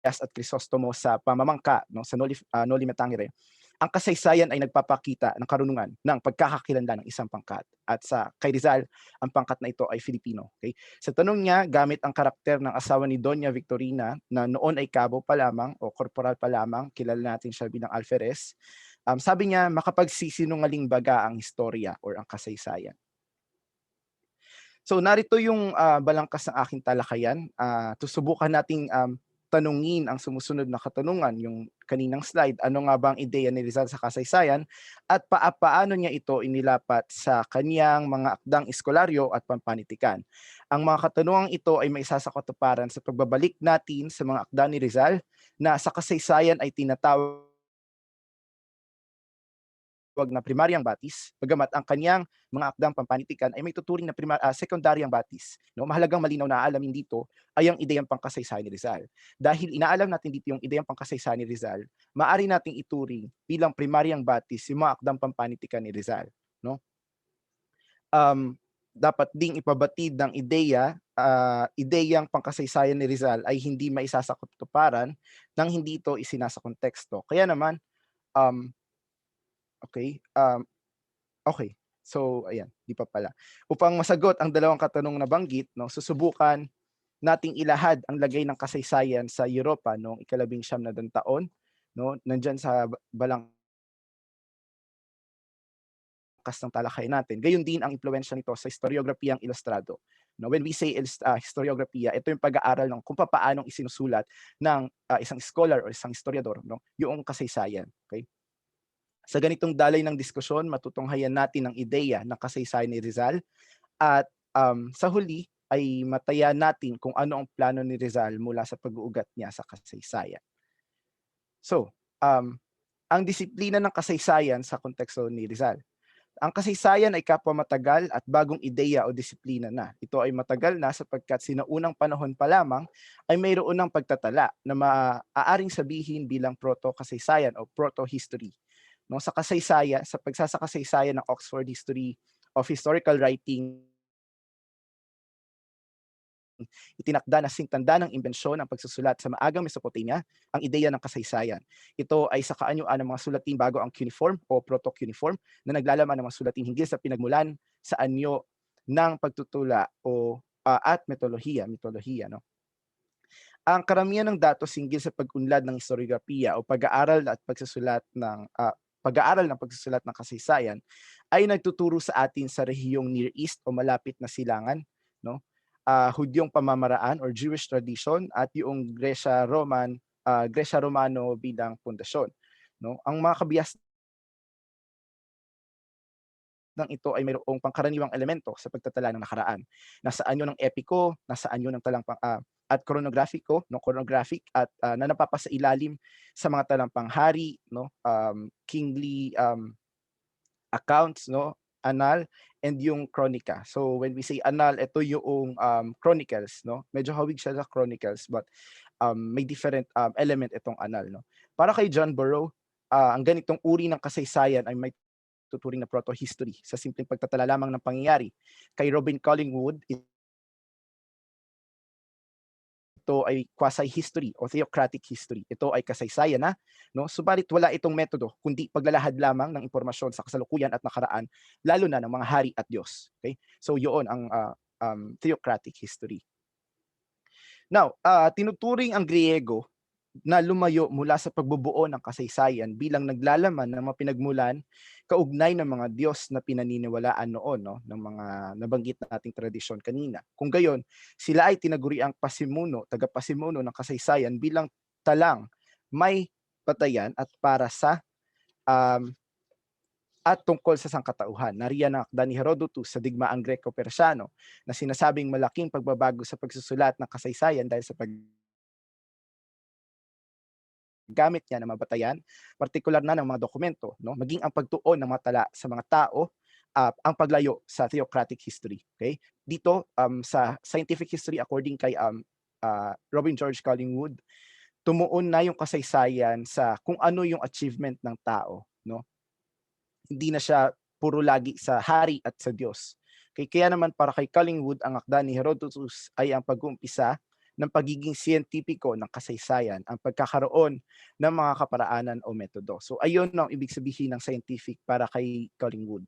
at Crisostomo sa pamamangka, no, sa Noli Me Tangere. Ang kasaysayan ay nagpapakita ng karunungan ng pagkakakilanlan ng isang pangkat. At kay Rizal, ang pangkat na ito ay Filipino. Okay? Sa tanong niya, gamit ang karakter ng asawa ni Doña Victorina, na noon ay kabo pa lamang o korporal pa lamang, kilala natin siya bilang alferez, sabi niya, makapagsisinungaling baga ang istorya or ang kasaysayan. So narito yung balangkas ng aking talakayan. Susubukan nating tanungin ang sumusunod na katanungan, yung kaninang slide, ano nga ba ang ideya ni Rizal sa kasaysayan at paano niya ito inilapat sa kanyang mga akdang eskolaryo at pampanitikan. Ang mga katanungang ito ay may isa sa katuparan sa pagbabalik natin sa mga akda ni Rizal na sa kasaysayan ay tinatawag na primaryang batis, bagamat ang kanyang mga akdang pampanitikan ay may tuturing na sekundaryang batis. No, mahalagang malinaw na alamin dito ay ang ideyang pangkasaysayan ni Rizal. Dahil inaalam natin dito yung ideyang pangkasaysayan ni Rizal, maaari nating ituring bilang primaryang batis yung mga akdang pampanitikan ni Rizal. No? Dapat ding ipabatid ng ideyang pangkasaysayan ni Rizal ay hindi maisasakatuparan nang hindi ito isinasa konteksto. Kaya naman, okay. Okay. So, ayan, di pa pala. Upang masagot ang dalawang katanungang nabanggit, no, susubukan nating ilahad ang lagay ng kasaysayan sa Europa noong ika-19 taon, no, nandyan sa balangkas ng talakay natin. Gayon din ang impluwensya nito sa historiografiyang ilustrado. No, when we say historiografiya, ito yung pag-aaral ng kung paanong isinusulat ng isang scholar o isang historiador, no, yung kasaysayan. Okay? Sa ganitong dalay ng diskusyon, matutunghayan natin ang ideya ng kasaysayan ni Rizal at sa huli ay mataya natin kung ano ang plano ni Rizal mula sa pag-uugat niya sa kasaysayan. So, ang disiplina ng kasaysayan sa konteksto ni Rizal. Ang kasaysayan ay kapwa matagal at bagong ideya o disiplina na. Ito ay matagal na sapagkat sinaunang panahon pa lamang ay mayroon ng pagtatala na maaaring sabihin bilang proto-kasaysayan o proto-history. No, sa kasaysayan, sa pagsasakasaysayan ng Oxford History of Historical Writing, itinakda na singtanda ng imbensyon ng pagsusulat sa maagang Mesopotamia ang ideya ng kasaysayan. Ito ay sa kaanyuan ng mga sulatin bago ang cuneiform o proto-cuneiform na naglalaman ng mga sulatin hinggil sa pinagmulan sa anyo ng pagtutula o at mitolohiya, no? Ang karamihan ng datos hinggil sa pag-unlad ng historiografiya o pag-aaral at pagsusulat ng kasaysayan ay nagtuturo sa atin sa rehiyong Near East o malapit na silangan, no? Hudyong pamamaraan or Jewish tradition at yung Grecia-Romano bilang pundasyon, no? Ang mga kabihas ng ito ay mayroong pangkaraniwang elemento sa pagtatala ng nakaraan. Nasa anyo ng epiko, nasa anyo ng at chronographic at na napapasailalim sa mga talampaghari, no, kingly accounts, no, annal and yung chronica. So when we say annal, ito yung chronicles, no. Medyo hawig siya sa chronicles but may different element itong annal, no. Para kay John Burrow, ang ganitong uri ng kasaysayan ay may tuturing na proto-history sa simpleng pagtatala lamang ng pangyayari. Kay Robin Collingwood, ito ay quasi-history o theocratic history. Ito ay kasaysayan na, no? Subalit wala itong metodo kundi paglalahad lamang ng impormasyon sa kasalukuyan at nakaraan, lalo na ng mga hari at Diyos. Okay? So yun ang theocratic history. Now, tinuturing ang Griego na lumayo mula sa pagbubuo ng kasaysayan bilang naglalaman ng mga pinagmulan kaugnay ng mga Diyos na pinaniniwalaan noon, no, ng mga nabanggit nating tradisyon kanina. Kung gayon, sila ay tinaguriang tagapasimuno ng kasaysayan bilang talang may batayan at para sa at tungkol sa sangkatauhan. Nariyan ang akda ni Herodotus sa digmaang Greco-Persano na sinasabing malaking pagbabago sa pagsusulat ng kasaysayan dahil sa gamit niya ng mabatayan, partikular na ng mga dokumento, no? Maging ang pagtuon ng mga tala sa mga tao, ang paglayo sa theocratic history. Okay? Dito, sa scientific history, according kay Robin George Collingwood, tumuon na yung kasaysayan sa kung ano yung achievement ng tao, no? Hindi na siya puro lagi sa hari at sa Diyos. Okay? Kaya naman para kay Collingwood, ang akda ni Herodotus ay ang pag-uumpisa ng pagiging siyentipiko ng kasaysayan, ang pagkakaroon ng mga kaparaanan o metodo. So ayun ang ibig sabihin ng scientific para kay Collingwood,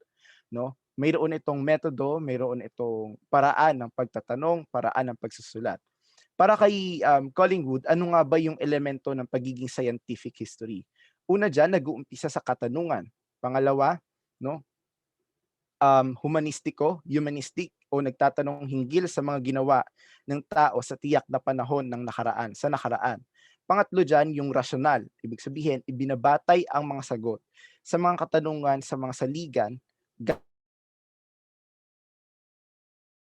no? Mayroon itong metodo, mayroon itong paraan ng pagtatanong, paraan ng pagsusulat. Para kay Collingwood, ano nga ba yung elemento ng pagiging scientific history? Una diyan, nag-uumpisa sa katanungan. Pangalawa, no? humanistic o nagtatanong hinggil sa mga ginawa ng tao sa tiyak na panahon ng nakaraan. Pangatlo dyan, yung rasyonal. Ibig sabihin, ibinabatay ang mga sagot sa mga katanungan, sa mga saligan,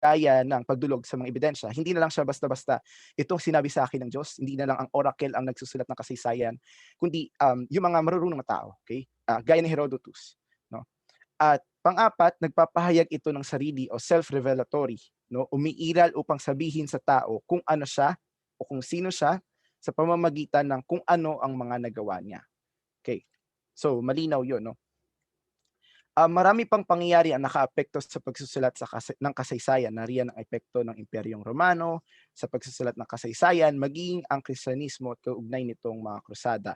gaya ng pagdulog sa mga ebidensya. Hindi na lang siya basta-basta itong sinabi sa akin ng Diyos, hindi na lang ang oracle ang nagsusulat ng kasaysayan, kundi yung mga marurunong na tao, okay? Gaya ni Herodotus, no? At pang-apat, nagpapahayag ito ng sarili o self-revelatory, no? Umiiral upang sabihin sa tao kung ano siya o kung sino siya sa pamamagitan ng kung ano ang mga nagawa niya. Okay. So, malinaw 'yon, no? Marami pang pangyayari ang nakaapekto sa pagsusulat ng kasaysayan. Nariyan ang epekto ng Imperyong Romano sa pagsusulat ng kasaysayan, maging ang Kristyanismo at kaugnay nitong mga krusada.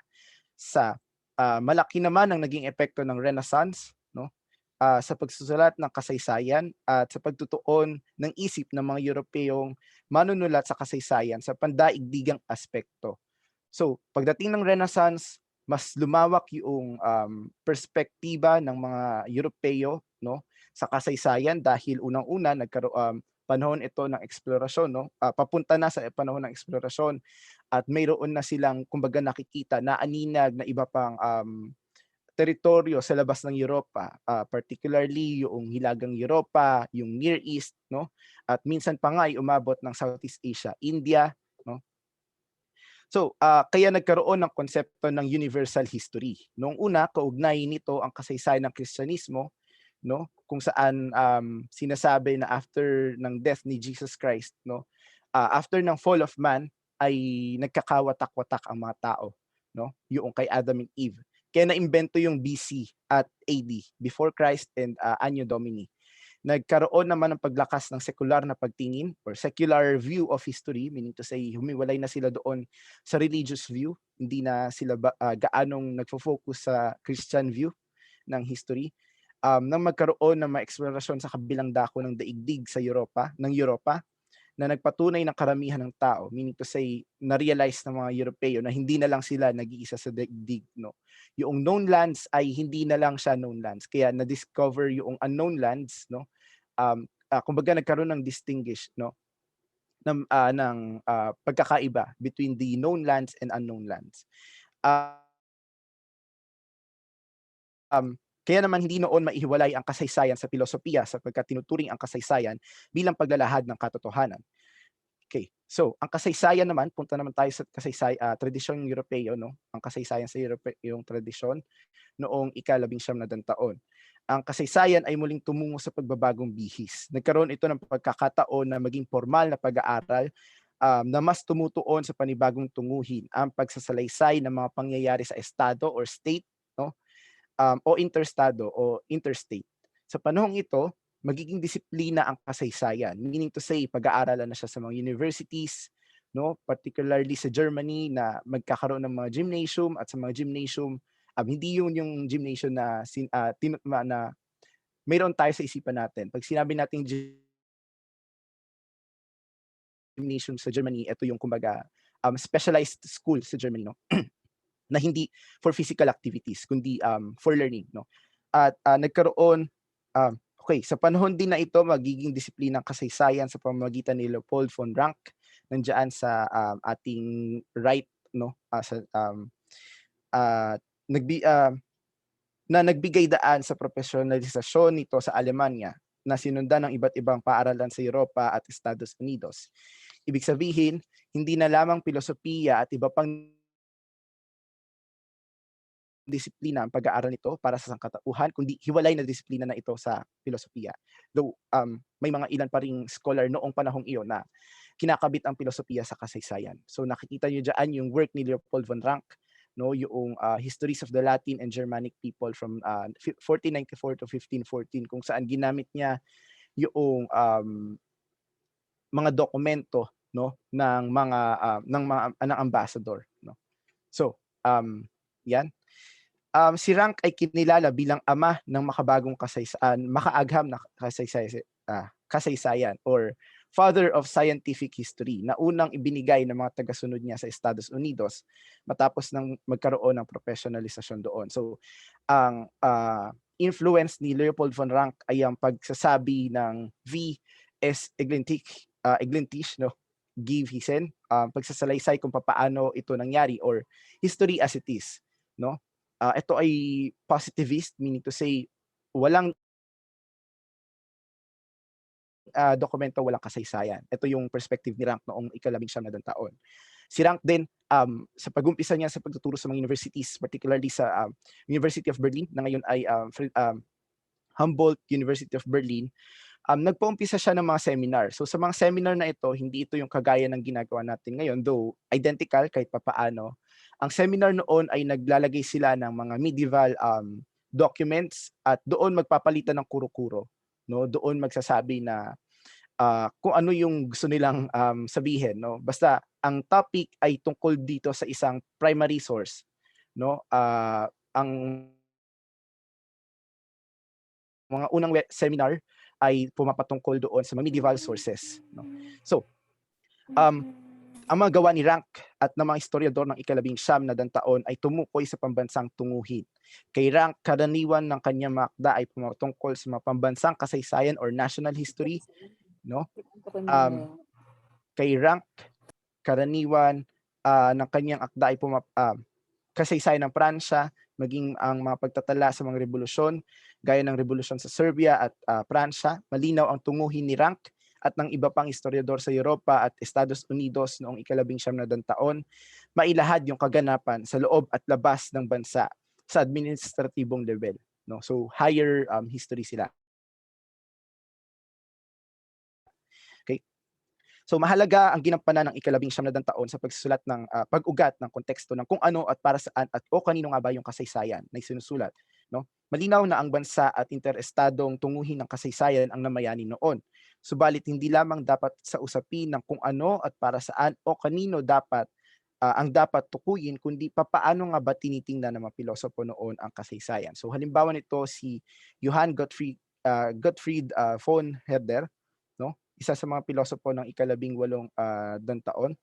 Malaki naman ang naging epekto ng Renaissance, no? Sa pagsusulat ng kasaysayan at sa pagtutuon ng isip ng mga Europeyong manunulat sa kasaysayan sa pandaigdigang aspekto. So, pagdating ng Renaissance, mas lumawak yung perspektiba ng mga Europeo, no, sa kasaysayan dahil unang-una panahon ito ng eksplorasyon, no, papunta na sa panahon ng eksplorasyon at mayroon na silang kumbaga nakikita na aninag na iba pang teritoryo sa labas ng Europa, particularly yung Hilagang Europa, yung Near East, no, at minsan pa nga ay umabot ng Southeast Asia, India, no. So, kaya nagkaroon ng konsepto ng universal history. Noong una, kaugnay nito ang kasaysayan ng Kristyanismo, no, kung saan sinasabi na after ng death ni Jesus Christ, no, after ng fall of man ay nagkakawatak-watak ang mga tao, no, yung kay Adam and Eve. Kaya naimbento yung BC at AD, before Christ and Anno Domini. Nagkaroon naman ng paglakas ng sekular na pagtingin or secular view of history, meaning to say humiwalay na sila doon sa religious view, hindi na sila gaanong nagfo-focus sa Christian view ng history. Nang magkaroon ng mga eksplorasyon sa kabilang dako ng daigdig sa Europa, na nagpatunay ng karamihan ng tao, meaning to say na-realize ng mga Europeo na hindi na lang sila nag-iisa sa daigdig, no. Yung known lands ay hindi na lang siya known lands, kaya na-discover yung unknown lands, no. Kumbaga nagkaroon ng distinguish, no, ng pagkakaiba between the known lands and unknown lands. Kaya naman hindi noon maihiwalay ang kasaysayan sa filosofiya sapagkat tinuturing ang kasaysayan bilang paglalahad ng katotohanan. Okay. So, ang kasaysayan naman, punta naman tayo sa tradisyong Europeo, no? Ang kasaysayan sa Europeyong tradisyon noong ika-19 na taon. Ang kasaysayan ay muling tumungo sa pagbabagong bihis. Nagkaroon ito ng pagkakataon na maging formal na pag-aaral na mas tumutuon sa panibagong tunguhin ang pagsasalaysay ng mga pangyayari sa estado or state, no? O interstado o interstate. Sa panahong ito, magiging disiplina ang kasaysayan, meaning to say pag-aaralan na siya sa mga universities, no, particularly sa Germany na magkakaroon ng mga gymnasium, at sa mga gymnasium hindi yun yung gymnasium na na mayroon tayo sa isipan natin. Pag sinabi nating gymnasium sa Germany, ito yung kumbaga specialized school sa Germany, no, na hindi for physical activities kundi for learning, no. At nagkaroon okay, sa panahon din na ito, magiging disiplina ng kasaysayan sa pamamagitan ni Leopold von Ranke, nandiyan sa ating right, no, na nagbigay daan sa profesionalisasyon nito sa Alemanya na sinundan ng iba't ibang paaralan sa Europa at Estados Unidos. Ibig sabihin, hindi na lamang filosofiya at iba pang disiplina ang pag-aaral nito para sa sangkatauhan, kundi hiwalay na disiplina na ito sa filosofiya. Though may mga ilan pa ring scholar noong panahong iyon na kinakabit ang filosofiya sa kasaysayan. So nakikita niyo diyan yung work ni Leopold von Ranke, no, yung Histories of the Latin and Germanic People from 1494 to 1514, kung saan ginamit niya yung mga dokumento, no, ng mga ambassador, no. So yan. Si Ranke ay kinilala bilang ama ng makaagham na kasaysayan or father of scientific history na unang ibinigay ng mga tagasunod niya sa Estados Unidos matapos nang magkaroon ng professionalisasyon doon. So ang influence ni Leopold von Ranke ay ang pagsasabi ng V es Eglintisch, no? Give Hisen, pagsasalaysay kung paano ito nangyari, or history as it is, no? Ito ay positivist, meaning to say walang dokumento, walang kasaysayan. Ito yung perspective ni Ranke noong ika-19 taon. Si Ranke din, sa pag-umpisa niya sa pagtuturo sa mga universities, particularly sa University of Berlin, na ngayon ay Humboldt University of Berlin, nagpaumpisa siya ng mga seminar. So sa mga seminar na ito, hindi ito yung kagaya ng ginagawa natin ngayon, though identical kahit papaano. Ang seminar noon ay naglalagay sila ng mga medieval documents at doon magpapalitan ng kuro-kuro. No? Doon magsasabi na kung ano yung gusto nilang sabihin. No? Basta ang topic ay tungkol dito sa isang primary source. No? Ang mga unang seminar ay pumapatungkol doon sa mga medieval sources. No? So, ang mga gawa ni Ranke at ng mga historiador ng ika-19 taon ay tumukoy sa pambansang tunguhin. Kay Ranke, karaniwan ng kanyang mga akda ay pumatungkol sa mga pambansang kasaysayan or national history. No? Kay Ranke, karaniwan ng kanyang akda ay kasaysayan ng Pransya, maging ang mga pagtatala sa mga revolusyon, gaya ng revolusyon sa Serbia at Pransya. Malinaw ang tunguhin ni Ranke at ng iba pang historiador sa Europa at Estados Unidos noong ika-19 taon, mailahad yung kaganapan sa loob at labas ng bansa sa administratibong level. No? So higher history sila. Okay. So mahalaga ang ginampanan ng ika-19 taon sa pagsusulat ng pag-ugat ng konteksto ng kung ano at para saan at o kanino nga ba yung kasaysayan na sinusulat. No? Malinaw na ang bansa at interestadong tunguhin ng kasaysayan ang namayani noon. Subalit hindi lamang dapat sa usapin ng kung ano at para saan o kanino dapat ang dapat tukuyin, kundi paano nga ba tinitingnan ng mga pilosopo noon ang kasaysayan. So halimbawa nito si Johann Gottfried von Herder, no? Isa sa mga pilosopo ng ika-18 taon.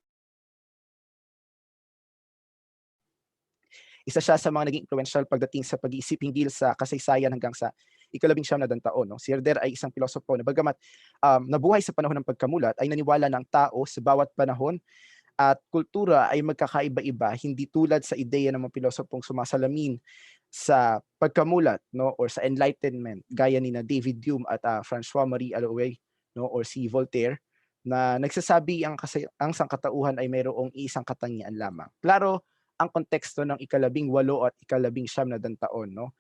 Isa siya sa mga naging influential pagdating sa pag-iisip hinggil sa kasaysayan hanggang sa ika-19 taon. No? Si Herder ay isang pilosopo na bagamat nabuhay sa panahon ng pagkamulat, ay naniwala ng tao sa bawat panahon at kultura ay magkakaiba-iba, hindi tulad sa ideya ng mga pilosopong sumasalamin sa pagkamulat, no, or sa enlightenment, gaya ni na David Hume at François-Marie Arouet, no, or si Voltaire, na nagsasabi ang sangkatauhan ay mayroong isang katangian lamang. Klaro ang konteksto ng ika-18 at ika-19 taon, no?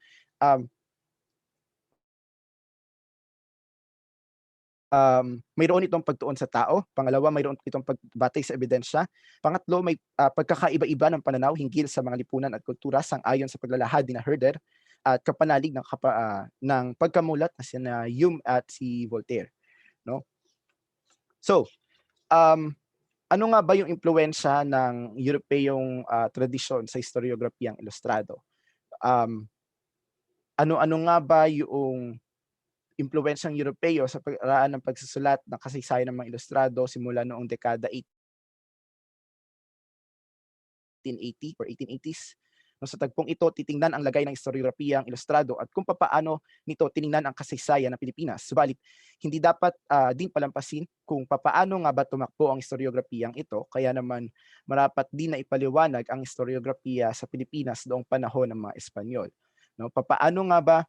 Mayroon itong pagtuon sa tao. Pangalawa, mayroon itong pagbatay sa ebidensya. Pangatlo, may pagkakaiba-iba ng pananaw hinggil sa mga lipunan at kultura sang-ayon sa paglalahad ni Herder at kapanalig ng pagkamulat na sina Hume at si Voltaire, no? So, ano nga ba yung impluwensya ng Europeyong tradisyon sa historiografiyang ilustrado? Ano nga ba yung impluwensyang Europeo sa paraan ng pagsusulat ng kasaysayan ng mga ilustrado simula noong dekada 1880 or 1880s? No, sa tagpong ito, titingnan ang lagay ng historiografiyang ilustrado at kung paano nito tiningnan ang kasaysayan ng Pilipinas. Subalit, hindi dapat din palampasin kung paano nga ba tumakbo ang historiografiyang ito, kaya naman marapat din na ipaliwanag ang historiografiya sa Pilipinas noong panahon ng mga Espanyol. No, paano nga ba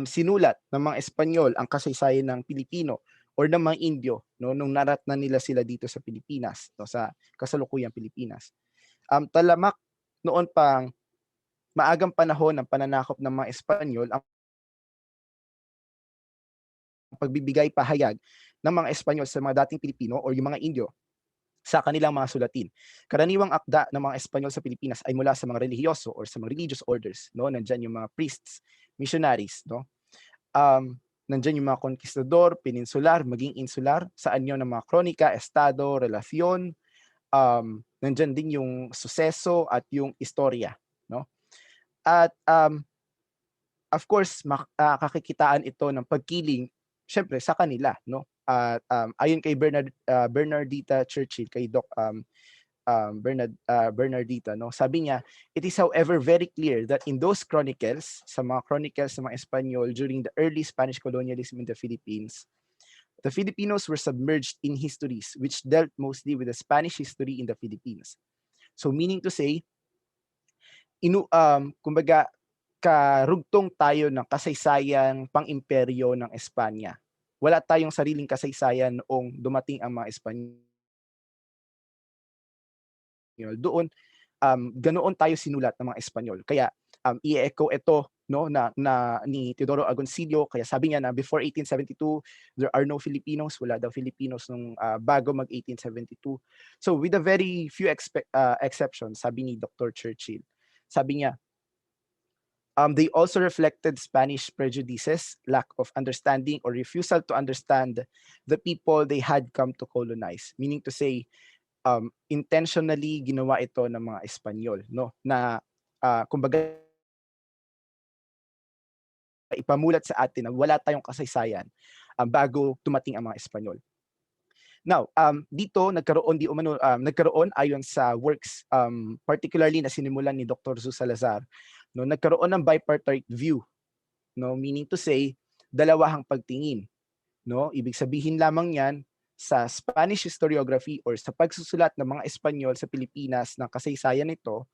sinulat ng mga Espanyol ang kasaysayan ng Pilipino or ng mga Indio, no, nung narat na nila sila dito sa Pilipinas, no, sa kasalukuyang Pilipinas. Talamak noon pang maagang panahon ng pananakop ng mga Espanyol ang pagbibigay pahayag ng mga Espanyol sa mga dating Pilipino o yung mga Indio sa kanilang mga sulatin. Karaniwang akda ng mga Espanyol sa Pilipinas ay mula sa mga relihiyoso or sa mga religious orders, no? Nandiyan yung mga priests, missionaries, no? Nandiyan yung mga conquistador, peninsular, maging insular, saan yun ng mga kronika, estado, relasyon, nandiyan din yung suseso at yung istorya, no? At of course, kakikitaan ito ng pagkiling syempre sa kanila, no? At ayon kay Bernardita Churchill, kay Doc Bernardita, no? Sabi niya, it is however very clear that in those chronicles, sa mga chronicles ng mga Espanyol during the early Spanish colonialism in the Philippines, the Filipinos were submerged in histories which dealt mostly with the Spanish history in the Philippines. So meaning to say, kumbaga, karugtong tayo ng kasaysayan pang-imperyo ng Espanya. Wala tayong sariling kasaysayan noong dumating ang mga Espanyol. Doon, ganoon tayo sinulat ng mga Espanyol. Kaya i-echo ito, no, na ni Teodoro Agoncillo. Kaya sabi niya na before 1872, there are no Filipinos. Wala daw Filipinos nung bago mag-1872. So with a very few exceptions, sabi ni Dr. Churchill, sabi niya, they also reflected Spanish prejudices, lack of understanding, or refusal to understand the people they had come to colonize. Meaning to say, intentionally ginawa ito ng mga Espanyol, no? Na kumbaga ipamulat sa atin na wala tayong kasaysayan bago tumating ang mga Espanyol. Now, dito nagkaroon ayon sa works particularly na sinimulan ni Dr. Zu Salazar, no, nagkaroon ng bipartite view, no, meaning to say dalawahang pagtingin, no? Ibig sabihin lamang 'yan sa Spanish historiography or sa pagsusulat ng mga Espanyol sa Pilipinas ng kasaysayan nito,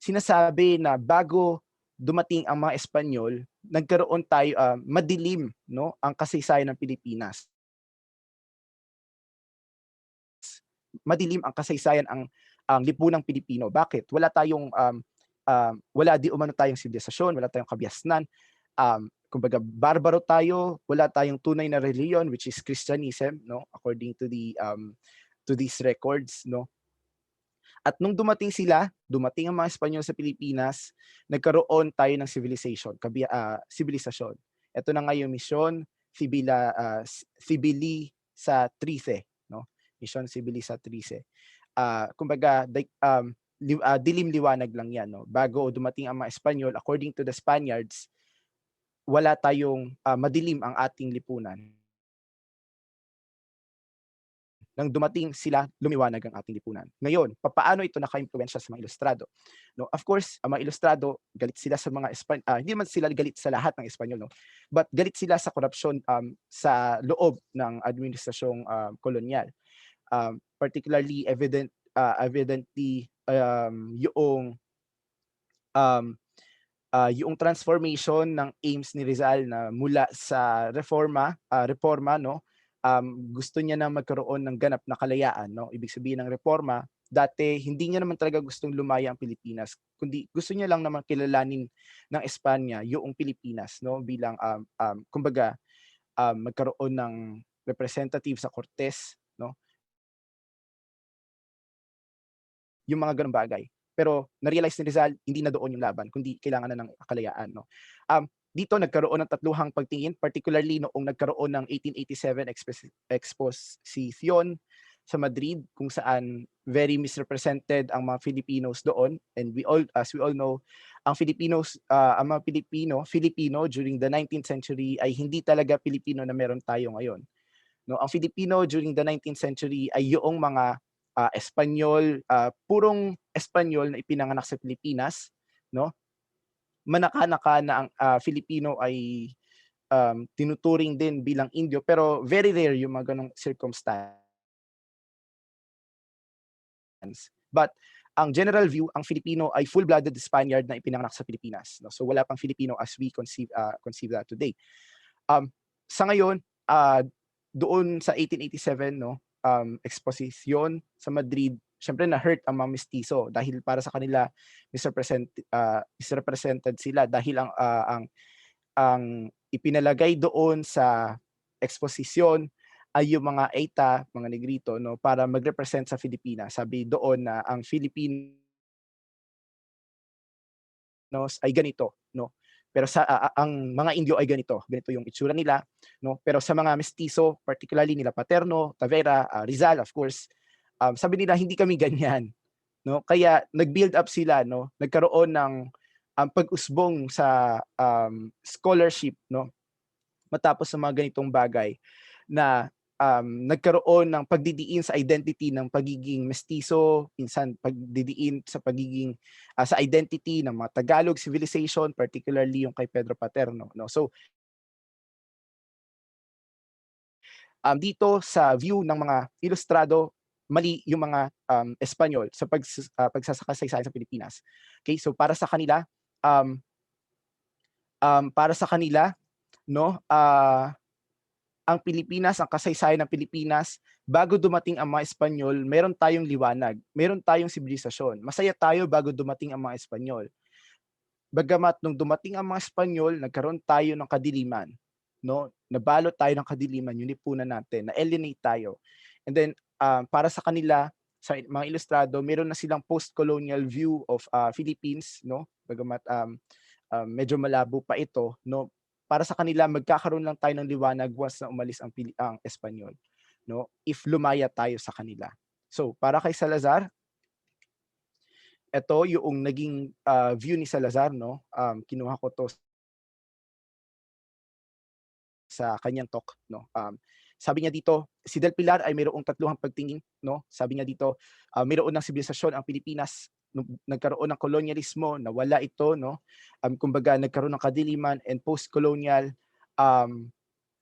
sinasabi na bago dumating ang mga Espanyol, nagkaroon tayo madilim, no, ang kasaysayan ng Pilipinas. Madilim ang kasaysayan ang lipunang Pilipino. Bakit? Wala di umano tayong sibilisasyon, wala tayong kabiasnan. Kumbaga barbaro tayo, wala tayong tunay na reliyon which is Christianism, no, according to these records, no. At nung dumating ang mga Espanyol sa Pilipinas, nagkaroon tayo ng sibilisasyon. Ito na nga yung misyon Cibili sa Trice, no? Mission Cibili sa Trice. Kumbaga dilim-liwanag lang 'yan, no. Bago dumating ang mga Espanyol, according to the Spaniards, wala tayong madilim ang ating lipunan. Nang dumating sila, lumiwanag ang ating lipunan. Ngayon, paano ito naka-impluwensya sa mga Ilustrado? No, of course, ang mga Ilustrado, galit sila sa mga hindi man sila galit sa lahat ng Espanyol, no? But galit sila sa korupsyon sa loob ng administrasyong kolonyal. Particularly evidently yung transformation ng aims ni Rizal na mula sa reforma, no, gusto niya na magkaroon ng ganap na kalayaan, no. Ibig sabihin ng reforma, dati hindi niya naman talaga gustong lumaya ang Pilipinas, kundi gusto niya lang naman kilalanin ng Espanya yung Pilipinas, no, bilang kumbaga magkaroon ng representative sa Cortes, no. Yung mga ganung bagay. Pero na-realize ni Rizal, hindi na doon yung laban, kundi kailangan na ng kalayaan, no. Dito nagkaroon ng tatluhang pagtingin, particularly noong nagkaroon ng 1887 Exposition sa Madrid, kung saan very misrepresented ang mga Filipinos doon. And as we all know, ang mga Filipino during the 19th century ay hindi talaga Pilipino na meron tayo ngayon, no. Ang Filipino during the 19th century ay yung mga Espanyol, purong Espanyol na ipinanganak sa Pilipinas, no? Manaka-naka na ang Filipino ay tinuturing din bilang Indio, pero very rare yung mga ganong circumstance. But ang general view, ang Filipino ay full-blooded Spaniard na ipinanganak sa Pilipinas, no? So wala pang Filipino as we conceive that today. Sa ngayon, doon sa 1887, no, Exposition sa Madrid, syempre na-hurt ang mga mestizo dahil para sa kanila misrepresented sila dahil ang ipinalagay doon sa Exposition ay yung mga Eta, mga Negrito, no, para mag-represent sa Pilipinas. Sabi doon na ang Filipinos ay ganito, no. Pero ang mga Indio ay ganito yung itsura nila, no. Pero sa mga mestizo, particularly nila Paterno, Tavera, Rizal, of course, sabi nila hindi kami ganyan, no. Kaya nag-build up sila, no. Nagkaroon ng pag-usbong sa scholarship, no, matapos sa mga ganitong bagay na nagkaroon ng pagdidiin sa identity ng pagiging mestizo, minsan pagdidiin sa pagiging sa identity ng mga Tagalog civilization, particularly yung kay Pedro Paterno, no? So dito sa view ng mga ilustrado, mali yung mga Espanyol sa pagsasakasaysayan sa Pilipinas. Okay, so para sa kanila no, ang Pilipinas, ang kasaysayan ng Pilipinas, bago dumating ang mga Espanyol, meron tayong liwanag, meron tayong sibilisasyon. Masaya tayo bago dumating ang mga Espanyol. Bagamat nung dumating ang mga Espanyol, nagkaroon tayo ng kadiliman, no? Nabalot tayo ng kadiliman, yung lipunan natin, na-alienate tayo. And then para sa kanila, sa mga ilustrado, meron na silang post-colonial view of Philippines, no? Bagamat medyo malabo pa ito, no? Para sa kanila, magkakaroon lang tayo ng liwanag once na umalis ang Espanyol, no? If lumaya tayo sa kanila. So, para kay Salazar, ito yung naging view ni Salazar, no? Kinuha ko to sa kanyang talk, no? Sabi niya dito, si Del Pilar ay mayroong tatluhang pagtingin, no? Sabi niya dito, mayroon ng sibilisasyon ang Pilipinas, nagkaroon ng kolonyalismo, nawala ito, no? Kumbaga nagkaroon ng kadiliman, and post-colonial,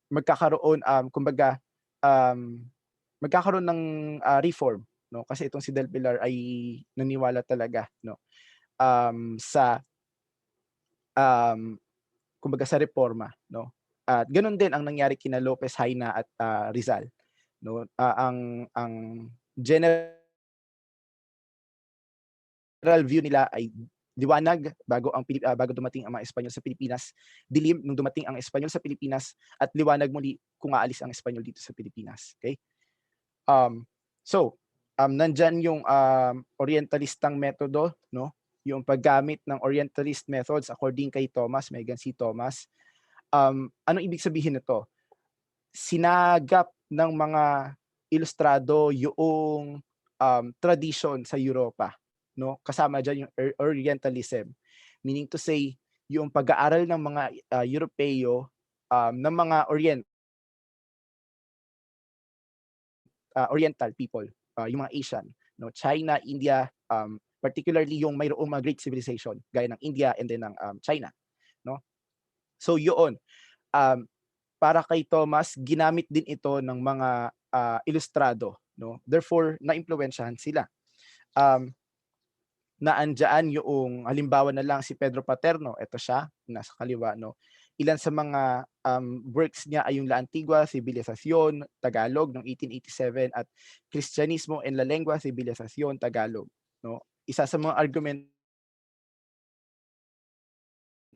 magkakaroon magkakaroon ng reform, no? Kasi itong si Del Pilar ay naniwala talaga, no? Sa kumbaga sa reforma, no? At ganun din ang nangyari kina Lopez, Haina at Rizal, no? Ang general view nila ay liwanag bago dumating ang mga Espanyol sa Pilipinas, dilim nung dumating ang Espanyol sa Pilipinas, at liwanag muli kung aalis ang Espanyol dito sa Pilipinas. Okay? Nandyan yung orientalistang metodo, no? Yung paggamit ng orientalist methods according kay Thomas, Megan C. Thomas. Anong ibig sabihin nito? Sinagap ng mga ilustrado yung tradition sa Europa, no? Kasama dyan yung Orientalism, meaning to say yung pag-aaral ng mga Europeo ng mga Oriental people, yung mga Asian, no? China, India, particularly yung mayroong mga great civilization gaya ng India and then ng China, no? So yun, para kay Thomas, ginamit din ito ng mga ilustrado, no? Therefore, naimpluwensyahan sila. Naandyan yung halimbawa na lang si Pedro Paterno, ito siya, nasa kaliwa, no? Ilan sa mga works niya ay yung La Antigua Civilización, Tagalog, noong 1887, at Cristianismo en la Lengua Civilización, Tagalog, no? Isa sa mga argumento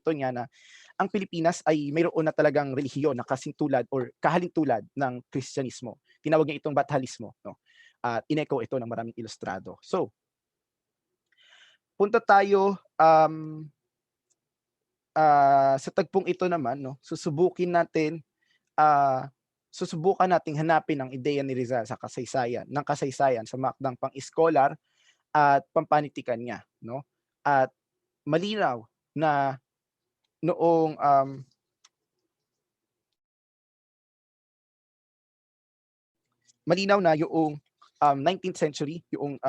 niya na ang Pilipinas ay mayroon na talagang relihiyon na kasintulad or kahalintulad ng Kristyanismo. Tinawag niya itong Bathalismo, no? At ineko ito ng maraming ilustrado. So, punta tayo sa tagpong ito naman, no? Susubukan nating hanapin ang ideya ni Rizal sa kasaysayan, sa makdang pang-scholar at pampanitikan niya, no? At malinaw na noong malinaw na yung 19th century, yung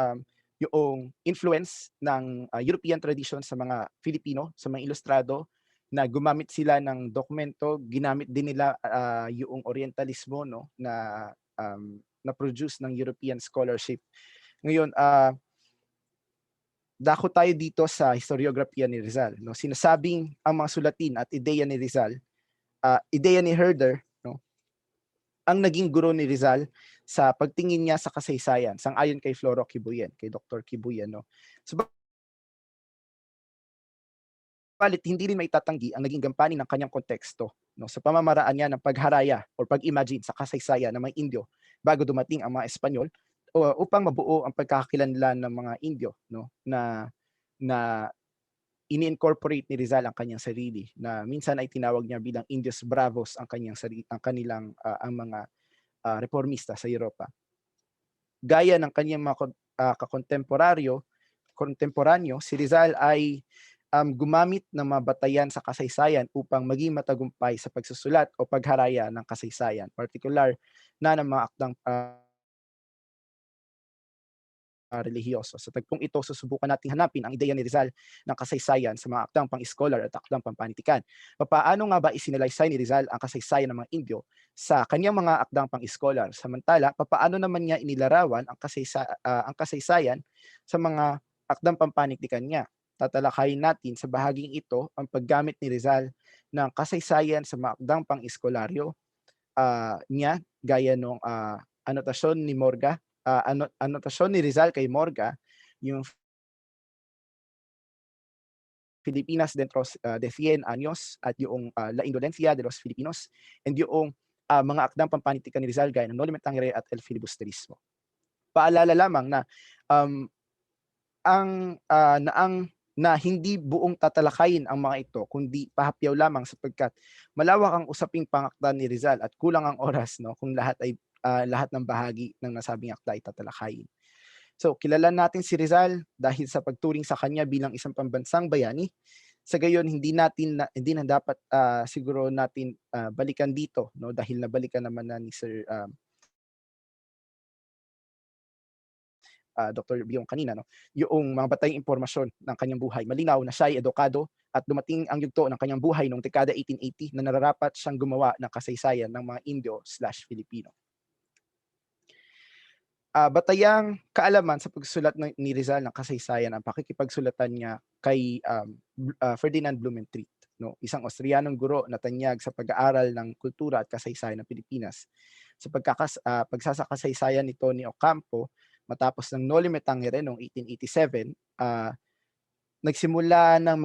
influence ng European tradition sa mga Filipino, sa mga ilustrado, na gumamit sila ng dokumento, ginamit din nila yung Orientalismo, no, na produce ng European scholarship. Ngayon, dako tayo dito sa historiografiya ni Rizal, no? Sinasabing ang mga sulatin at ideya ni Rizal, ideya ni Herder, no, ang naging guro ni Rizal sa pagtingin niya sa kasaysayan, sang-ayon kay Floro Kibuyen, kay Dr. Kibuyen, no. Subalit hindi rin maitatanggi ang naging gampanin ng kanyang konteksto, no, sa pamamaraan niya ng pagharaya o pag-imagine sa kasaysayan ng mga Indio bago dumating ang mga Espanyol, upang mabuo ang pagkakakilanlan ng mga Indio, no, na ini-incorporate ni Rizal ang kanyang sarili, na minsan ay tinawag niya bilang Indios Bravos ang kanilang ang mga reformista sa Europa. Gaya ng kanyang mga kakontemporanyo, si Rizal ay gumamit ng mga batayan sa kasaysayan upang maging matagumpay sa pagsusulat o pagharaya ng kasaysayan, particular na ng mga akdang relihiyoso. Sa tagpong ito, susubukan nating hanapin ang ideya ni Rizal ng kasaysayan sa mga akdang pang-scholar at akdang pampanitikan. Paano nga ba isinalaysay ni Rizal ang kasaysayan ng mga Indio sa kanyang mga akdang pang-scholar? Samantala, paano naman niya inilarawan ang kasaysayan sa mga akdang pampanitikan niya? Tatalakayin natin sa bahaging ito ang paggamit ni Rizal ng kasaysayan sa mga akdang pang-eskolaryo niya, gaya ng anotasyon ni Morga, anotasyon ni Rizal kay Morga, yung Filipinas dentro de 100 años at yung La Indolencia de los Filipinos, and yung mga akdang pampanitikan ni Rizal gaya ng Noli Me Tangere at El Filibusterismo. Paalala lamang na na hindi buong tatalakayin ang mga ito, kundi pahapyaw lamang sapagkat malawak ang usaping pangakda ni Rizal at kulang ang oras, no, kung lahat ng bahagi ng nasabing akda ay tatalakayin. So, kilala natin si Rizal dahil sa pagturing sa kanya bilang isang pambansang bayani. Sa gayon, hindi na dapat siguro natin balikan dito, no, dahil nabalikan naman na ni Sir Dr. Biong kanina, no, yung mga batayang impormasyon ng kanyang buhay. Malinaw na siya ay edukado at dumating ang yugto ng kanyang buhay noong dekada 1880 na nararapat siyang gumawa ng kasaysayan ng mga Indio/Filipino. Batayang kaalaman sa pagsulat ni Rizal ng kasaysayan ang pakikipagsulatan niya kay Ferdinand Blumentritt, no, isang Austrianong guro na tanyag sa pag-aaral ng kultura at kasaysayan ng Pilipinas. Sa pagsasakasaysayan nito ni Ocampo, matapos ng Noli Me Tangere noong 1887, nagsimula ng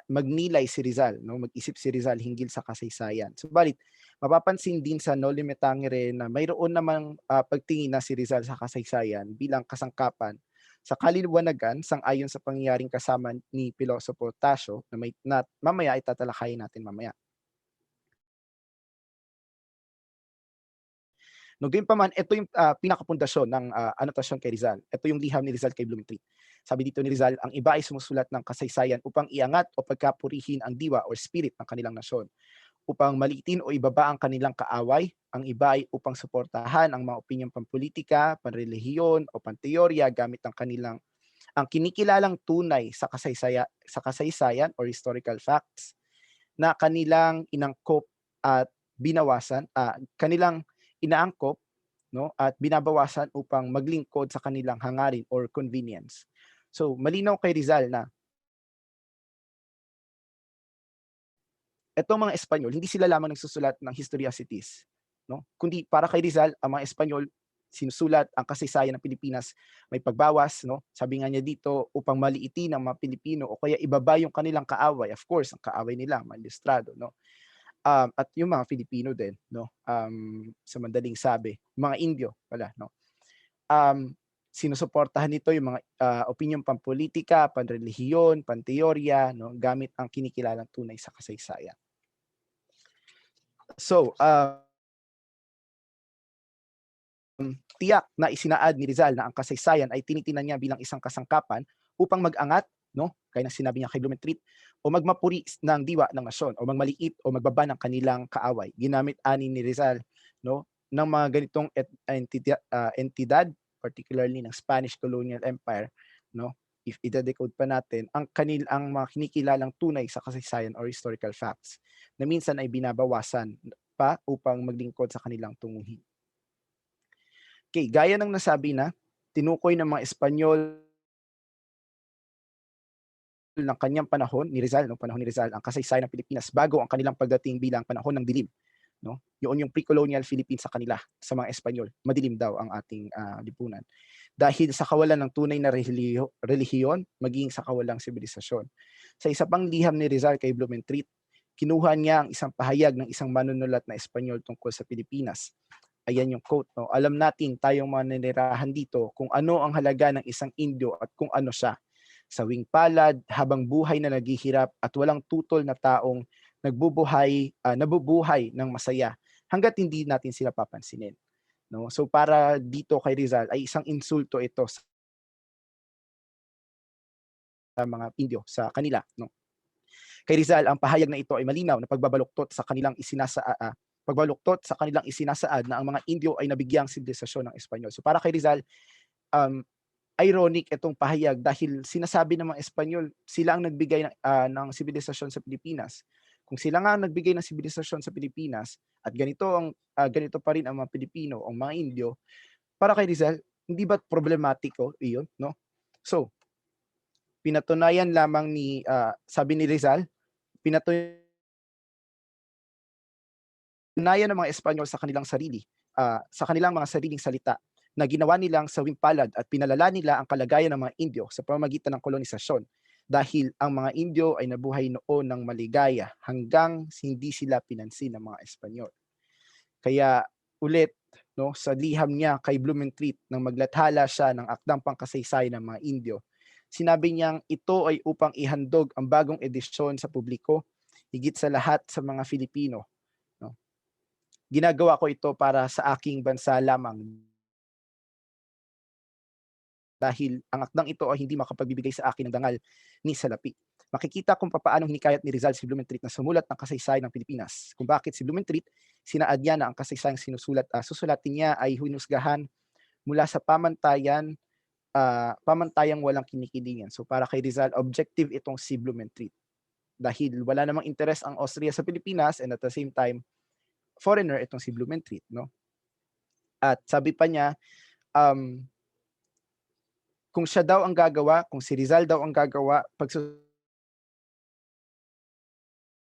magnilay si Rizal, no, mag-isip si Rizal hinggil sa kasaysayan. Subalit, mapapansin din sa Noli Me Tangere na mayroon namang pagtingin na si Rizal sa kasaysayan bilang kasangkapan sa kaliwanagan sang-ayon sa pangyayaring kasama ni Pilosopo Tasio na mamaya ay tatalakayin natin mamaya. No, gayunpaman, ito yung pinakapundasyon ng anotasyon kay Rizal. Ito yung liham ni Rizal kay Blumentritt. Sabi dito ni Rizal, ang iba ay sumusulat ng kasaysayan upang iangat o pagkapurihin ang diwa o spirit ng kanilang nasyon, upang maliitin o ibaba ang kanilang kaaway. Ang iba ay upang suportahan ang mga opinyong pampolitika, panrelihiyon o panteorya gamit ang kinikilalang tunay sa kasaysayan or historical facts na kanilang inangkop at binawasan, kanilang inaangkop, no, at binabawasan upang maglingkod sa kanilang hangarin or convenience. So, malinaw kay Rizal na etong mga Espanyol, hindi sila lamang nagsusulat ng historicities, no? Kundi para kay Rizal, ang mga Espanyol sinusulat ang kasaysayan ng Pilipinas, may pagbawas, no? Sabi nga niya dito, upang maliitin ang mga Pilipino o kaya ibaba yung kanilang kaaway. Of course, ang kaaway nila, mga ilustrado, no? At yung mga Filipino din, no, sa madaling sabi, mga Indio pala, no, sinusuportahan nito yung mga opinyong pampolitika, panrelihiyon, panteorya, no, gamit ang kinikilalang tunay sa kasaysayan. So, tiyak na isinaad ni Rizal na ang kasaysayan ay tinitingnan niya bilang isang kasangkapan upang mag-angat, no, kaya na sinabi niya kay Blumentritt, o magmapuri ng diwa ng nasyon o magmaliit o magbaba ng kanilang kaaway. Ginamit ani ni Rizal, no, ng mga ganitong entidad, particularly ng Spanish Colonial Empire, no, if ida-decode pa natin ang mga kinikilalang tunay sa kasaysayan or historical facts na minsan ay binabawasan pa upang maglingkod sa kanilang tunguhin. Okay, gaya ng nasabi na, tinukoy ng mga Espanyol ng kanyang panahon ni Rizal, no, panahon ni Rizal, ang kasaysayan ng Pilipinas bago ang kanilang pagdating bilang panahon ng dilim, no? Yun yung pre-colonial Philippines sa kanila, sa mga Espanyol. Madilim daw ang ating lipunan. Dahil sa kawalan ng tunay na relihiyon, maging sa kawalang sibilisasyon. Sa isa pang liham ni Rizal kay Blumentritt, kinuha niya ang isang pahayag ng isang manunulat na Espanyol tungkol sa Pilipinas. Ayan yung quote, no? Alam natin tayong mga nanirahan dito kung ano ang halaga ng isang Indio at kung ano siya. Sawing palad, habang buhay na naghihirap at walang tutol na taong nabubuhay ng masaya hangga't hindi natin sila papansinin, no? So para dito kay Rizal ay isang insulto ito sa mga Indio, sa kanila, no? Kay Rizal, ang pahayag na ito ay malinaw na pagbabaluktot sa kanilang isinasaad na ang mga Indio ay nabigyang sibilisasyon ng Espanyol. So para kay Rizal, ironic itong pahayag dahil sinasabi ng mga Espanyol, sila ang nagbigay ng sibilisasyon sa Pilipinas. Kung sila nga ang nagbigay ng sibilisasyon sa Pilipinas at ganito pa rin ang mga Pilipino, ang mga Indio, para kay Rizal, hindi ba problematiko iyon, no? So, pinatunayan lamang sabi ni Rizal, pinatunayan ng mga Espanyol sa kanilang mga sariling salita na ginawa nilang sawimpalad at pinalala nila ang kalagayan ng mga Indio sa pamamagitan ng kolonisasyon dahil ang mga Indio ay nabuhay noon ng maligaya hanggang hindi sila pinansin ng mga Espanyol. Kaya ulit, no, sa liham niya kay Blumentritt nang maglathala siya ng akdang pangkasaysayan ng mga Indio, sinabi niyang ito ay upang ihandog ang bagong edisyon sa publiko, higit sa lahat sa mga Filipino. No? Ginagawa ko ito para sa aking bansa lamang dahil ang akdang ito ay hindi makapagbibigay sa akin ng dangal ni salapi. Makikita kung paano hinikayat ni Rizal si Blumentritt na sumulat ng kasaysayan ng Pilipinas. Kung bakit si Blumentritt sinaad niya na ang kasaysayang susulatin niya ay hinusgahan mula sa pamantayang walang kinikilingan. So para kay Rizal, objective itong si Blumentritt. Dahil wala namang interes ang Austria sa Pilipinas and at the same time, foreigner itong si Blumentritt. No? At sabi pa niya, kung siya daw ang gagawa, kung si Rizal daw ang gagawa,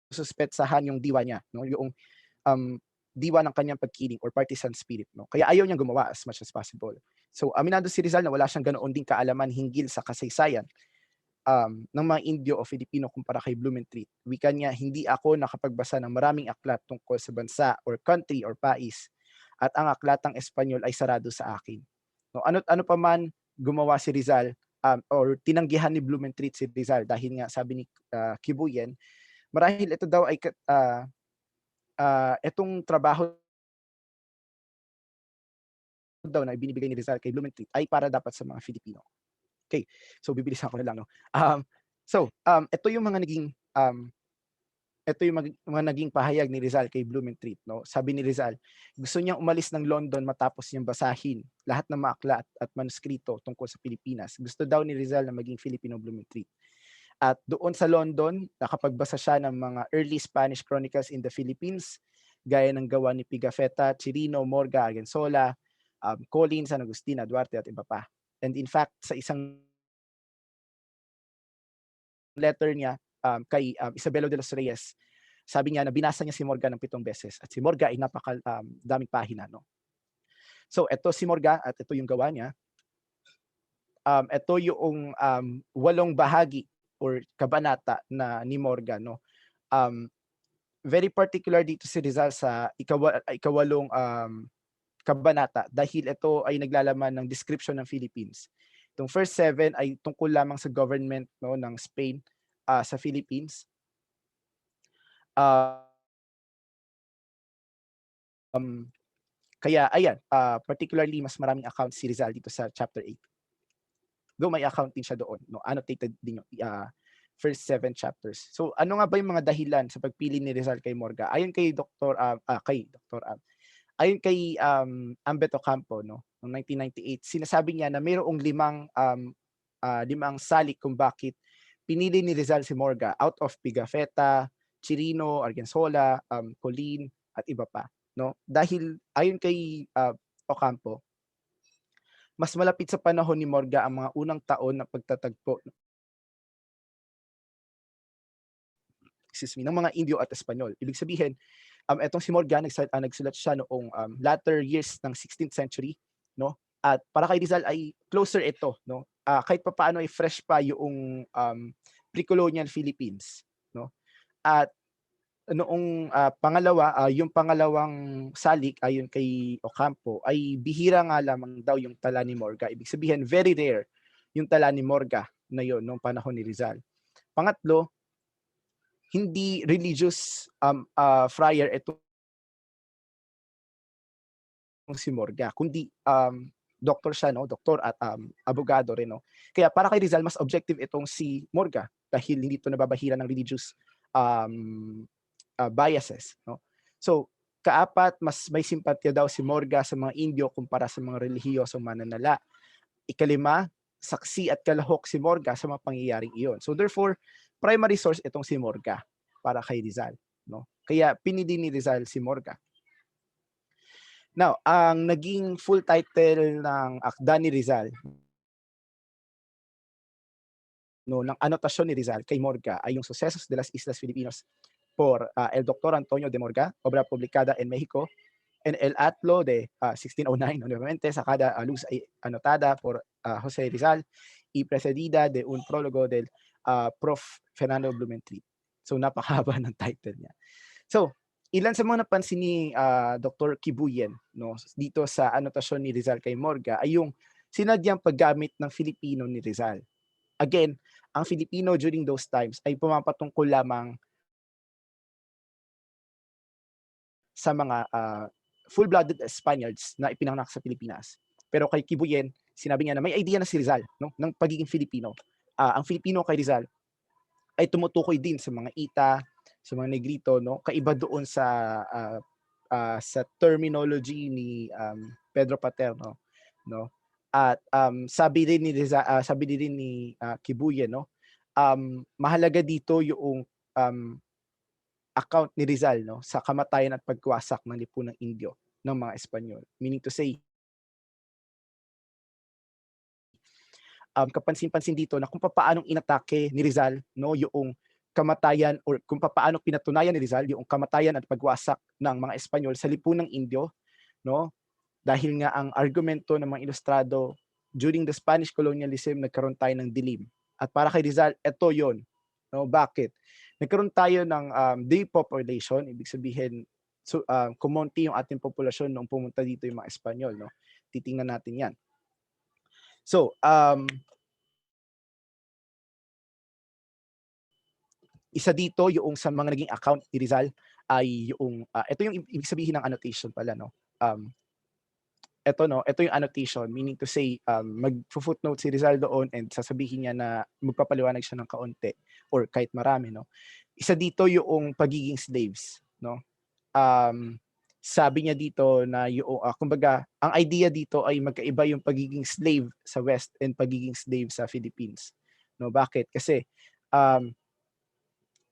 pagsuspetsahan yung diwa niya, no? Yung diwa ng kanyang pagkiling or partisan spirit. No? Kaya ayaw niyang gumawa as much as possible. So aminado si Rizal na wala siyang ganoon ding kaalaman hinggil sa kasaysayan ng mga Indio o Filipino kumpara kay Blumentritt. Wika niya, hindi ako nakapagbasa ng maraming aklat tungkol sa bansa or country or pais at ang aklatang Espanyol ay sarado sa akin. No, ano pa man gumawa si Rizal or tinanggihan ni Blumentritt si Rizal dahil nga sabi ni Kibuyen, marahil ito daw ay itong trabaho daw na ibinibigay ni Rizal kay Blumentritt ay para dapat sa mga Filipino. Okay, so bibilisan ko na lang. No? Ito yung mga naging pahayag ni Rizal kay Blumentritt. No? Sabi ni Rizal, gusto niyang umalis ng London matapos niyang basahin lahat ng mga aklat at manuskrito tungkol sa Pilipinas. Gusto daw ni Rizal na maging Filipino Blumentritt. At doon sa London, nakapagbasa siya ng mga early Spanish chronicles in the Philippines, gaya ng gawa ni Pigafetta, Chirino, Morga, Argensola, Collins, San Agustina, Duarte at iba pa. And in fact, sa isang letter niya kay Isabelo de los Reyes, sabi niya na binasa niya si Morga ng 7 beses. At si Morga ay daming pahina. No? So, ito si Morga at ito yung gawa niya. Ito yung 8 bahagi or kabanata na ni Morga. No? Very particular dito si Rizal sa ikawalong kabanata dahil ito ay naglalaman ng description ng Philippines. Itong first 7 ay tungkol lamang sa government, no, ng Spain sa Philippines. Kaya ayan, particularly mas maraming account si Rizal dito sa chapter 8. Though may account din siya doon, no, annotated din yung first 7 chapters. So ano nga ba yung mga dahilan sa pagpili ni Rizal kay Morga? Ayon kay ayon kay Ambeto Campo, no, noong 1998, sinasabi niya na mayroong 5 salik kung bakit pinili ni Rizal si Morga out of Pigafetta, Chirino, Argensola, Colin at iba pa, no? Dahil ayon kay Ocampo, mas malapit sa panahon ni Morga ang mga unang taon na pagtatagpo ng mga Indio at Espanyol. Ibig sabihin, etong si Morga nagsulat siya noong latter years ng 16th century, no? At para kay Rizal ay closer ito, no? Kahit papaano ay fresh pa yung pre-colonial Philippines, no? At noong yung pangalawang salik ayon kay Ocampo ay bihira nga lamang daw yung tala ni Morga. Ibig sabihin very rare yung tala ni Morga na yon noong panahon ni Rizal. Pangatlo, hindi religious friar ito si Morga, kundi doktor siya, no? Doktor at abogado rin, no? Kaya para kay Rizal mas objective itong si Morga dahil hindi ito nababahira ng religious biases, no? So, kaapat, mas may simpatya daw si Morga sa mga Indio kumpara sa mga relihiyosong mananala. Ikalima, saksi at kalahok si Morga sa mga pangyayaring iyon. So therefore, primary source itong si Morga para kay Rizal, no? Kaya pinili ni Rizal si Morga. Now, ang naging full title ng akda ni Rizal, no, ng anotasyon ni Rizal kay Morga ay yung Sucesos de las Islas Filipinas por el Dr. Antonio de Morga, obra publicada en México en el Atlo de 1609, nuevamente sacada a luz y anotada por José Rizal y precedida de un prólogo del Prof. Fernando Blumentritt. So napakahaba ng title niya. So, ilan sa mga napansin ni Dr. Kibuyen, no, dito sa anotasyon ni Rizal kay Morga ay yung sinadyang paggamit ng Filipino ni Rizal. Again, ang Filipino during those times ay pumapatungkol lamang sa mga full-blooded Spaniards na ipinanganak sa Pilipinas. Pero kay Kibuyen, sinabi niya na may idea na si Rizal, no, ng pagiging Filipino. Ang Filipino kay Rizal ay tumutukoy din sa mga Ita, sa mga Negrito, no, kaiba doon sa terminology ni Pedro Paterno, no. At sabi din ni Rizal, sabi din ni Kibuyen, no, mahalaga dito yung account ni Rizal, no, sa kamatayan at pagwasak ng lipunang Indio ng mga Espanyol. Meaning to say, kapansin-pansin dito na kung paanong inatake ni Rizal, no, yung kamatayan, or kung paano pinatunayan ni Rizal yung kamatayan at pagwasak ng mga Espanyol sa lipunang Indio, no, dahil nga ang argumento ng mga ilustrado during the Spanish colonialism, nagkaroon tayo ng dilim. At para kay Rizal, ito yon, no. Bakit? Nagkaroon tayo ng depopulation, ibig sabihin kumonti yung ating populasyon nung pumunta dito yung mga Espanyol, no. Titingnan natin 'yan. So, isa dito yung sa mga naging account ni Rizal ay yung ito yung ibig sabihin ng annotation pala, no. Ito yung annotation, meaning to say mag-footnote si Rizal doon and sasabihin niya na magpapaliwanag siya ng kaunti or kahit marami, no. Isa dito yung pagiging slaves, no. Sabi niya dito na yung kumbaga ang idea dito ay magkaiba yung pagiging slave sa West and pagiging slave sa Philippines, no. Bakit? Kasi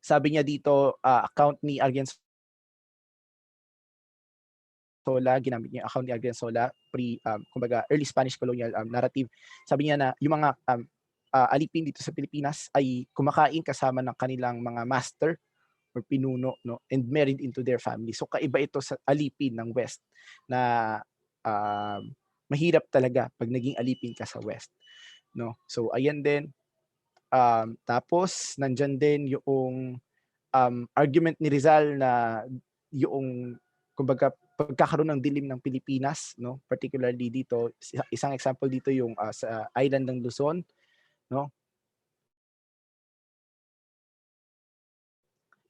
sabi niya dito, account ni Argensola, ginamit niya account ni Argensola, kumbaga early Spanish colonial narrative. Sabi niya na yung mga alipin dito sa Pilipinas ay kumakain kasama ng kanilang mga master or pinuno, no, and married into their family. So kaiba ito sa alipin ng West na mahirap talaga pag naging alipin ka sa West, no. So ayan din. Tapos nandyan din yung argument ni Rizal na yung kumbaga pagkakaroon ng dilim ng Pilipinas, no, particularly dito, isang example dito yung sa island ng Luzon, no.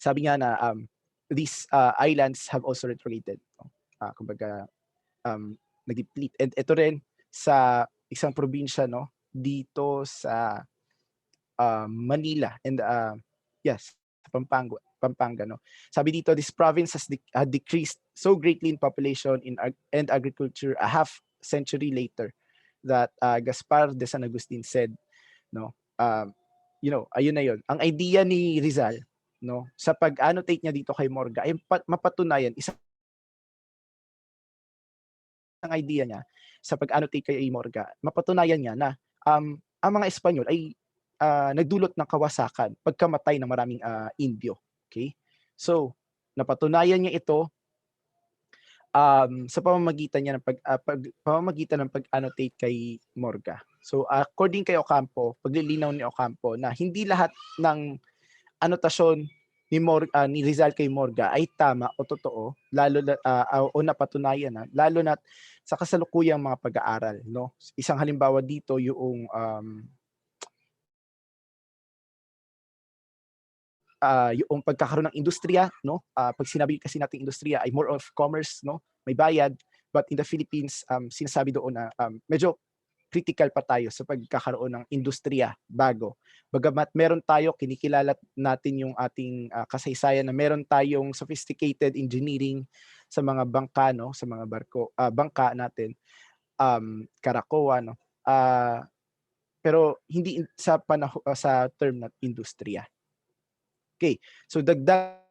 Sabi nga na these islands have also retrograded, no? Kumbaga nag-deplete. And ito rin sa isang probinsya, no, dito sa Manila and yes, Pampanga, no. Sabi dito, this province has decreased so greatly in population and agriculture a half century later that Gaspar de San Agustin said, no. Ayun na yun. Ang idea ni Rizal, no, sa pag-annotate niya dito kay Morga ay mapatunayan, isang idea niya sa pag-annotate kay Morga, mapatunayan niya na ang mga Espanyol ay nagdulot ng kawasakan pagkamatay ng maraming Indio. Okay? So, napatunayan niya ito sa pamamagitan niya ng pag-annotate kay Morga. So, according kay Ocampo, paglilinaw ni Ocampo na hindi lahat ng anotasyon ni Rizal kay Morga ay tama o totoo, lalo na o napatunayan na, lalo na sa kasalukuyang mga pag-aaral, no. Isang halimbawa dito yung yung pagkakaroon ng industriya, no. Pag sinabi kasi natin industriya ay more of commerce, no, may bayad, but in the Philippines sinasabi doon na medyo critical pa tayo sa pagkakaroon ng industriya bago. Bagamat meron tayo, kinikilala natin yung ating kasaysayan na meron tayong sophisticated engineering sa mga bangka, no, sa mga barko, bangka natin, karakoa, no. Pero hindi sa sa term na industriya. Okay, so dagdag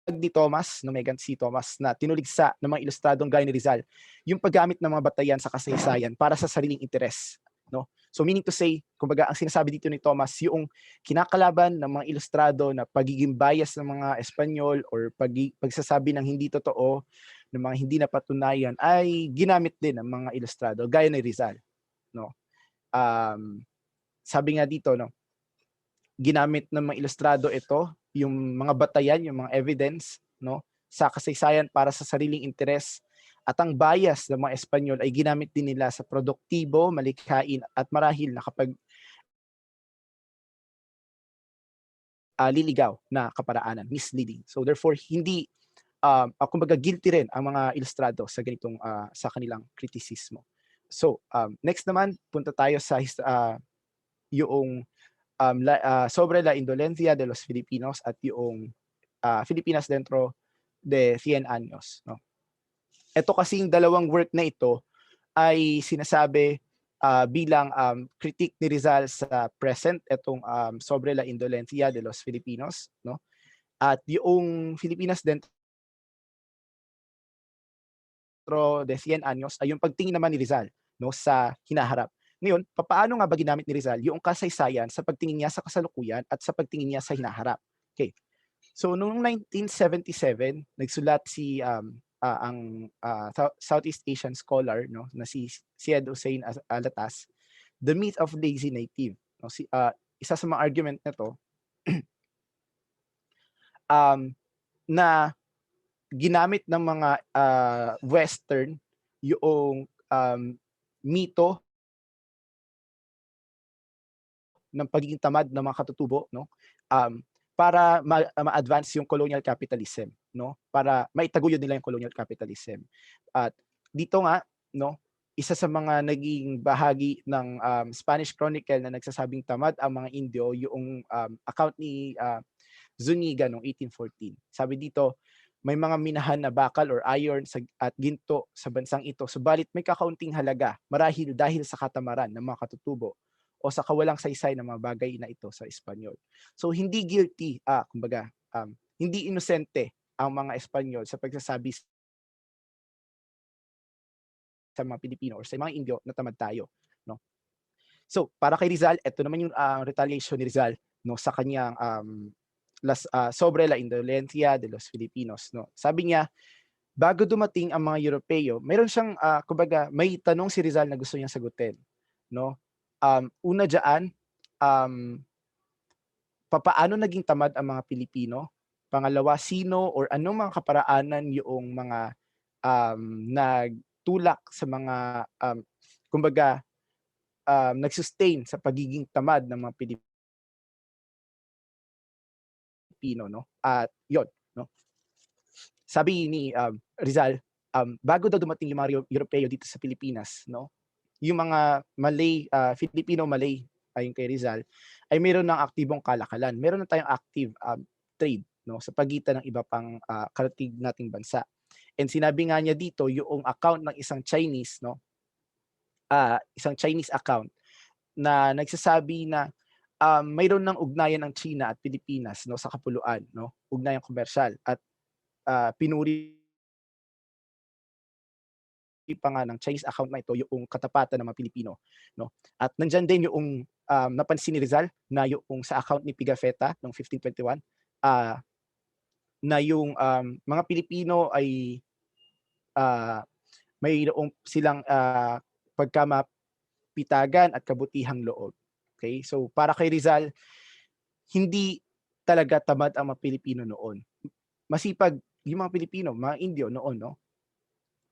ni Thomas, no, Megan C. Thomas, na tinuligsa ng mga ilustradong gaya ni Rizal, yung paggamit ng mga batayan sa kasaysayan para sa sariling interes. No? So meaning to say, kumbaga ang sinasabi dito ni Thomas, yung kinakalaban ng mga ilustrado na pagiging bias ng mga Espanyol or pagsasabi ng hindi totoo, ng mga hindi napatunayan, ay ginamit din ng mga ilustrado, gaya ni Rizal. No? Sabi nga dito, no, ginamit ng mga ilustrado ito, yung mga batayan, yung mga evidence, no, sa kasaysayan para sa sariling interes, at ang bias ng mga Espanyol ay ginamit din nila sa produktibo, malikhain at marahil na kapag liligaw na kaparaanan, misleading. So therefore hindi kumbaga guilty rin ang mga ilustrado sa ganitong sa kanilang kritisismo. So next naman punta tayo sa yung sobre la indolencia de los Filipinos at yung Filipinas dentro de 100 años. No? Ito kasing dalawang work na ito ay sinasabi bilang critique ni Rizal sa present, itong sobre la indolencia de los Filipinos. No? At yung Filipinas dentro de 100 años ay yung pagtingin naman ni Rizal, no, sa hinaharap. Ngayon, paano nga ba ginamit ni Rizal yung kasaysayan sa pagtingin niya sa kasalukuyan at sa pagtingin niya sa hinaharap? Okay. So noong 1977, nagsulat si ang Southeast Asian scholar, no, na si Syed Hussein Alatas, The Myth of Lazy Native. No, isa sa mga argument nito na ginamit ng mga Western yung mito ng pagiging tamad ng mga katutubo, no, para ma-advance yung colonial capitalism, no, para maitaguyod nila yung colonial capitalism. At dito nga, no, isa sa mga naging bahagi ng Spanish Chronicle na nagsasabing tamad ang mga Indio, yung account ni Zuniga noong 1814. Sabi dito, may mga minahan na bakal or iron at ginto sa bansang ito, subalit may kakaunting halaga marahil dahil sa katamaran ng mga katutubo o sa kawalang saysay ng mga bagay na ito sa Espanyol. So hindi guilty, kumbaga, hindi inosente ang mga Espanyol sa pagsasabi sa mga Pilipino or sa mga Indio na tamad tayo, no? So para kay Rizal, ito naman yung retaliation ni Rizal, no, sa kanyang sobre la indolencia de los Filipinos, no. Sabi niya, bago dumating ang mga Europeo, mayroon siyang kumbaga may tanong si Rizal na gusto niyang sagutin, no. Una diyan, papaano naging tamad ang mga Pilipino? Pangalawa, sino or anong mga kaparaanan yung mga nagtulak sa mga kumbaga nag-sustain sa pagiging tamad ng mga Pilipino, no? At yon, no. Sabi ni Rizal, bago daw dumating yung mga Europeo dito sa Pilipinas, no, yung mga Malay, Filipino-Malay, ayon kay Rizal, ay meron ng aktibong kalakalan. Meron na tayong active trade, no, sa pagitan ng iba pang karatig nating bansa. And sinabi nga niya dito yung account ng isang Chinese, no, isang Chinese account na nagsasabi na mayroon ng ugnayan ng China at Pilipinas, no, sa kapuluan, no, ugnayan komersyal, at pinuri pa nga ng Chinese account na ito yung katapatan ng mga Pilipino, no. At nandiyan din yung napansin ni Rizal na yung sa account ni Pigafetta noong 1521 na yung mga Pilipino ay mayroong silang pagkamapitagan at kabutihang loob. Okay? So para kay Rizal, hindi talaga tamad ang mga Pilipino noon. Masipag yung mga Pilipino, mga Indio noon, no?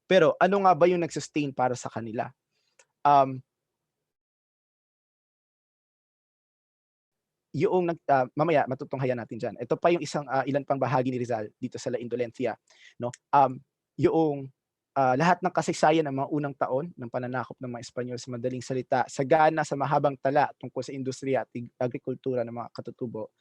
Pero ano nga ba yung nag-sustain para sa kanila? Yung mamaya matutunghayan natin diyan. Ito pa yung isang ilan pang bahagi ni Rizal dito sa La Indolencia, no? Yung lahat ng kasaysayan ng mga unang taon ng pananakop ng mga Espanyol sa madaling salita, sagana sa mahabang tala tungkol sa industriya at agrikultura ng mga katutubo,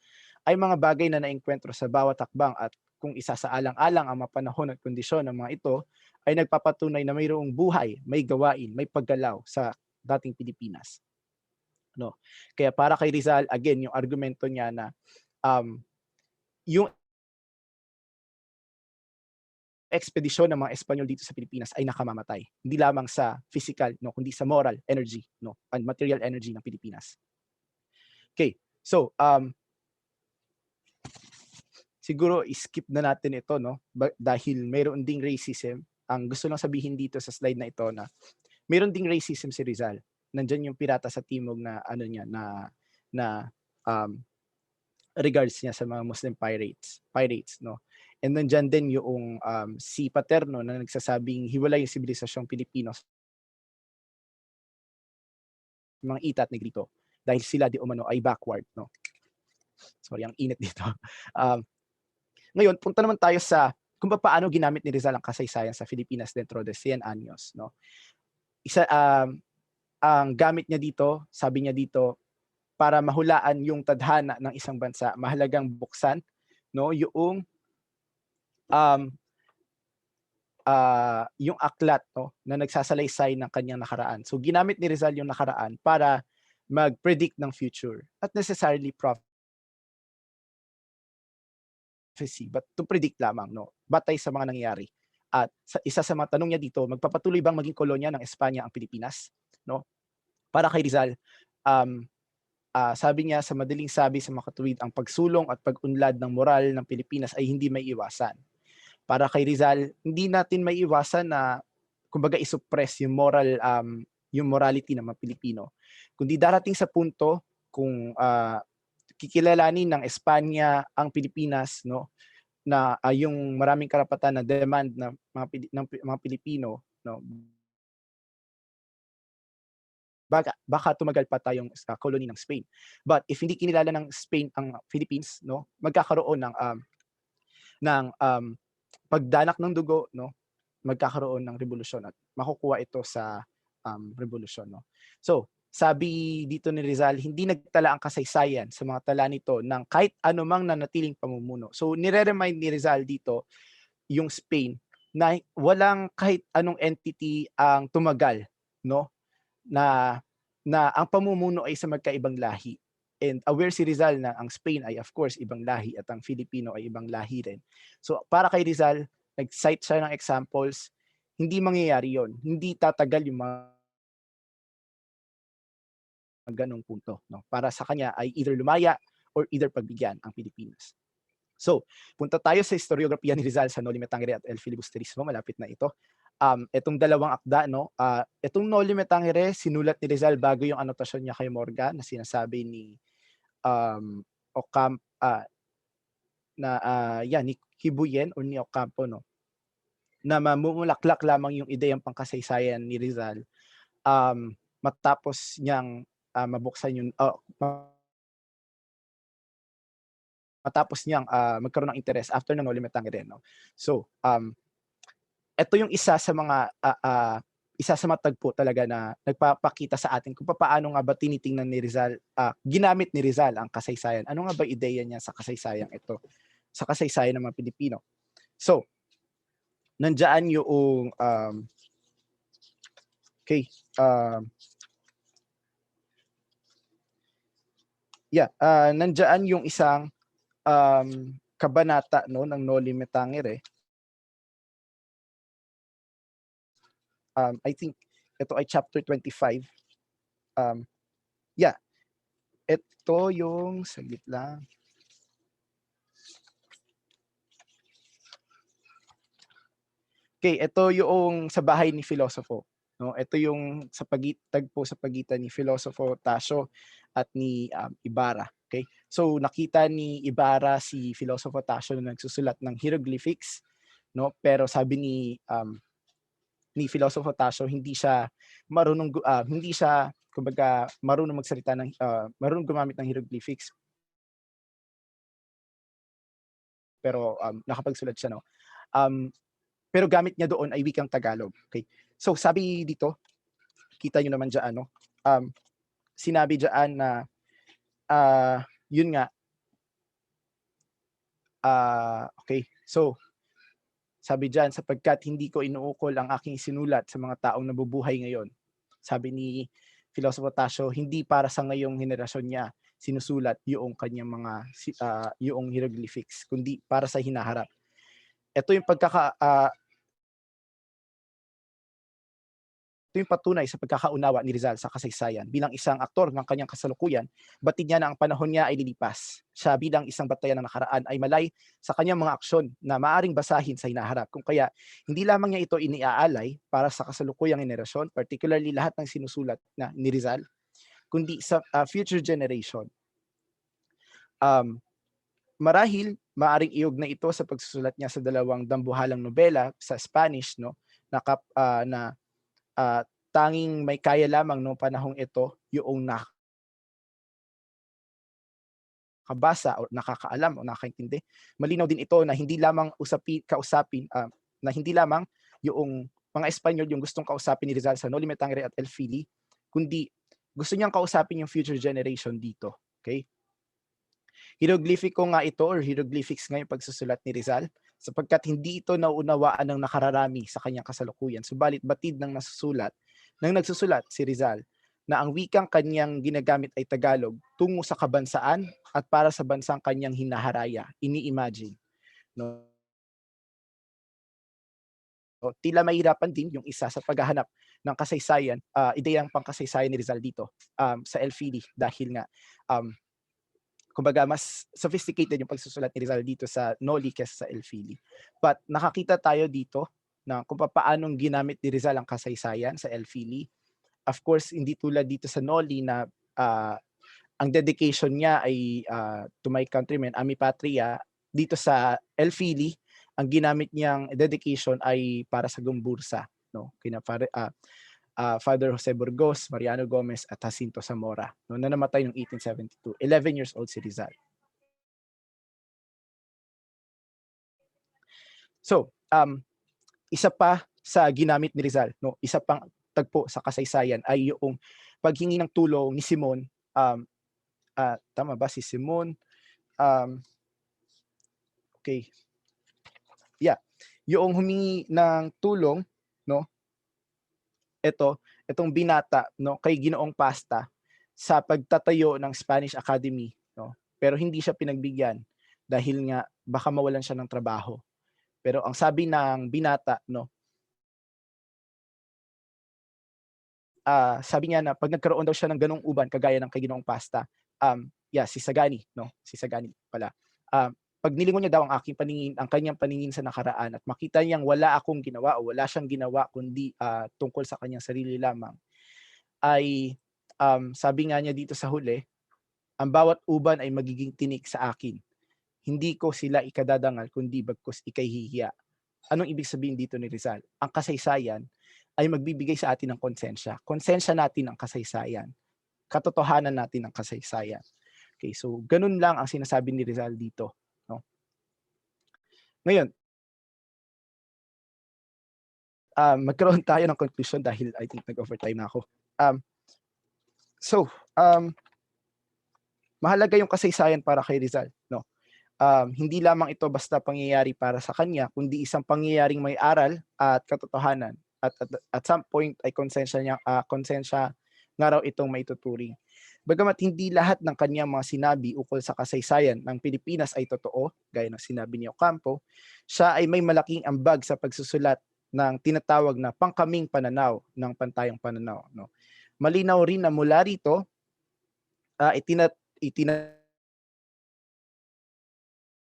ay mga bagay na naengkwentro sa bawat hakbang at kung isa sa alang-alang ang mapanahon at kondisyon ng mga ito, ay nagpapatunay na mayroong buhay, may gawain, may paggalaw sa dating Pilipinas. No? Kaya para kay Rizal, again, yung argumento niya na yung ekspedisyon ng mga Espanyol dito sa Pilipinas ay nakamamatay. Hindi lamang sa physical, no, kundi sa moral energy, no, and material energy ng Pilipinas. Okay, so siguro skip na natin ito, no, dahil mayroon ding racism. Ang gusto lang sabihin dito sa slide na ito na mayroon ding racism si Rizal. Nandiyan yung pirata sa timog na ano niya na regards niya sa mga Muslim pirates, no. And nandiyan din yung si Paterno na nagsasabing hiwalay yung sibilisasyong Pilipino mga Ita at Negrito dahil sila di umano ay backward, no. Sorry, ang init dito. Ngayon, punta naman tayo sa kung paano ginamit ni Rizal ang kasaysayan sa Pilipinas dentro de 100 años, no. Ang gamit niya dito, sabi niya dito, para mahulaan yung tadhana ng isang bansa, mahalagang buksan, no, yung aklat, no, na nagsasalaysay ng kanyang nakaraan. So ginamit ni Rizal yung nakaraan para mag-predict ng future. Not necessarily prophecy, but to predict lamang, no, batay sa mga nangyayari. At isa sa mga tanong niya dito, magpapatuloy bang maging kolonya ng Espanya ang Pilipinas, no? Para kay Rizal, sabi niya sa madaling sabi sa makatuwid, ang pagsulong at pag-unlad ng moral ng Pilipinas ay hindi may iwasan. Para kay Rizal, hindi natin may iwasan na kumbaga isuppress yung yung morality ng mga Pilipino. Kundi darating sa punto kung kikilalanin ng Espanya ang Pilipinas, no, na yung maraming karapatan na demand ng mga Pilipino, no, baka tumagal pa tayong colony ng Spain. But if hindi kinilala ng Spain ang Philippines, no, magkakaroon ng pagdanak ng dugo, no, magkakaroon ng revolusyon at makukuha ito sa revolusyon, no. So, sabi dito ni Rizal, hindi nagtala ang kasaysayan sa mga tala nito ng kahit anumang nanatiling pamumuno. So, nire-remind ni Rizal dito yung Spain na walang kahit anong entity ang tumagal, no, na ang pamumuno ay sa magkaibang lahi. And aware si Rizal na ang Spain ay of course ibang lahi at ang Filipino ay ibang lahi rin. So para kay Rizal, nag-cite siya ng examples, hindi mangyayari yon. Hindi tatagal yung mga ganong punto, no? Para sa kanya ay either lumaya or either pagbigyan ang Pilipinas. So, punta tayo sa historiografiya ni Rizal sa Noli Me Tangere at El Filibusterismo, malapit na ito. Itong dalawang akda, no, itong Noli Me Tangere, sinulat ni Rizal bago yung anotasyon niya kay Morgan na sinasabi ni ni Kibuyen o ni Ocampo, no, na mamumulaklak lamang yung ideyang pangkasaysayan ni Rizal matapos niyang mabuksan yung matapos niyang magkaroon ng interest after ng Noli Me Tangere, no. So, ito yung isa sa mga tagpo talaga na nagpapakita sa atin kung paano nga ba tinitingnan ni Rizal, ginamit ni Rizal ang kasaysayan. Ano nga ba ideya niya sa kasaysayang ito, sa kasaysayan ng mga Pilipino. So, nandiyan yung nandiyan yung isang kabanata, no, ng Noli Me Tangere. I think ito ay chapter 25. Ito yung saglit lang. Okay, ito yung sa bahay ni Filosofo, no. Ito yung tagpo sa pagitan ni Filosofo Tasio at ni Ibarra. Okay? So nakita ni Ibarra si Filosofo Tasio na nagsusulat ng hieroglyphics, no, pero sabi ni Filosofo Tasio hindi siya marunong kumbaga marunong magsalita ng marunong gumamit ng hieroglyphics. Pero nakapagsulat siya, no. pero gamit niya doon ay wikang Tagalog. Okay? So sabi dito, kita nyo naman dyan, no? Sinabi dyan na yun nga, okay, so sabi dyan, sapagkat hindi ko inuukol ang aking sinulat sa mga taong nabubuhay ngayon. Sabi ni Filosofo Tasio, hindi para sa ngayong henerasyon niya sinusulat yung kanyang mga yung hieroglyphics, kundi para sa hinaharap. Ito yung ito yung patunay sa pagkakaunawa ni Rizal sa kasaysayan. Bilang isang aktor ng kanyang kasalukuyan, batid niya na ang panahon niya ay lilipas. Siya bilang isang batayan ng nakaraan ay malay sa kanyang mga aksyon na maaring basahin sa hinaharap. Kung kaya, hindi lamang niya ito iniaalay para sa kasalukuyang henerasyon, particularly lahat ng sinusulat na ni Rizal, kundi sa future generation. Marahil, maaring iugnay ito sa pagsusulat niya sa dalawang dambuhalang nobela sa Spanish, no, na tanging may kaya lamang noong panahong ito yung nakabasa o nakakaalam o nakakaintindi. Malinaw din ito na hindi lamang na hindi lamang yung mga Espanyol yung gustong kausapin ni Rizal sa Noli Me Tangere at El Fili, kundi gusto niyang kausapin yung future generation dito. Okay? Hieroglyphico nga ito or hieroglyphics nga yung pagsusulat ni Rizal sapagkat hindi ito nauunawaan ng nakararami sa kanyang kasalukuyan. Subalit batid ng nagsusulat si Rizal na ang wikang kanyang ginagamit ay Tagalog tungo sa kabansaan at para sa bansang kanyang hinaharaya, ini-imagine. No? Tila mahirapan din yung isa sa paghahanap ng kasaysayan, ideyang pangkasaysayan ni Rizal dito sa El Fili dahil nga kumbaga mas sophisticated yung pagsusulat ni Rizal dito sa Noli kesa sa El Fili. But nakakita tayo dito na kung paanong ginamit ni Rizal ang kasaysayan sa El Fili. Of course, hindi tulad dito sa Noli na ang dedication niya ay to my countrymen, ami patria. Dito sa El Fili, ang ginamit niyang dedication ay para sa Gumbursa, no? Kina Father Jose Burgos, Mariano Gomez at Jacinto Zamora, no, na namatay noong 1872. 11 years old si Rizal. So, isa pa sa ginamit ni Rizal, no, isa pang tagpo sa kasaysayan ay yung paghingi ng tulong ni Simon. Tama ba si Simon? Okay. Yeah. Yung humingi ng tulong, no, itong binata, no, kay Ginoong Pasta sa pagtatayo ng Spanish Academy, no. Pero hindi siya pinagbigyan dahil nga baka mawalan siya ng trabaho. Pero ang sabi ng binata, no, sabi niya na pag nagkaroon daw siya ng ganong uban kagaya ng kay Ginoong Pasta, si Sagani, no, si Sagani pala. Pag nilingon niya daw ang kanyang paningin sa nakaraan at makita niyang wala akong ginawa o wala siyang ginawa kundi tungkol sa kanyang sarili lamang, ay sabi nga niya dito sa huli, ang bawat uban ay magiging tinik sa akin. Hindi ko sila ikadadangal kundi bagkus ikaihihiya. Anong ibig sabihin dito ni Rizal? Ang kasaysayan ay magbibigay sa atin ng konsensya. Konsensya natin ang kasaysayan. Katotohanan natin ang kasaysayan. Okay, so ganun lang ang sinasabi ni Rizal dito. No? Ngayon, magkaroon tayo ng conclusion dahil I think nag-overtime na ako. Mahalaga yung kasaysayan para kay Rizal. No? Hindi lamang ito basta pangyayari para sa kanya, kundi isang pangyayaring may aral at katotohanan. At some point ay konsensya nga raw itong maituturing. Bagamat hindi lahat ng kanyang mga sinabi ukol sa kasaysayan ng Pilipinas ay totoo, gaya ng sinabi ni Ocampo, siya ay may malaking ambag sa pagsusulat ng tinatawag na pangkaming pananaw ng pantayong pananaw. No? Malinaw rin na mula rito,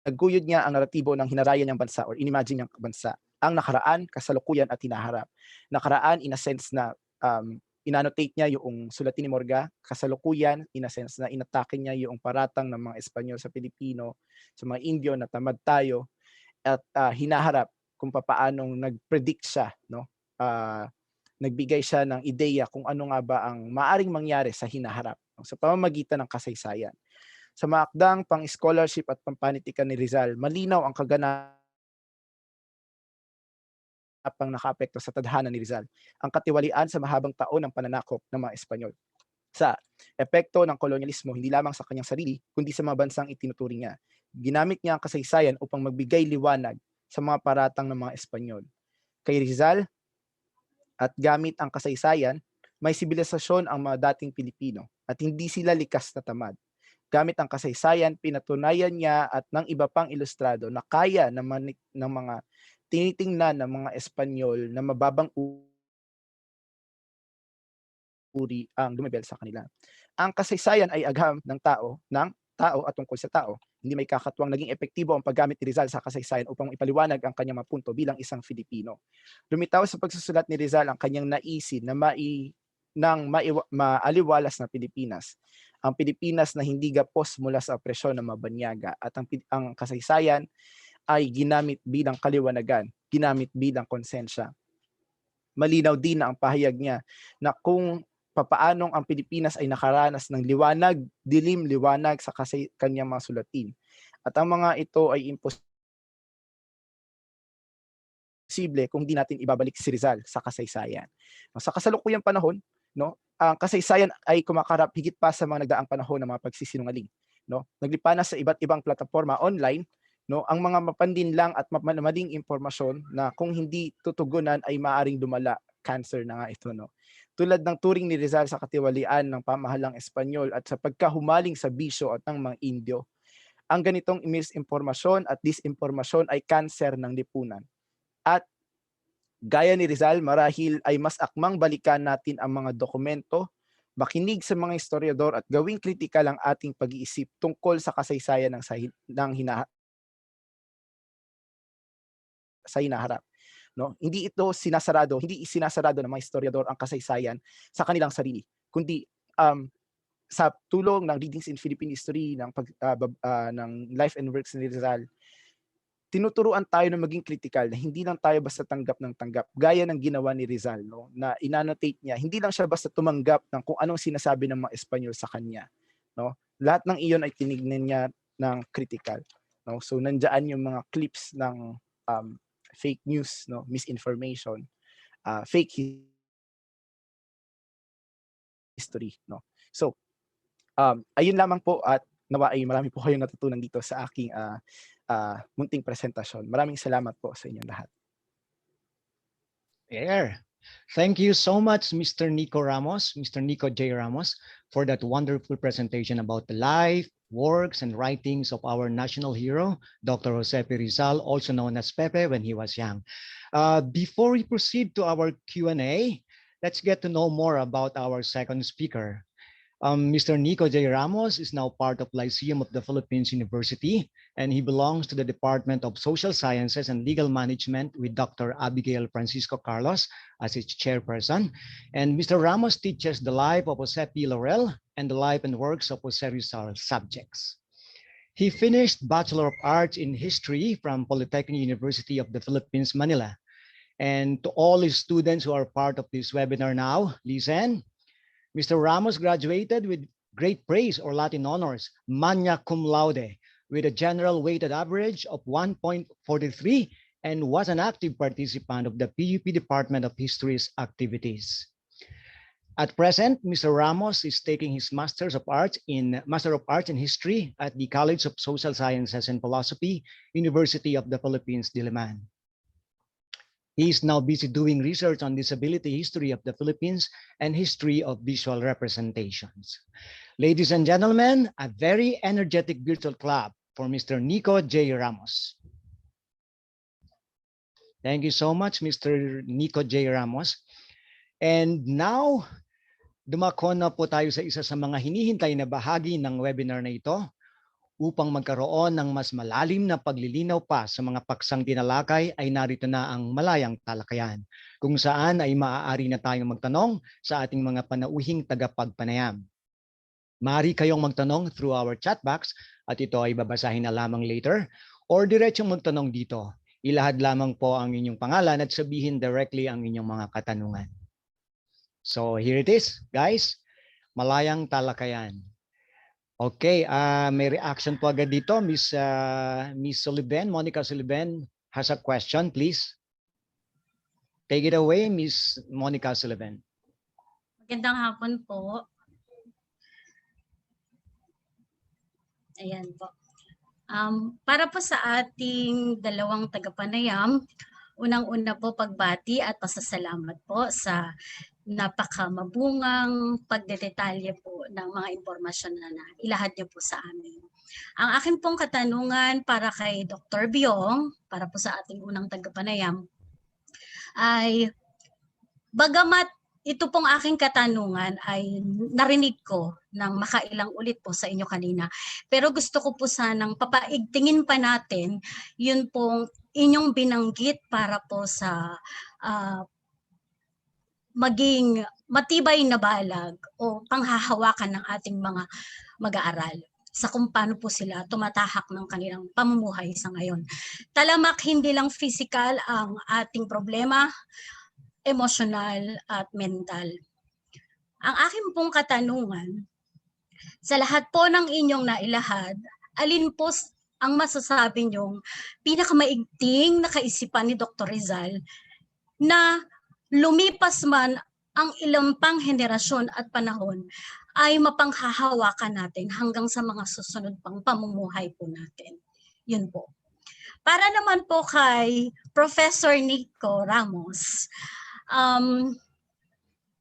naguyod niya ang naratibo ng hinaraya niyang bansa or inimagine niyang bansa. Ang nakaraan, kasalukuyan at hinaharap. Nakaraan in a sense na inannotate niya yung sulatin ni Morga, kasalukuyan in a sense na inatake niya yung paratang ng mga Espanyol sa Pilipino, sa mga Indio na tamad tayo, at hinaharap kung paanong nag-predict siya, no? Nagbigay siya ng ideya kung ano nga ba ang maaring mangyari sa hinaharap, no? Sa pamamagitan ng kasaysayan. Sa maakdang pang-scholarship at pampanitikan ni Rizal, malinaw ang kaganapan pang nakaapekto sa tadhana ni Rizal, ang katiwalian sa mahabang taon ng pananakop ng mga Espanyol. Sa epekto ng kolonyalismo hindi lamang sa kanyang sarili, kundi sa mga bansang itinuturing niya. Ginamit niya ang kasaysayan upang magbigay liwanag sa mga paratang ng mga Espanyol. Kay Rizal, at gamit ang kasaysayan, may sibilisasyon ang mga dating Pilipino at hindi sila likas na tamad. Gamit ang kasaysayan, pinatunayan niya at ng iba pang ilustrado na kaya ng mga tinitingnan ng mga Espanyol na mababang uri ang lumibel sa kanila. Ang kasaysayan ay agham ng tao at tungkol sa tao. Hindi may kakatuwang naging epektibo ang paggamit ni Rizal sa kasaysayan upang ipaliwanag ang kanyang mga punto bilang isang Filipino. Lumitaw sa pagsusulat ni Rizal ang kanyang naisin na maaliwalas na Pilipinas. Ang Pilipinas na hindi gapos mula sa opresyon ng mabanyaga at ang kasaysayan ay ginamit bilang kaliwanagan, ginamit bilang konsensya. Malinaw din na ang pahayag niya na kung papaanong ang Pilipinas ay nakaranas ng liwanag, dilim, liwanag sa kanyang mga sulatin. At ang mga ito ay imposible kung di natin ibabalik si Rizal sa kasaysayan. Sa kasalukuyang panahon, ang kasaysayan ay kumakarap higit pa sa mga nagdaang panahon ng mga pagsisinungaling. Naglipanas sa iba't ibang plataforma online, ang mga mapandinlang at maling impormasyon na kung hindi tutugunan ay maaring dumala, cancer na nga ito. Tulad ng turing ni Rizal sa katiwalian ng pamahalang Espanyol at sa pagkahumaling sa bisyo at ng mga Indio. Ang ganitong misinformasyon at disinformasyon ay cancer ng lipunan. At gaya ni Rizal, marahil ay mas akmang balikan natin ang mga dokumento, makinig sa mga historiador at gawing kritikal ang ating pag-iisip tungkol sa kasaysayan sa hinaharap. Hindi isinasarado ng mga historiador ang kasaysayan sa kanilang sarili, kundi sa tulong ng Readings in Philippine History ng Life and Works ni Rizal, tinuturuan tayo na maging kritikal, na hindi lang tayo basta tanggap ng tanggap, gaya ng ginawa ni Rizal, na inannotate niya, hindi lang siya basta tumanggap ng kung anong sinasabi ng mga Espanyol sa kanya. Lahat ng iyon ay tinignan niya ng kritikal. So nandiyan yung mga clips ng fake news, misinformation, fake history. So, ayun lamang po at nawa ay marami po kayong natutunan dito sa aking munting presentasyon. Maraming salamat po sa inyong lahat. There. Thank you so much, Mr. Nikko J. Ramos, for that wonderful presentation about the life, works, and writings of our national hero, Dr. Jose P. Rizal, also known as Pepe when he was young. Before we proceed to our Q&A, let's get to know more about our second speaker. Mr. Nikko J. Ramos is now part of Lyceum of the Philippines University, and he belongs to the Department of Social Sciences and Legal Management with Dr. Abigail Francisco Carlos as its chairperson. And Mr. Ramos teaches the life of Jose P. Laurel and the life and works of Jose Rizal subjects. He finished Bachelor of Arts in History from Polytechnic University of the Philippines, Manila. And to all his students who are part of this webinar now, listen. Mr. Ramos graduated with great praise or Latin honors, magna cum laude, with a general weighted average of 1.43 and was an active participant of the PUP Department of History's activities. At present, Mr. Ramos is taking his Master of Arts in History at the College of Social Sciences and Philosophy, University of the Philippines, Diliman. He is now busy doing research on disability history of the Philippines and history of visual representations. Ladies and gentlemen, a very energetic virtual clap for Mr. Nikko J. Ramos. Thank you so much, Mr. Nikko J. Ramos. And now, dumako na po tayo sa isa sa mga hinihintay na bahagi ng webinar na ito upang magkaroon ng mas malalim na paglilinaw pa sa mga paksang tinalakay ay narito na ang malayang talakayan, kung saan ay maaari na tayong magtanong sa ating mga panauhing tagapagpanayam. Maaari kayong magtanong through our chat box at ito ay babasahin na lamang later or diretsong magtanong dito. Ilahad lamang po ang inyong pangalan at sabihin directly ang inyong mga katanungan. So here it is, guys. Malayang talakayan. Okay, may reaction po agad dito. Miss Sullivan, Monica Sullivan has a question, please. Take it away, Miss Monica Sullivan. Magandang hapon po. Ayan po. Para po sa ating dalawang tagapanayam, unang-una po pagbati at pasasalamat po sa napakamabungang pagdedetalye po ng mga impormasyon na ilahad niyo po sa amin. Ang akin pong katanungan para kay Dr. Biong, para po sa ating unang tagapanayam, ay bagamat ito pong aking katanungan ay narinig ko ng makailang ulit po sa inyo kanina. Pero gusto ko po sanang papaigtingin pa natin yun pong inyong binanggit para po sa maging matibay na balag o panghahawakan ng ating mga mag-aaral sa kung paano po sila tumatahak ng kanilang pamumuhay sa ngayon. Talamak hindi lang physical ang ating problema, emosyonal at mental. Ang aking pong katanungan, sa lahat po ng inyong nailahad, alin po ang masasabi niyong pinakamaigting na kaisipan ni Dr. Rizal na lumipas man ang ilang pang henerasyon at panahon ay mapanghahawakan natin hanggang sa mga susunod pang pamumuhay po natin. Yun po. Para naman po kay Professor Nikko Ramos,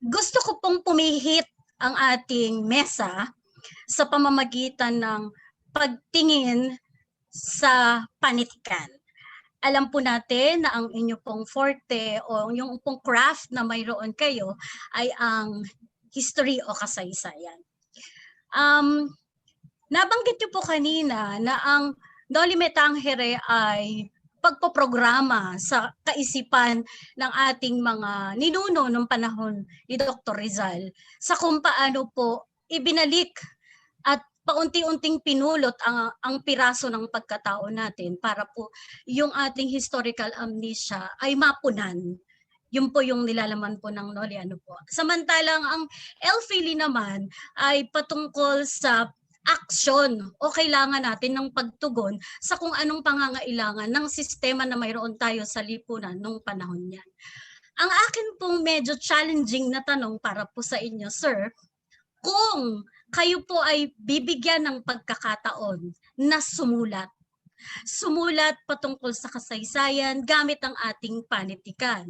gusto ko pong pumihit ang ating mesa sa pamamagitan ng pagtingin sa panitikan. Alam po natin na ang inyo pong forte o yung pong craft na mayroon kayo ay ang history o kasaysayan. Nabanggit niyo po kanina na ang Noli Me Tangere ay pagpoprograma sa kaisipan ng ating mga ninuno ng panahon ni Dr. Rizal sa kung paano po ibinalik at paunti-unting pinulot ang piraso ng pagkatao natin para po yung ating historical amnesia ay mapunan. Yun po yung nilalaman po ng Noli ano po. Samantalang ang Elfili naman ay patungkol sa aksyon o kailangan natin ng pagtugon sa kung anong pangangailangan ng sistema na mayroon tayo sa lipunan nung panahon yan. Ang akin pong medyo challenging na tanong para po sa inyo, sir, kung kayo po ay bibigyan ng pagkakataon na sumulat patungkol sa kasaysayan gamit ang ating panitikan.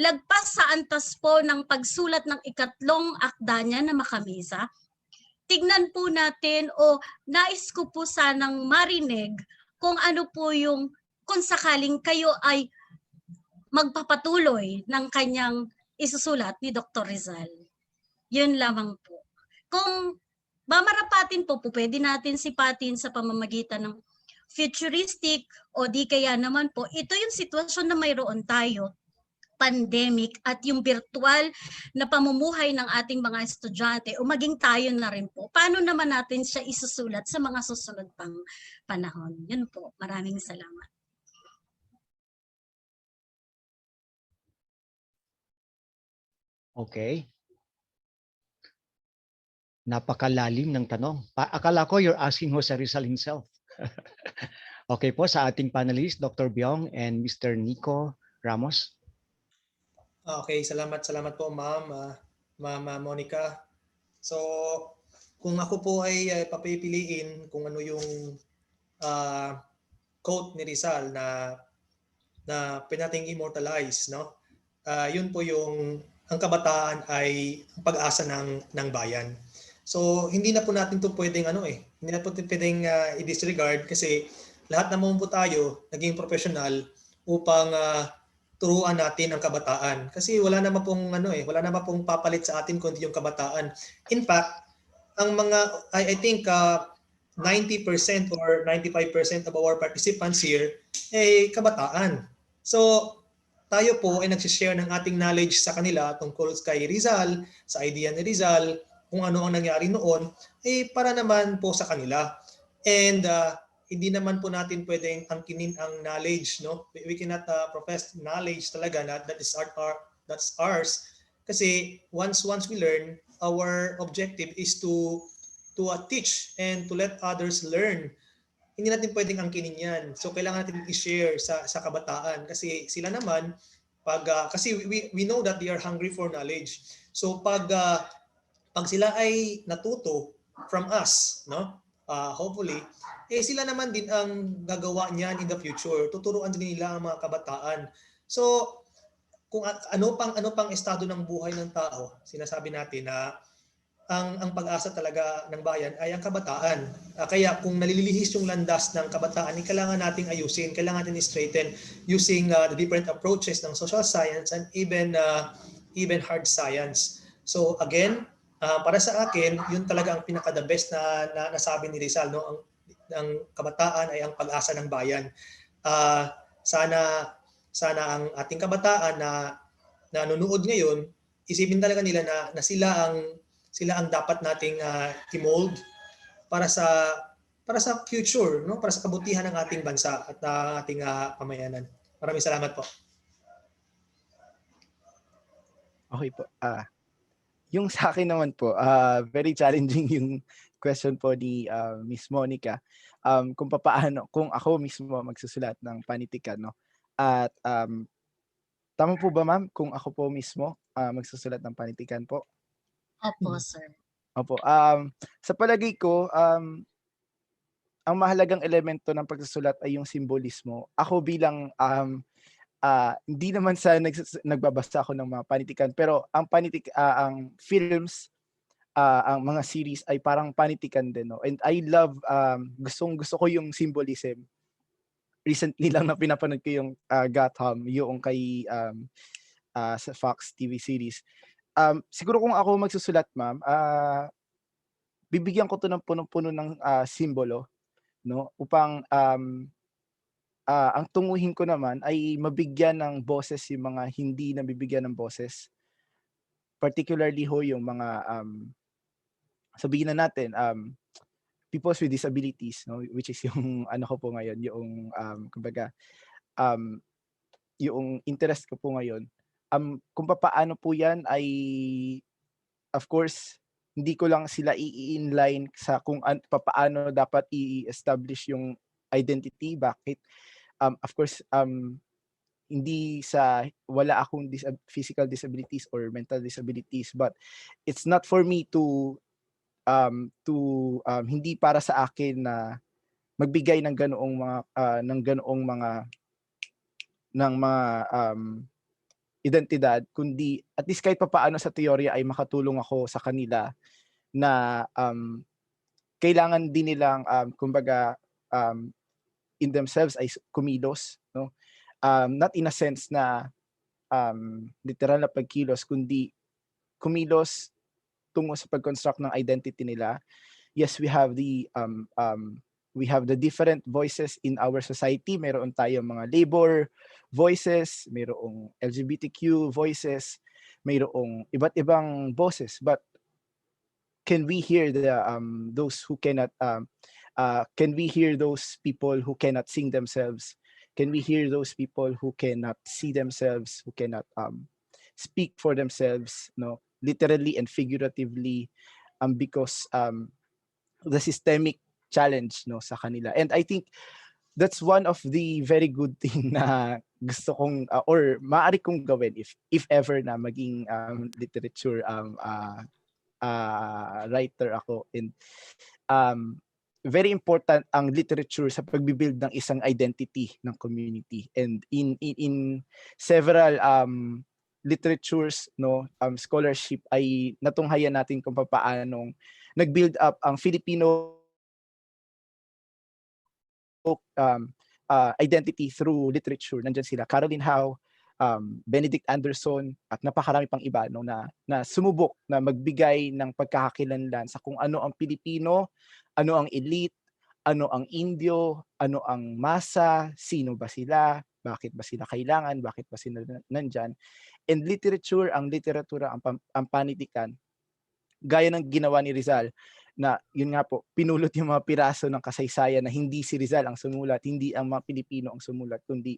Lagpas sa antas po ng pagsulat ng ikatlong akda niya na makamisa, tignan po natin o nais ko po sanang marinig kung ano po yung kung sakaling kayo ay magpapatuloy ng kanyang isusulat ni Dr. Rizal. Yun lamang po. Kung mamarapatin po, pwede natin sipatin sa pamamagitan ng futuristic o di kaya naman po, ito yung sitwasyon na mayroon tayo, pandemic at yung virtual na pamumuhay ng ating mga estudyante o maging tayo na rin po. Paano naman natin siya isusulat sa mga susunod pang panahon? Yun po. Maraming salamat. Okay. Napakalalim ng tanong. Akala ko you're asking Jose Rizal himself. Okay po, sa ating panelist, Dr. Biong and Mr. Nikko Ramos. Okay, salamat po ma'am, Ma'am Monica. So, kung ako po ay papipiliin kung ano yung quote ni Rizal na pinating immortalize, no? Yun po yung ang kabataan ay ang pag-asa ng bayan. So, hindi na po natin to pwedeng hindi na po pwedeng i-disregard kasi lahat naman po tayo naging professional upang turuan natin ang kabataan kasi wala naman pong papalit sa atin kundi yung kabataan. In fact, ang mga I think 90% or 95% of our participants here ay kabataan. So, tayo po ay nag-share ng ating knowledge sa kanila tungkol kay Rizal, sa idea ni Rizal, kung ano ang nangyari noon, para naman po sa kanila. And hindi naman po natin pwedeng angkinin ang knowledge, no? We cannot profess knowledge talaga that's ours. Kasi once we learn, our objective is to teach and to let others learn. Hindi natin pwedeng angkinin yan. So kailangan natin i-share sa kabataan kasi sila naman Kasi we know that they are hungry for knowledge. So pag sila ay natuto from us, no? Hopefully, sila naman din ang gagawa niyan in the future. Tuturuan din nila ang mga kabataan. So kung ano pang estado ng buhay ng tao, sinasabi natin na ang pag-asa talaga ng bayan ay ang kabataan. Kaya kung nalilihis yung landas ng kabataan, kailangan nating ayusin, kailangan natin straighten using the different approaches ng social science and even hard science. So again, para sa akin, yun talaga ang pinaka-the best na nasabi ni Rizal, no? Ang kabataan ay ang pag-asa ng bayan. Sana ang ating kabataan na nanonood ngayon, isipin talaga nila na sila ang dapat nating i-mold para sa future, no? Para sa kabutihan ng ating bansa at ating pamayanan. Maraming salamat po. Okay po. Yung sa akin naman po, very challenging yung question po ni Miss Monica. Kung ako mismo magsusulat ng panitikan, no? At tama po ba, ma'am, kung ako po mismo magsusulat ng panitikan po? Opo, sir. Opo. Sa palagay ko, ang mahalagang elemento ng pagsusulat ay yung simbolismo. Ako bilang hindi naman sa nagbabasa ako ng mga panitikan, pero ang ang films, ang mga series ay parang panitikan din, no? And I love, gusto ko yung symbolism. Recently lang na pinapanood ko yung Gotham, yung kay sa Fox TV series. Siguro kung ako magsusulat, ma'am, bibigyan ko to ng punong-puno ng simbolo, no? Upang ang tunguhin ko naman ay mabigyan ng boses yung mga hindi nabibigyan ng boses. Particularly ho yung mga sabihin na natin people with disabilities, no, which is yung ano ko po ngayon, yung kumbaga yung interest ko po ngayon. Kung paano po yan ay of course hindi ko lang sila i-inline sa kung paano dapat i-establish yung identity, bakit of course hindi sa wala akong physical disabilities or mental disabilities, but it's not for me to hindi para sa akin na magbigay ng ganoong mga identidad, kundi at least kahit papaano sa teorya ay makatulong ako sa kanila na kailangan din nilang kumbaga in themselves ay kumilos, no? Not in a sense na literal na pagkilos, kundi kumilos tungo sa pag-construct ng identity nila. Yes, we have the different voices in our society. Meron tayong mga labor voices, mayroong LGBTQ voices, mayroong iba't ibang boses. But can we hear those who cannot can we hear those people who cannot sing themselves? Can we hear those people who cannot see themselves, who cannot speak for themselves, no, literally and figuratively, because the systemic challenge, no, sa kanila. And I think that's one of the very good thing na gusto kong or maaari kong gawin if ever na maging literature writer ako. And very important ang literature sa pagbibuild ng isang identity ng community. And in several literatures, no, scholarship ay natunghayan natin kung paanong nag-build up ang Filipino identity through literature. Nandiyan sila Caroline Howe, Benedict Anderson at napakarami pang iba, no, na sumubok na magbigay ng pagkakakilanlan sa kung ano ang Pilipino, ano ang elite, ano ang Indio, ano ang masa, sino ba sila, bakit ba sila kailangan, bakit ba sila nandyan. And literatura, ang panitikan, gaya ng ginawa ni Rizal, na yun nga po, pinulot yung mga piraso ng kasaysayan na hindi si Rizal ang sumulat, hindi ang mga Pilipino ang sumulat, kundi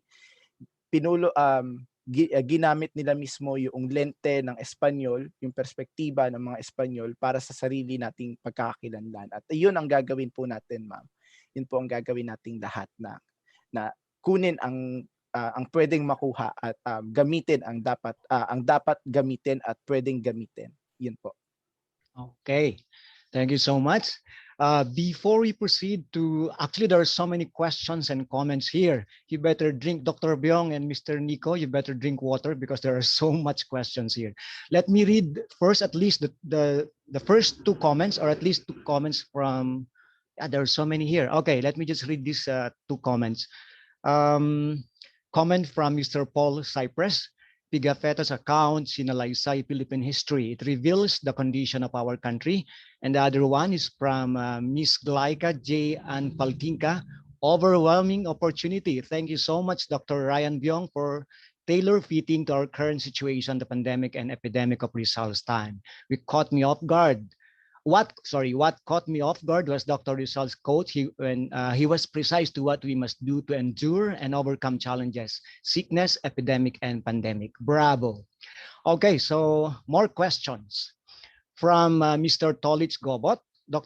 ginamit nila mismo yung lente ng Espanyol, yung perspektiba ng mga Espanyol para sa sarili nating pagkakakilanlan. At yun ang gagawin po natin, ma'am. Yun po ang gagawin nating lahat na kunin ang ang pwedeng makuha at gamitin ang dapat gamitin at pwedeng gamitin. Yun po. Okay, thank you so much. Before we proceed to, actually there are so many questions and comments here. You better drink, Dr. Biong and Mr. Nikko, you better drink water because there are so much questions here. Let me read first at least the first two comments, or at least two comments from, there are so many here. Okay, let me just read these two comments. Comment from Mr. Paul Cypress. Pigafetta's account sinalaysay Philippine history. It reveals the condition of our country. And the other one is from Miss Glaika J. and Paltinka. Overwhelming opportunity. Thank you so much, Dr. Ryan Biong, for tailor-fitting to our current situation, the pandemic and epidemic of Rizal's time. It caught me off guard. What caught me off guard was Dr. Rizal's quote when he was precise to what we must do to endure and overcome challenges, sickness, epidemic, and pandemic. Bravo. Okay, so more questions from Mr. Tolitz Gobot.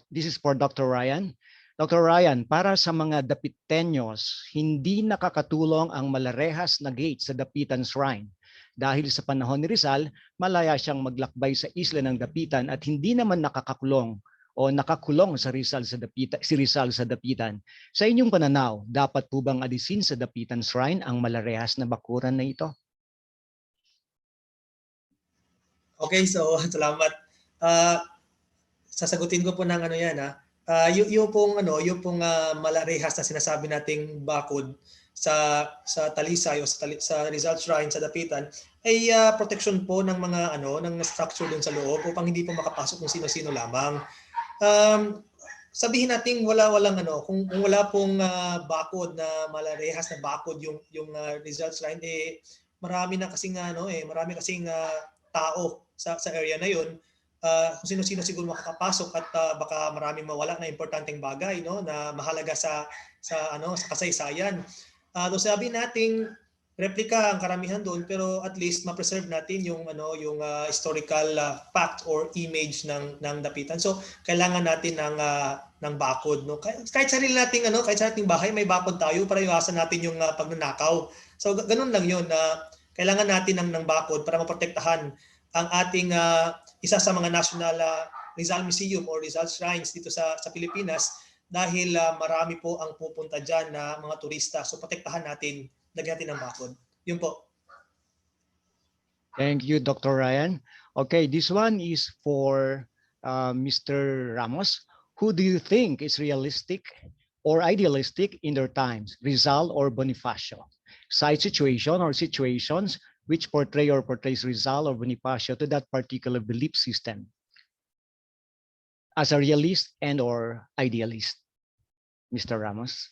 This is for Dr. Ryan. Dr. Ryan, para sa mga Dapitenyos, hindi nakakatulong ang malarehas na gate sa Dapitan Shrine. Dahil sa panahon ni Rizal, malaya siyang maglakbay sa isla ng Dapitan at hindi naman nakakakulong o nakakulong si Rizal sa Dapitan. Sa inyong pananaw, dapat po bang alisin sa Dapitan Shrine ang malarehas na bakuran na ito? Okay, so salamat. Sasagutin ko po ng ano yan yung pong malarehas na sinasabi nating bakod sa Talisay o sa Rizal Shrine sa Dapitan ay protection po ng mga ng structure doon sa loob upang hindi po makapasok kung sino-sino lamang. Sabihin nating kung wala pong bakod na malarehas na bakod yung Rizal Shrine, marami kasing tao sa area na yun. Kung sino-sino siguro makakapasok at baka maraming mawala na importanteng bagay na mahalaga sa kasaysayan. Sabi nating replica ang karamihan doon, pero at least ma-preserve natin yung historical fact or image ng Dapitan. So kailangan natin ng bakod, kahit sarili nating kahit sa ating bahay may bakod tayo para iwasan natin yung pagnanakaw. So ganun lang yun, kailangan natin ng bakod para maprotektahan ang ating isa sa mga national Rizal Museum or Rizal Shrines dito sa Pilipinas, dahil marami po ang pupunta dyan na mga turista. So protektahan natin, lagyan natin ng bakod. Yun po. Thank you, Dr. Ryan. Okay, this one is for Mr. Ramos. Who do you think is realistic or idealistic in their times, Rizal or Bonifacio? Side situation or situations which portray or portrays Rizal or Bonifacio to that particular belief system as a realist and or idealist. Mr. Ramos.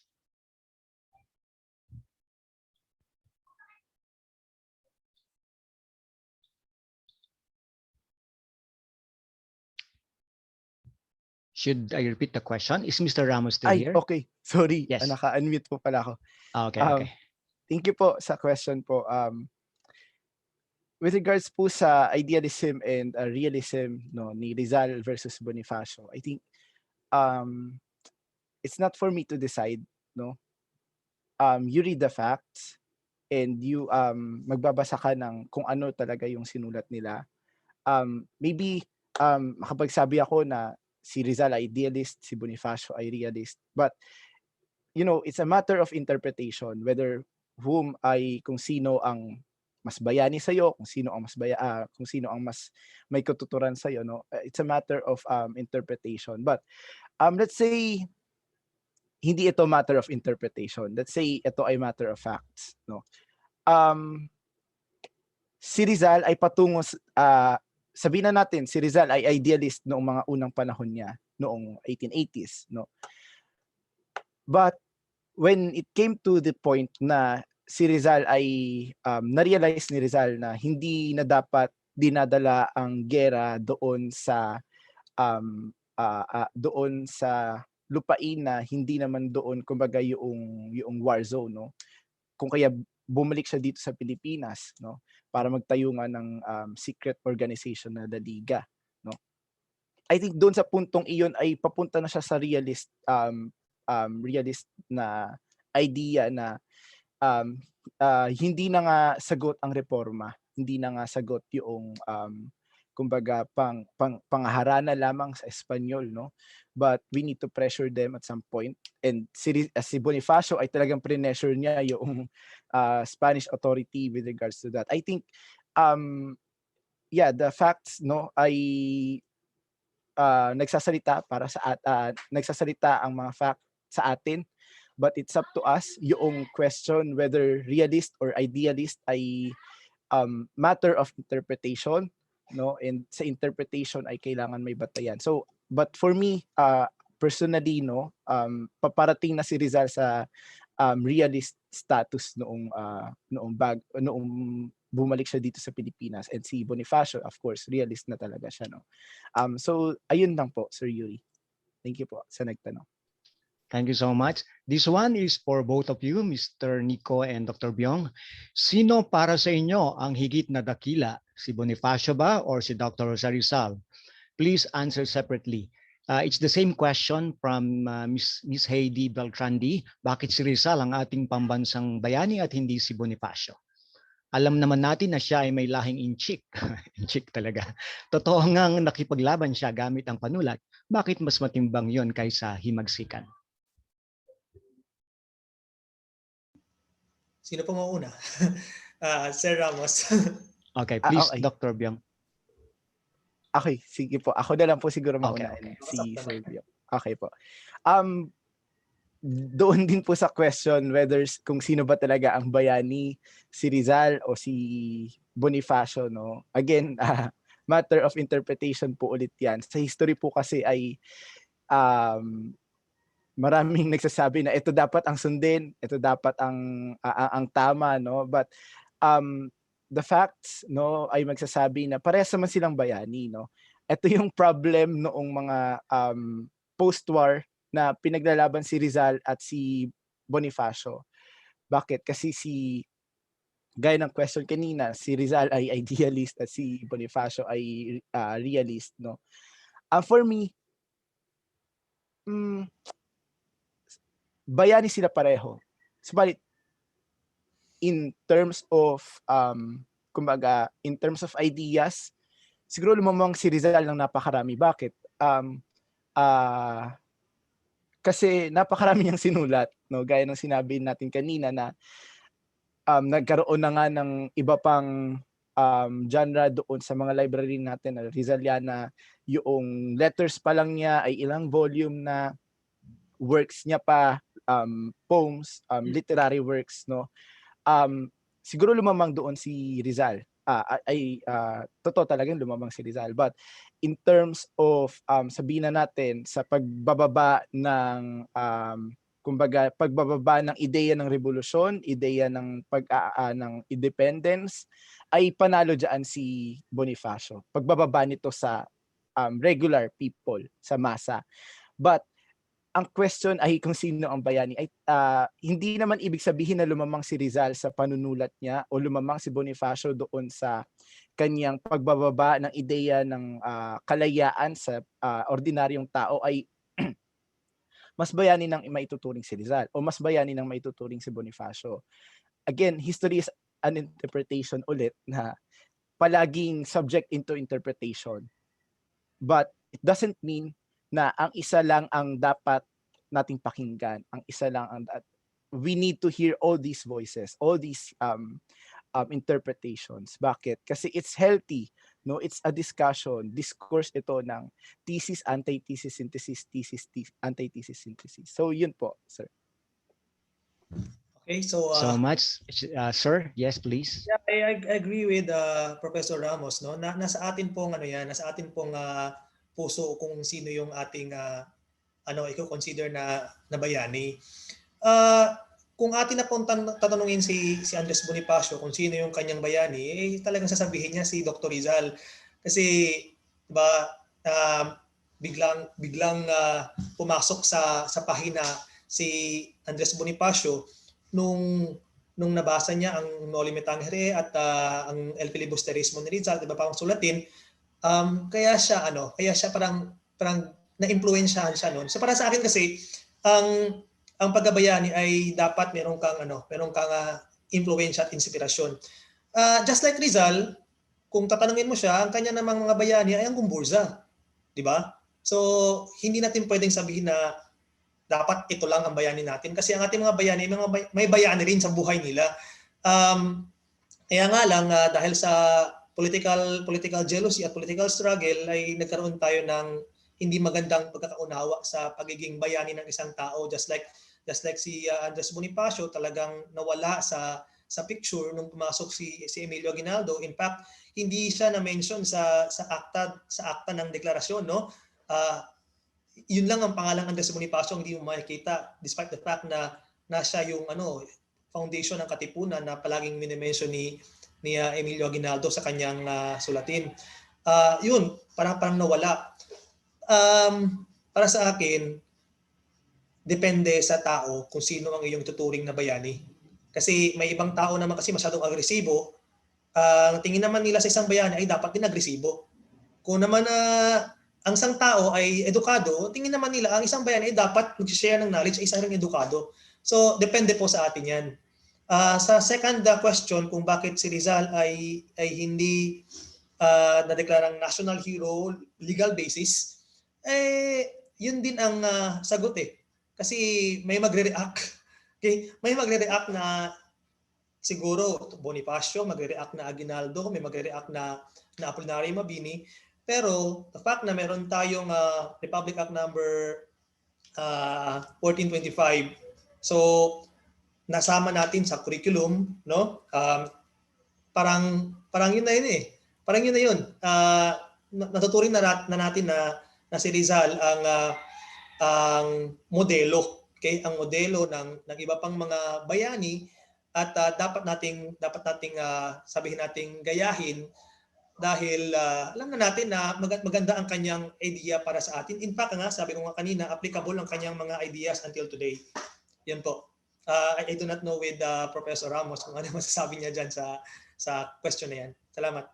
Should I repeat the question? Is Mr. Ramos still here? Okay. Sorry. Yes. Naka-unmute po pala ako. Okay. Thank you po sa question po. With regards po sa idealism and realism ni Rizal versus Bonifacio, I think it's not for me to decide. You read the facts and you magbabasa ka ng kung ano talaga yung sinulat nila. Maybe makapagsabi ako na si Rizal ay idealist, si Bonifacio ay realist, but it's a matter of interpretation whether kung sino ang mas bayani sa iyo, kung sino ang mas may katuturan sa iyo, it's a matter of interpretation. But let's say hindi ito matter of interpretation. Let's say ito ay matter of facts, si Rizal ay patungo sabihin na natin si Rizal ay idealist noong mga unang panahon niya, noong 1880s, But when it came to the point na si Rizal ay na-realize ni Rizal na hindi na dapat dinadala ang gera doon sa lupain na hindi naman doon kumbaga yung war zone, kung kaya bumalik siya dito sa Pilipinas, para magtayo nga ng secret organization na The Liga, I think doon sa puntong iyon ay papunta na siya sa realist na idea na hindi na nga sagot ang reforma, hindi na nga sagot yung kumbaga pangharana lamang sa Espanyol, no? But we need to pressure them at some point. And si Bonifacio ay talagang pressure niya yung Spanish authority with regards to that. I think yeah, the facts, no, ay nagsasalita para sa nagsasalita ang mga fact sa atin, but it's up to us yung question whether realist or idealist ay matter of interpretation, no, and sa interpretation ay kailangan may batayan. So but for me personally, no, paparating na si Rizal sa realist status noong bumalik siya dito sa Pilipinas, and si Bonifacio of course realist na talaga siya, no. So ayun lang po, Sir Yuri. Thank you po sa nagtanong. Thank you so much. This one is for both of you, Mr. Nikko and Dr. Biong. Sino para sa inyo ang higit na dakila? Si Bonifacio ba or si Dr. Rizal? Please answer separately. It's the same question from Miss Heidi Beltrandi. Bakit si Rizal ang ating pambansang bayani at hindi si Bonifacio? Alam naman natin na siya ay may lahing inchik. Inchik talaga. Totoo ngang nakipaglaban siya gamit ang panulat. Bakit mas matimbang yon kaysa himagsikan? Sino po mauna? Sir Ramos. Okay, please, Okay. Dr. Biong. Okay, sige po. Ako na lang po siguro mauna. Okay. Si Sir Biong. Okay po. Doon din po sa question whether kung sino ba talaga ang bayani, si Rizal o si Bonifacio, no. Again, matter of interpretation po ulit 'yan. Sa history po kasi ay maraming nagsasabi na ito dapat ang sundin, ito dapat ang tama, no. But the facts, no, ay magsasabi na parehas naman silang bayani, no. Ito yung problem noong mga post-war na pinaglalaban si Rizal at si Bonifacio. Bakit? Kasi gaya ng question kanina, si Rizal ay idealist at si Bonifacio ay realist, no. For me, bayani sila pareho. Subalit, in terms of kumbaga, in terms of ideas, siguro lumamang si Rizal ng napakarami. Bakit? Kasi napakarami niyang sinulat, no, gaya ng sinabi natin kanina na nagkaroon na nga ng iba pang genre doon sa mga library natin na Rizaliana. Yung letters pa lang niya ay ilang volume na, works niya pa, poems, literary works, no. Siguro lumamang doon si Rizal. Totoo talagang lumamang si Rizal. But in terms of sabihin na natin sa pagbababa ng kumbaga pagbababa ng ideya ng revolusyon, ideya ng ng independence, ay panalo diyan si Bonifacio. Pagbababa nito sa regular people, sa masa. But ang question ay kung sino ang bayani, ay hindi naman ibig sabihin na lumamang si Rizal sa panunulat niya o lumamang si Bonifacio doon sa kanyang pagbababa ng ideya ng kalayaan sa ordinaryong tao ay mas bayani ng maituturing si Rizal o mas bayani ng maituturing si Bonifacio. Again, history is an interpretation ulit na palaging subject into interpretation. But it doesn't mean na ang isa lang ang dapat nating pakinggan. Ang isa lang ang we need to hear all these voices, all these interpretations. Bakit? Kasi it's healthy, no? It's a discussion, discourse ito ng thesis, antithesis, synthesis, thesis, antithesis, synthesis. So yun po, sir. Okay, so much, sir. Yes, please. Yeah, I agree with Professor Ramos, no. Nasa atin pong nasa atin pong puso kung sino yung ating i-consider na bayani. Kung atin na pong tatanungin si Andres Bonifacio kung sino yung kanyang bayani, talagang sasabihin niya si Dr. Rizal. Kasi diba, biglang pumasok sa pahina si Andres Bonifacio nung nabasa niya ang Noli Me Tangere at ang El Filibusterismo ni Rizal, diba, parang sulatin. Kaya siya parang na-impluwensyahan siya noon. So para sa akin kasi ang ang pagkabayani ay dapat meron kang impluwensya at inspirasyon. Just like Rizal, kung tatanungin mo siya, ang kanya namang mga bayani ay ang gumburza, di ba? So hindi natin pwedeng sabihin na dapat ito lang ang bayani natin kasi ang ating mga bayani may bayani rin sa buhay nila. Kaya nga lang dahil sa political jealousy at political struggle ay nagkaroon tayo ng hindi magandang pagkakaunawa sa pagiging bayani ng isang tao, just like si Andres Bonifacio talagang nawala sa picture nung pumasok si Emilio Aguinaldo. In fact, hindi siya na mention sa akta ng deklarasyon, no? Yun lang ang pangalang Andres Bonifacio hindi mo makikita despite the fact na nasa yung foundation ng Katipunan na palaging mini-mention ni Emilio Aguinaldo sa kanyang sulatin. Yun, parang nawala. Para sa akin, depende sa tao kung sino ang iyong tuturing na bayani. Kasi may ibang tao naman kasi masyadong agresibo, ang tingin naman nila sa isang bayani ay dapat din agresibo. Kung naman ang isang tao ay edukado, tingin naman nila ang isang bayani ay dapat mag-share ng knowledge ay isang ring edukado. So, depende po sa atin yan. Sa second question, kung bakit si Rizal ay hindi nadeklarang national hero, legal basis, yun din ang sagot eh. Kasi may magre-react. Okay? May magre-react na siguro Bonifacio, magre-react na Aguinaldo, may magre-react na Apolinario Mabini. Pero the fact na meron tayong Republic Act number 1425, so nasama natin sa curriculum, no? Parang yun na yun eh. Parang yun na yun. Natuturing na natin na si Rizal ang modelo, okay? Ang modelo ng iba pang mga bayani at dapat nating sabihin nating gayahin dahil alam na natin na maganda ang kanyang idea para sa atin. In fact, sabi ko nga kanina, applicable ang kanyang mga ideas until today. Yan po. I do not know with Professor Ramos kung ano masasabi niya dyan sa question na yan. Salamat.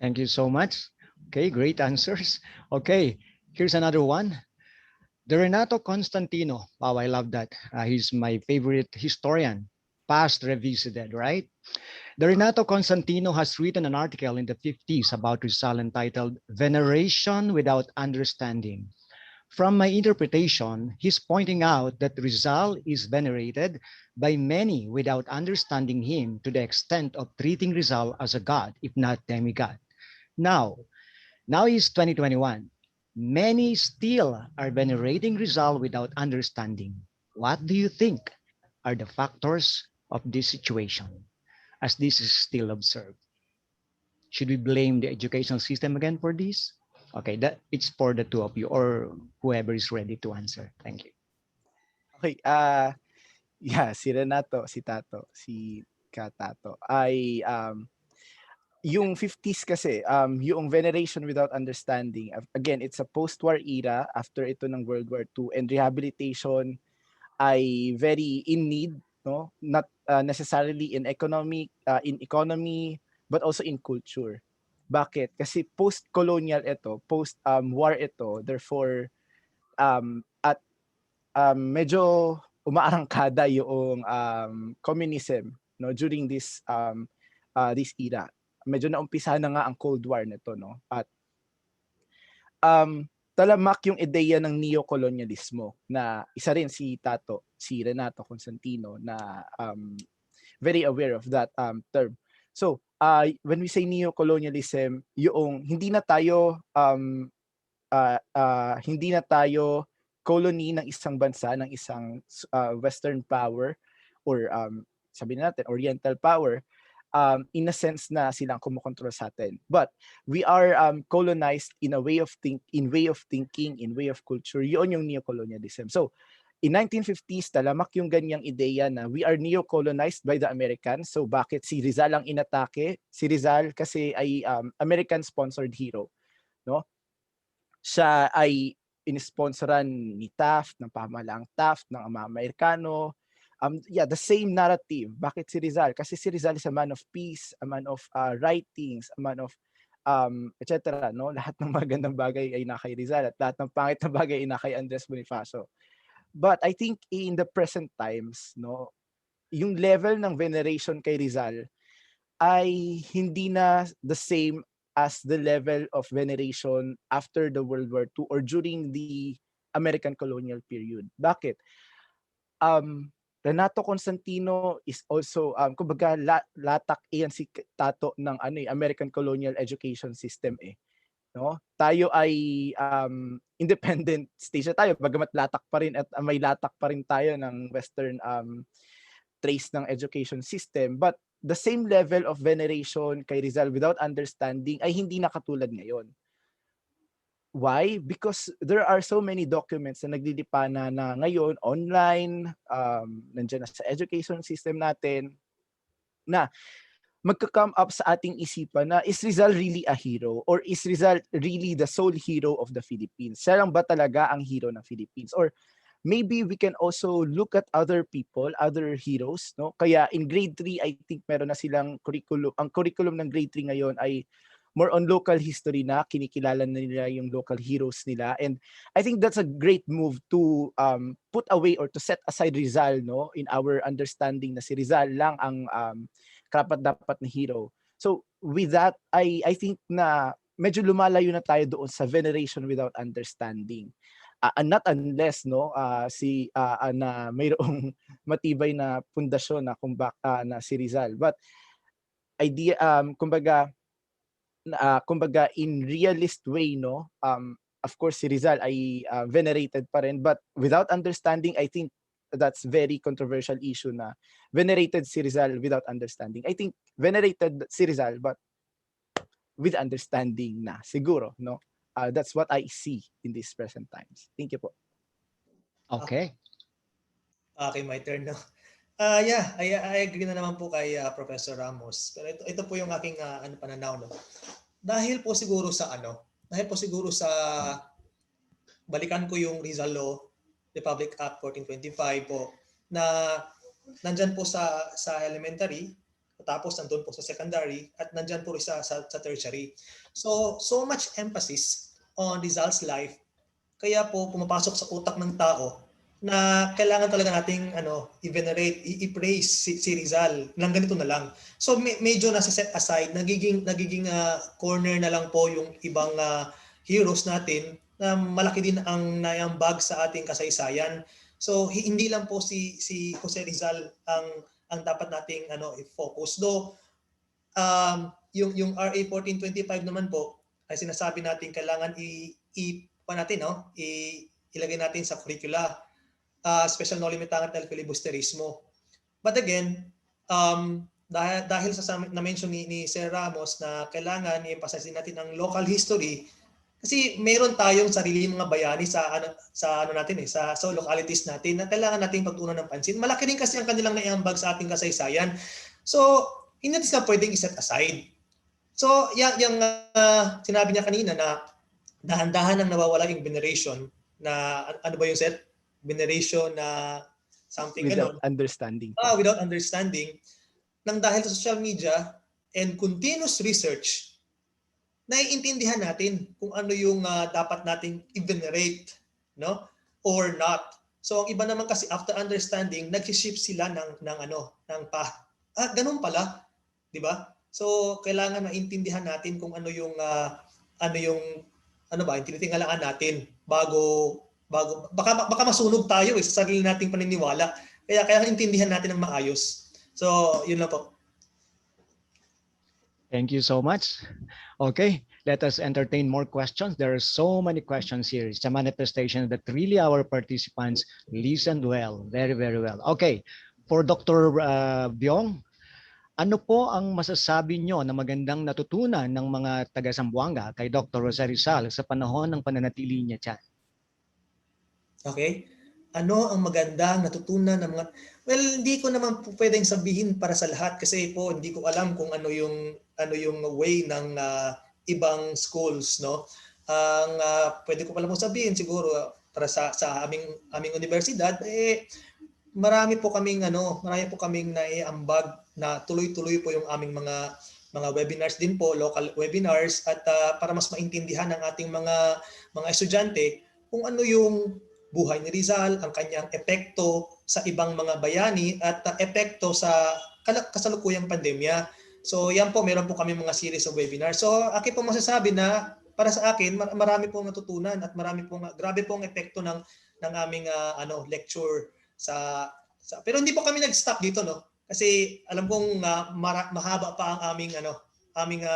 Thank you so much. Okay, great answers. Okay, here's another one. The Renato Constantino. Wow, I love that. He's my favorite historian, past revisited, right? The Renato Constantino has written an article in the 50s about Rizal entitled Veneration Without Understanding. From my interpretation, he's pointing out that Rizal is venerated by many without understanding him to the extent of treating Rizal as a god, if not demigod. Now is 2021. Many still are venerating Rizal without understanding. What do you think are the factors of this situation, as this is still observed? Should we blame the educational system again for this? Okay, that it's for the two of you or whoever is ready to answer. Thank you. Okay, si Renato, si Tato, si Katato ay yung 50s kasi, yung veneration without understanding, again, it's a post-war era after ito ng World War II, and rehabilitation ay very in need, no? Not necessarily in economy, but also in culture. Bakit? Kasi post-colonial ito, post-war ito, therefore, at medyo umaarangkada yung communism, no, during this era. Medyo naumpisa na nga ang Cold War nito, no? At talamak yung ideya ng neo-colonialismo na isa rin si Renato Constantino na very aware of that term. So, when we say neo-colonialism, yung hindi na tayo colony ng isang bansa, ng isang Western power or sabihin natin Oriental power, in a sense na silang kumokontrol sa atin. But we are colonized in way of thinking, in way of culture. Yun yung neo-colonialism. So, in 1950s, talamak yung ganyang ideya na we are neo-colonized by the Americans. So, bakit si Rizal ang inatake? Si Rizal kasi ay American-sponsored hero. No? Siya ay inisponsoran ni Taft, ng pamahalaang Taft, ng mga Amerikano. The same narrative. Bakit si Rizal? Kasi si Rizal is a man of peace, a man of writings, a man of etc. No? Lahat ng magandang bagay ay nakay Rizal at lahat ng pangit na bagay ay nakay Andres Bonifacio. But I think in the present times, no, yung level ng veneration kay Rizal ay hindi na the same as the level of veneration after the World War II or during the American colonial period. Bakit? Renato Constantino is also kumbaga latak iyan si Tato ng American colonial education system no? Tayo ay independent station tayo bagamat latak pa rin at may latak pa rin tayo ng western trace ng education system, but the same level of veneration kay Rizal without understanding ay hindi na katulad ngayon. Why? Because there are so many documents na naglilipana na ngayon online, nandiyan na sa education system natin, na magka-come up sa ating isipan na is Rizal really a hero? Or is Rizal really the sole hero of the Philippines? Siya lang ba talaga ang hero ng Philippines? Or maybe we can also look at other people, other heroes, no? Kaya in grade 3, I think meron na silang curriculum. Ang curriculum ng grade 3 ngayon ay more on local history na, kinikilala na nila yung local heroes nila. And I think that's a great move to put away or to set aside Rizal, no, in our understanding na si Rizal lang ang karapat-dapat na hero. So with that, I think na medyo lumalayo na tayo doon sa veneration without understanding. And not unless no na mayroong matibay na pundasyon na na si Rizal. But idea kumbaga in realist way, no, of course si Rizal ay venerated pa rin, but without understanding, I think that's very controversial issue na venerated si Rizal without understanding. I think venerated si Rizal but with understanding na siguro, no. That's what I see in these present times. Thank you po. Okay. Okay, my turn now. Yeah, I agree na naman po kay Professor Ramos. Pero ito po yung aking pananaw, no. Dahil po siguro sa balikan ko yung Rizal Law, Republic Act 1425 po, na nandyan po sa elementary, tapos nandun po sa secondary, at nandyan po sa tertiary. So much emphasis on Rizal's life, kaya po pumapasok sa utak ng tao na kailangan talaga nating i-venerate, i-praise si Rizal nang ganito na lang. So medyo nasa set aside, nagiging corner na lang po yung ibang heroes natin na malaki din ang naiambag sa ating kasaysayan. So hindi lang po si Jose Rizal ang dapat nating i-focus. Though yung RA 1425 naman po ay sinasabi natin kailangan ilagay natin sa curricula. Special no limitangat ng filibusterismo. But again, dahil sa na-mention ni Sir Ramos na kailangan i-emphasize natin ang local history, kasi meron tayong sarili mga bayani sa localities natin na kailangan nating pagtuunan ng pansin. Malaki rin kasi ang kanilang naiambag sa ating kasaysayan. So, hindi natin sila pwedeng i-set aside. So, yung sinabi niya kanina na dahan-dahan ang nawawala yung veneration na ano ba yung set? Veneration na something without understanding. Without understanding, nang dahil sa social media and continuous research, naiintindihan natin kung ano yung dapat nating i-venerate, no, or not. So ang iba naman kasi after understanding, nag-shift sila ng ganun pala, di ba? So kailangan maintindihan natin kung ano yung tinitingala natin bago baka masunog tayo sa sarili nating paniniwala. Kaya intindihan natin ng maayos. So, yun lang po. Thank you so much. Okay, let us entertain more questions. There are so many questions here. It's a manifestation that really our participants listened well, very, very well. Okay, for Dr. Biong, ano po ang masasabi nyo na magandang natutunan ng mga taga-Zamboanga kay Dr. Jose Rizal sa panahon ng pananatili niya dyan? Okay? Ano ang magandang natutunan ng mga... Well, hindi ko naman po pwedeng sabihin para sa lahat kasi po hindi ko alam kung ano yung way ng ibang schools, no? Ang pwede ko pala po sabihin siguro para sa aming universidad marami po kaming naiambag na tuloy-tuloy po yung aming mga webinars din po, local webinars, at para mas maintindihan ng ating mga estudyante kung ano yung buhay ni Rizal, ang kanyang epekto sa ibang mga bayani at epekto sa kasalukuyang pandemya. So yan po, meron po kami mga series of webinar. So akin po masasabi na para sa akin, marami pong natutunan at grabe pong epekto ng aming lecture pero hindi po kami nag-stop dito, no? Kasi alam kong mahaba pa ang aming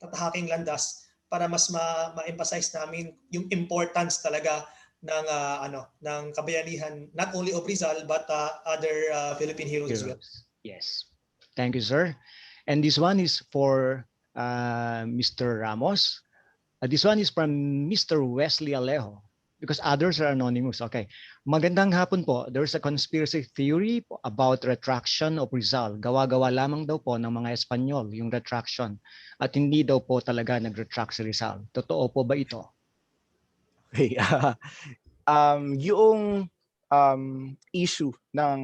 tatahaking landas para mas ma-emphasize namin yung importance talaga ng kabayanihan, not only of Rizal but other Philippine heroes as well. Yes. Thank you, sir. And this one is for Mr. Ramos. This one is from Mr. Wesley Alejo because others are anonymous. Okay. Magandang hapon po. There's a conspiracy theory about retraction of Rizal. Gawa-gawa lamang daw po ng mga Espanyol yung retraction at hindi daw po talaga nag-retract si Rizal. Totoo po ba ito? Okay. Yung issue ng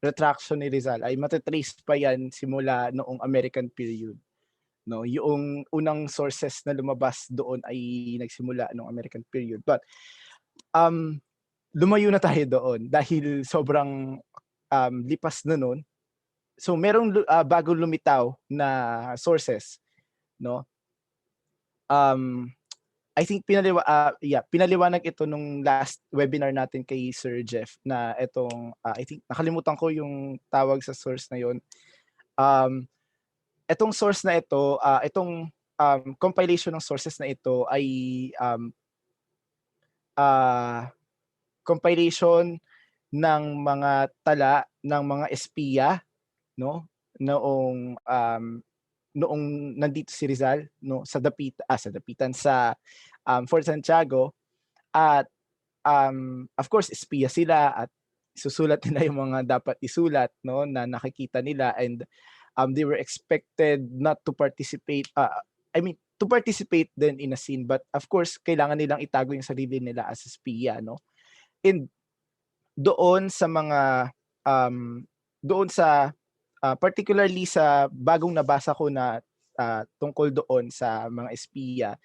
retraction ni Rizal ay matatrace pa yan simula noong American period. No, yung unang sources na lumabas doon ay nagsimula noong American period. But lumayo na tayo doon dahil sobrang lipas na noon. So merong bagong lumitaw na sources, no? I think pinaliwanag ito nung last webinar natin kay Sir Jeff na itong I think nakalimutan ko yung tawag sa source na yon. Itong source na ito, itong compilation ng sources na ito ay compilation ng mga tala ng mga espiya, no? Noong nandito si Rizal, no, sa dapitan sa Fort Santiago, at of course espiya sila at susulat nila yung mga dapat isulat, no, na nakikita nila, and they were expected not to participate, to participate then in a scene, but of course kailangan nilang itago yung sarili nila as espiya, no? And doon sa mga particularly sa bagong nabasa ko na tungkol doon sa mga espiya,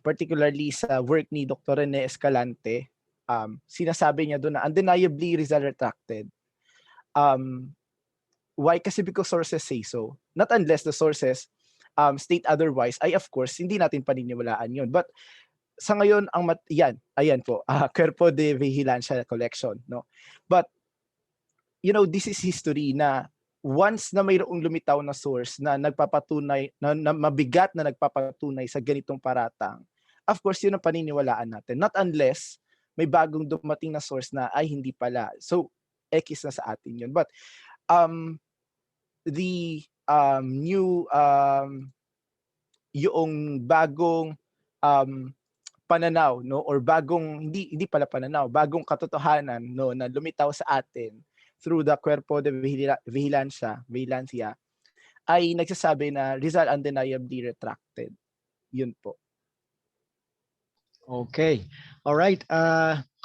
particularly sa work ni Dr. Rene Escalante, sinasabi niya doon na undeniably Rizal retracted. Why? Kasi because sources say so. Not unless the sources state otherwise, ay of course, hindi natin paniniwalaan yun. But sa ngayon, ayan po, Cuerpo de Vigilancia Collection, no? But, this is history na once na mayroong lumitaw na source na nagpapatunay, na mabigat na nagpapatunay sa ganitong paratang, of course, yun ang paniniwalaan natin. Not unless may bagong dumating na source na ay hindi pala. So, X na sa atin yun. But, the new yung bagong pananaw, no, or bagong hindi pala pananaw, bagong katotohanan, no, na lumitaw sa atin through the Cuerpo de Vigilancia ay nagsasabi na Rizal undeniably retracted. Yun po. Okay. All right.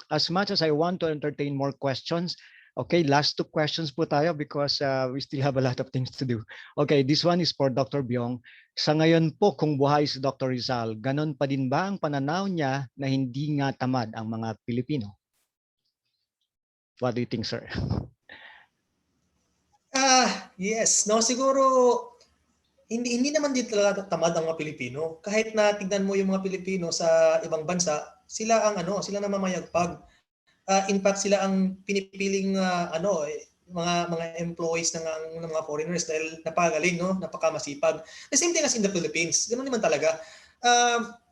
As much as I want to entertain more questions, okay, last two questions po tayo because we still have a lot of things to do. Okay, this one is for Dr. Biong. Sa ngayon po, kung buhay si Dr. Rizal, ganon pa din ba ang pananaw niya na hindi nga tamad ang mga Pilipino? What do you think, sir? Yes. No, siguro hindi naman din talaga tamad ang mga Pilipino. Kahit na tignan mo yung mga Pilipino sa ibang bansa, sila sila namamayagpag. In fact, sila ang pinipiling mga employees ng mga foreigners dahil napakagaling, no? Napakamasipag. The same thing as in the Philippines. Ganoon naman talaga.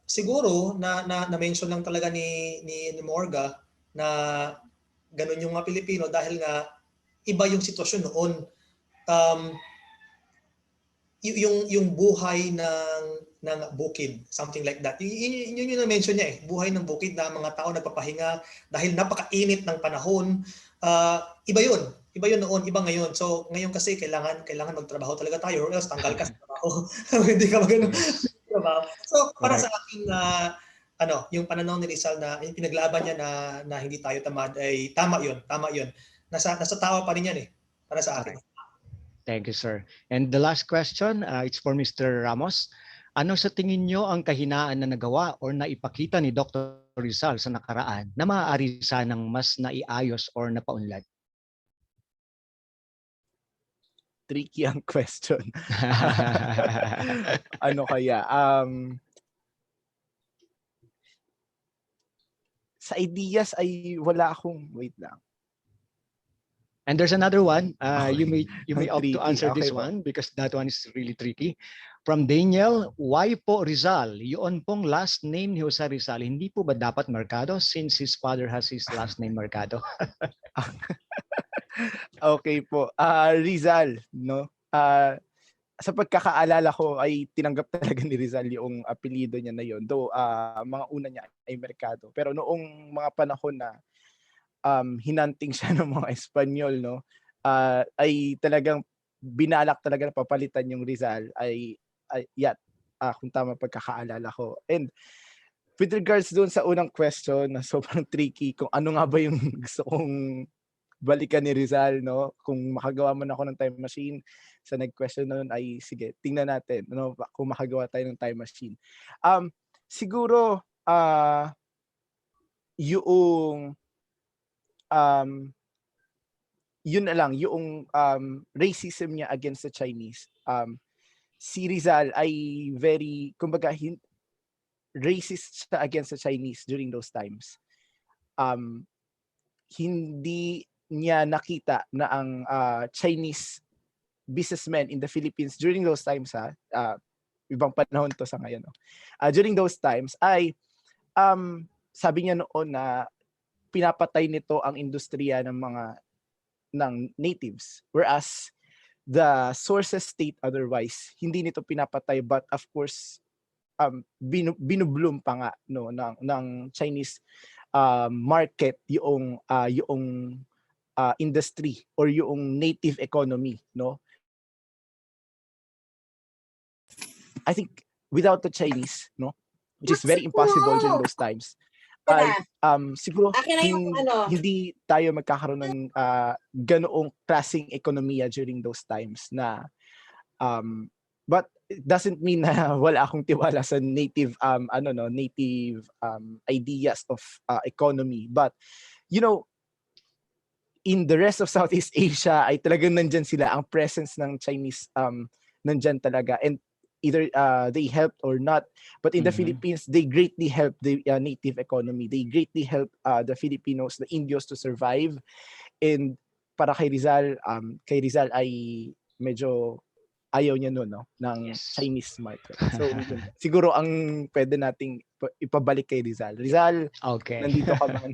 Siguro na-mention lang talaga ni Morga na ganoon yung mga Pilipino dahil nga iba yung sitwasyon noon. Yung buhay ng bukid, something like that. Yun yung na-mention niya eh. Buhay ng bukid na mga tao nagpapahinga dahil napakainit ng panahon. Iba yun noon, iba ngayon. So ngayon kasi kailangan magtrabaho talaga tayo or else tanggal ka sa trabaho. Hindi ka magano trabaho. So para sa akin yung pananaw ni Rizal na yung pinaglaban niya na hindi tayo tamad ay tama yun. Nasa tao pa rin yan eh para sa akin. Thank you, sir. And the last question, it's for Mr. Ramos. Ano sa tingin nyo ang kahinaan na nagawa or naipakita ni Dr. Rizal sa nakaraan na maaari sanang mas naiayos or napaunlad? Tricky ang question. Ano kaya? Sa ideas ay wala akong, wait lang. And there's another one. You may Ang opt to tricky. answer Okay this po. one because that one is really tricky. From Daniel, why po Rizal? Yun pong last name ni Jose Rizal, hindi po ba dapat Mercado since his father has his last name Mercado? Okay po. Rizal, no? Sa pagkakaalala ko ay tinanggap talaga ni Rizal yung apelyido niya na yon. Though mga una niya ay Mercado. Pero noong mga panahon na hinanting siya ng mga Espanyol, no? Ay talagang binalak talaga na papalitan yung Rizal ay kung tama pagkakaalala ko. And with regards doon sa unang question na sobrang tricky kung ano nga ba yung gusto kong balikan ni Rizal, no? Kung makagawa man ako ng time machine, sa nag-question na nun ay sige, tingnan natin, no? Kung makagawa tayo ng time machine. Siguro yung yun na lang, yung racism niya against the Chinese. Si Rizal ay very, kumbaga, racist siya against the Chinese during those times. Hindi niya nakita na ang Chinese businessmen in the Philippines during those times, ibang panahon to sa ngayon, no? During those times ay sabi niya noon na pinapatay nito ang industriya ng natives, whereas the sources state otherwise. Hindi nito pinapatay, but of course binubloom pa nga, no, ng Chinese market yung industry or yung native economy, no? I think without the Chinese, no, which is very impossible during those times, ay siguro hindi tayo magkakaroon ng ganoong klaseng ekonomiya during those times na but it doesn't mean na wala akong tiwala sa native native ideas of economy, but you know, in the rest of Southeast Asia ay talagang nandyan sila, ang presence ng Chinese nandyan talaga, and either they helped or not, but in the Philippines they greatly help the native economy, they greatly help the Filipinos, the Indios to survive. And para kay Rizal ay medyo ayaw niya noon, no, ng Chinese market. So siguro ang pwede nating ipabalik kay Rizal. Okay. Nandito ka man.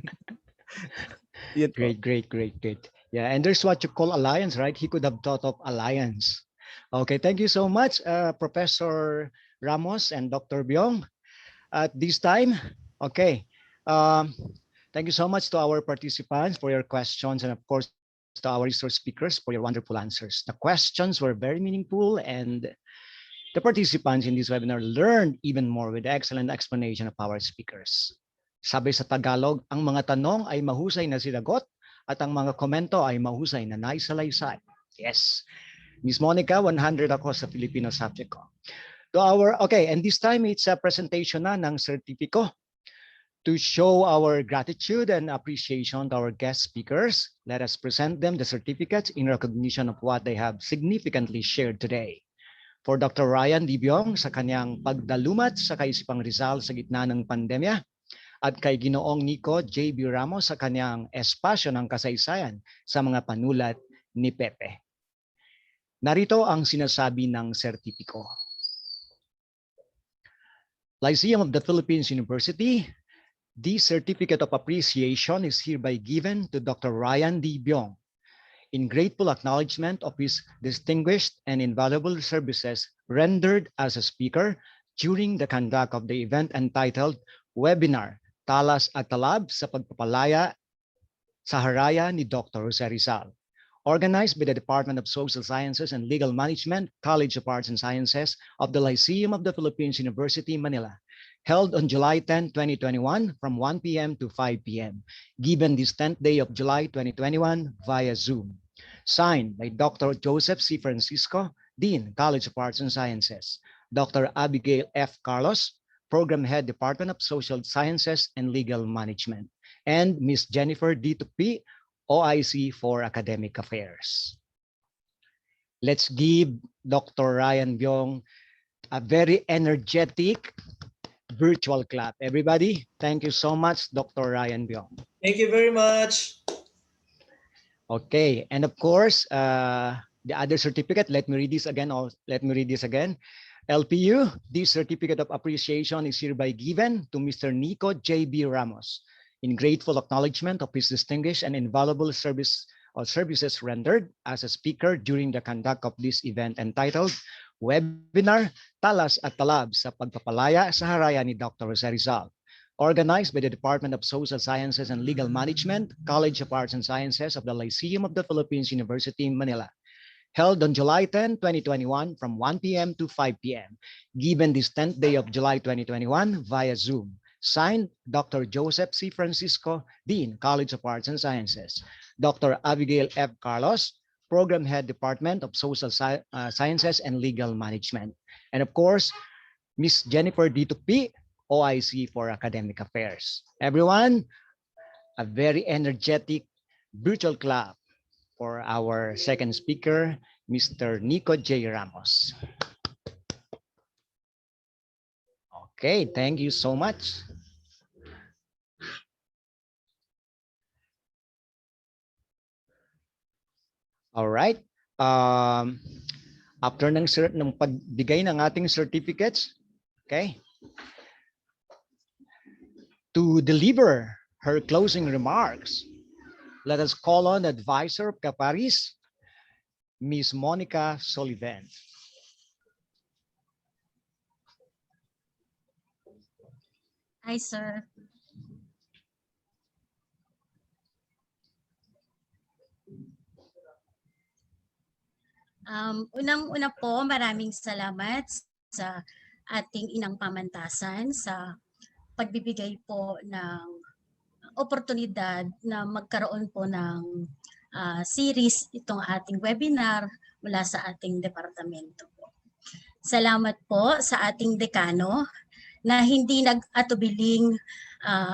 Great. Yeah, and there's what you call alliance, right? He could have thought of alliance. Okay, thank you so much, Professor Ramos and Dr. Biong. At this time, okay, thank you so much to our participants for your questions, and of course to our resource speakers for your wonderful answers. The questions were very meaningful, and the participants in this webinar learned even more with the excellent explanation of our speakers. Sabi sa Tagalog, ang mga tanong ay mahusay na sinagot at ang mga komento ay mahusay na naisalaysay. Yes. Miss Monica, 100 ako sa Filipino subject ko. Okay, and this time it's a presentation na ng sertipiko. To show our gratitude and appreciation to our guest speakers, let us present them the certificates in recognition of what they have significantly shared today. For Dr. Ryan D. Biong sa kanyang Pagdalumat sa Kaisipang Rizal sa gitna ng pandemya, at kay Ginoong Nikko J.B. Ramos sa kanyang Espasyo ng Kasaysayan sa mga panulat ni Pepe. Narito ang sinasabi ng sertipiko. Lyceum of the Philippines University, this certificate of appreciation is hereby given to Dr. Ryan D. Biong in grateful acknowledgement of his distinguished and invaluable services rendered as a speaker during the conduct of the event entitled Webinar Talas at Talab sa Pagpapalaya sa Haraya ni Dr. Jose Rizal, organized by the Department of Social Sciences and Legal Management, College of Arts and Sciences of the Lyceum of the Philippines University, Manila, held on July 10, 2021 from 1 p.m. to 5 p.m., given this 10th day of July 2021 via Zoom. Signed by Dr. Joseph C. Francisco, Dean, College of Arts and Sciences, Dr. Abigail F. Carlos, Program Head, Department of Social Sciences and Legal Management, and Ms. Jennifer D. Tupi, OIC for Academic Affairs. Let's give Dr. Ryan Biong a very energetic virtual clap. Everybody, thank you so much, Dr. Ryan Biong. Thank you very much. Okay, and of course, the other certificate, let me read this again. LPU, this certificate of appreciation is hereby given to Mr. Nikko J.B. Ramos in grateful acknowledgement of his distinguished and invaluable services rendered as a speaker during the conduct of this event entitled Webinar Talas at Talab sa Pagpapalaya sa Haraya ni Dr. Rizal, organized by the Department of Social Sciences and Legal Management, College of Arts and Sciences of the Lyceum of the Philippines, University in Manila, held on July 10, 2021 from 1 p.m. to 5 p.m. Given this 10th day of July 2021 via Zoom. Signed, Dr. Joseph C. Francisco, Dean, College of Arts and Sciences. Dr. Abigail F. Carlos, Program Head, Department of Social Sciences and Legal Management. And of course, Ms. Jennifer D. Tupi, OIC for Academic Affairs. Everyone, a very energetic virtual clap for our second speaker, Mr. Nikko J. Ramos. Okay, thank you so much. All right. After ng pagbigay ng ating certificates, okay, to deliver her closing remarks, let us call on Advisor of Caparis, Ms. Monica Sullivan. Hi, sir. Unang-una po, maraming salamat sa ating inang pamantasan sa pagbibigay po ng oportunidad na magkaroon po ng series itong ating webinar mula sa ating departamento po. Salamat po sa ating dekano na hindi nag-atubiling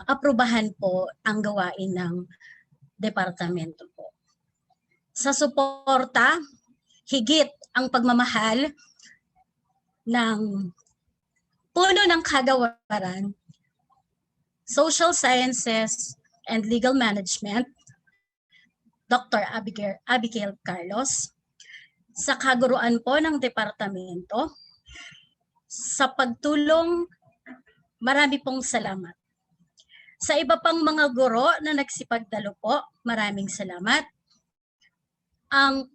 aprubahan po ang gawain ng departamento po. Sa suporta, higit ang pagmamahal ng puno ng kagawaran, Social Sciences and Legal Management, Dr. Abigail Carlos, sa kaguruan po ng departamento, sa pagtulong, marami pong salamat. Sa iba pang mga guro na nagsipagdalo po, maraming salamat. Ang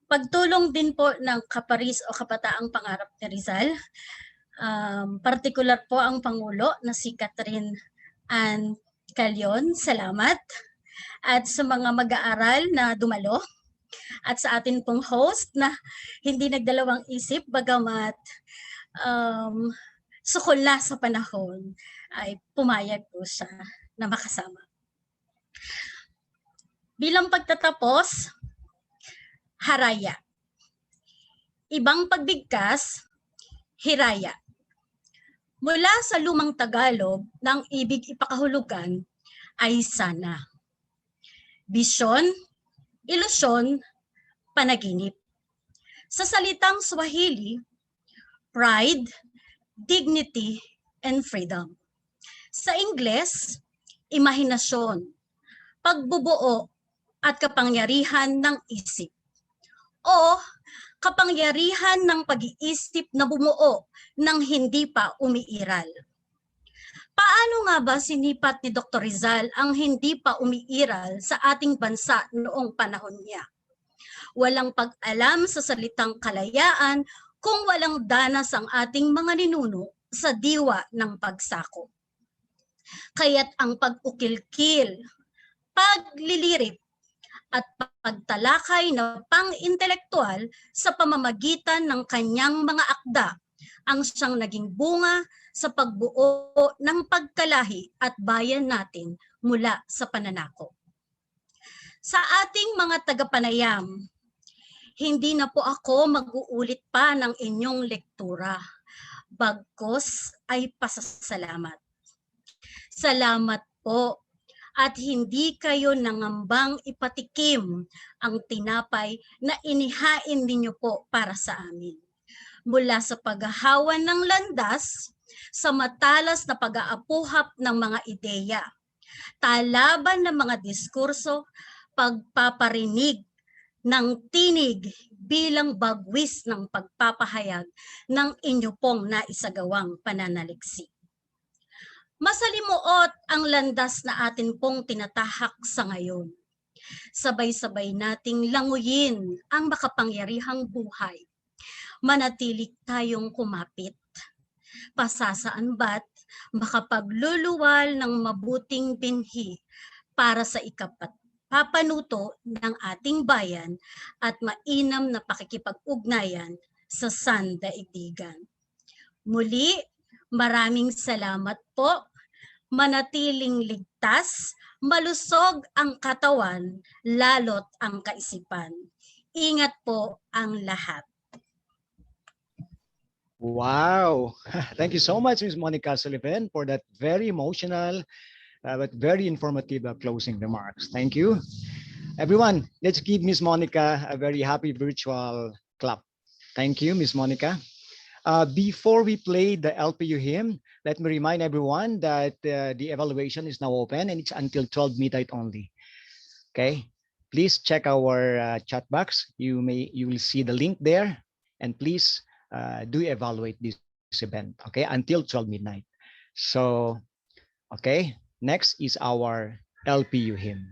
pagtulong din po ng Kaparis o Kapataang Pangarap ni Rizal, particular po ang Pangulo na si Catherine Ann Calyon, salamat. At sa mga mag-aaral na dumalo, at sa atin pong host na hindi nagdalawang isip bagamat sukol na sa panahon ay pumayag po siya na makasama. Bilang pagtatapos, Haraya. Ibang pagbigkas, Hiraya. Mula sa lumang Tagalog ng ibig ipakahulugan ay sana. Bisyon, ilusyon, panaginip. Sa salitang Swahili, pride, dignity, and freedom. Sa Ingles, imahinasyon, pagbubuo at kapangyarihan ng isip. O kapangyarihan ng pag-iisip na bumuo ng hindi pa umiiral. Paano nga ba sinipat ni Dr. Rizal ang hindi pa umiiral sa ating bansa noong panahon niya? Walang pag-alam sa salitang kalayaan kung walang danas ang ating mga ninuno sa diwa ng pagsako. Kaya't ang pag-ukilkil, paglilirit, at pagtalakay na pang-intelektual sa pamamagitan ng kanyang mga akda ang siyang naging bunga sa pagbuo ng pagkalahi at bayan natin mula sa pananakop. Sa ating mga tagapanayam, Hindi na po ako mag-uulit pa ng inyong lektura. Bagkus ay pasasalamat. Salamat po at hindi kayo nangambang ipatikim ang tinapay na inihain ninyo po para sa amin. Mula sa paghahawan ng landas, sa matalas na pag-aapuhap ng mga ideya, talaban ng mga diskurso, pagpaparinig ng tinig bilang bagwis ng pagpapahayag ng inyo pong naisagawang pananaliksik. Masalimuot ang landas na atin pong tinatahak sa ngayon. Sabay-sabay nating languyin ang makapangyarihang buhay. Manatili tayong kumapit. Pasasaan ba't makapagluluwal ng mabuting binhi para sa papanuto ng ating bayan at mainam na pakikipag-ugnayan sa sandaigdigan. Muli, maraming salamat po. Manatiling ligtas, malusog ang katawan, lalot ang kaisipan. Ingat po ang lahat. Wow. Thank you so much, Ms. Monica Sullivan, for that very emotional but very informative closing remarks. Thank you. Everyone, let's give Ms. Monica a very happy virtual clap. Thank you, Ms. Monica. Before we play the LPU hymn, let me remind everyone that the evaluation is now open and it's until 12 midnight only. Okay, please check our chat box. You will see the link there, and please do evaluate this event. Okay, until 12 midnight. So, okay, next is our LPU hymn.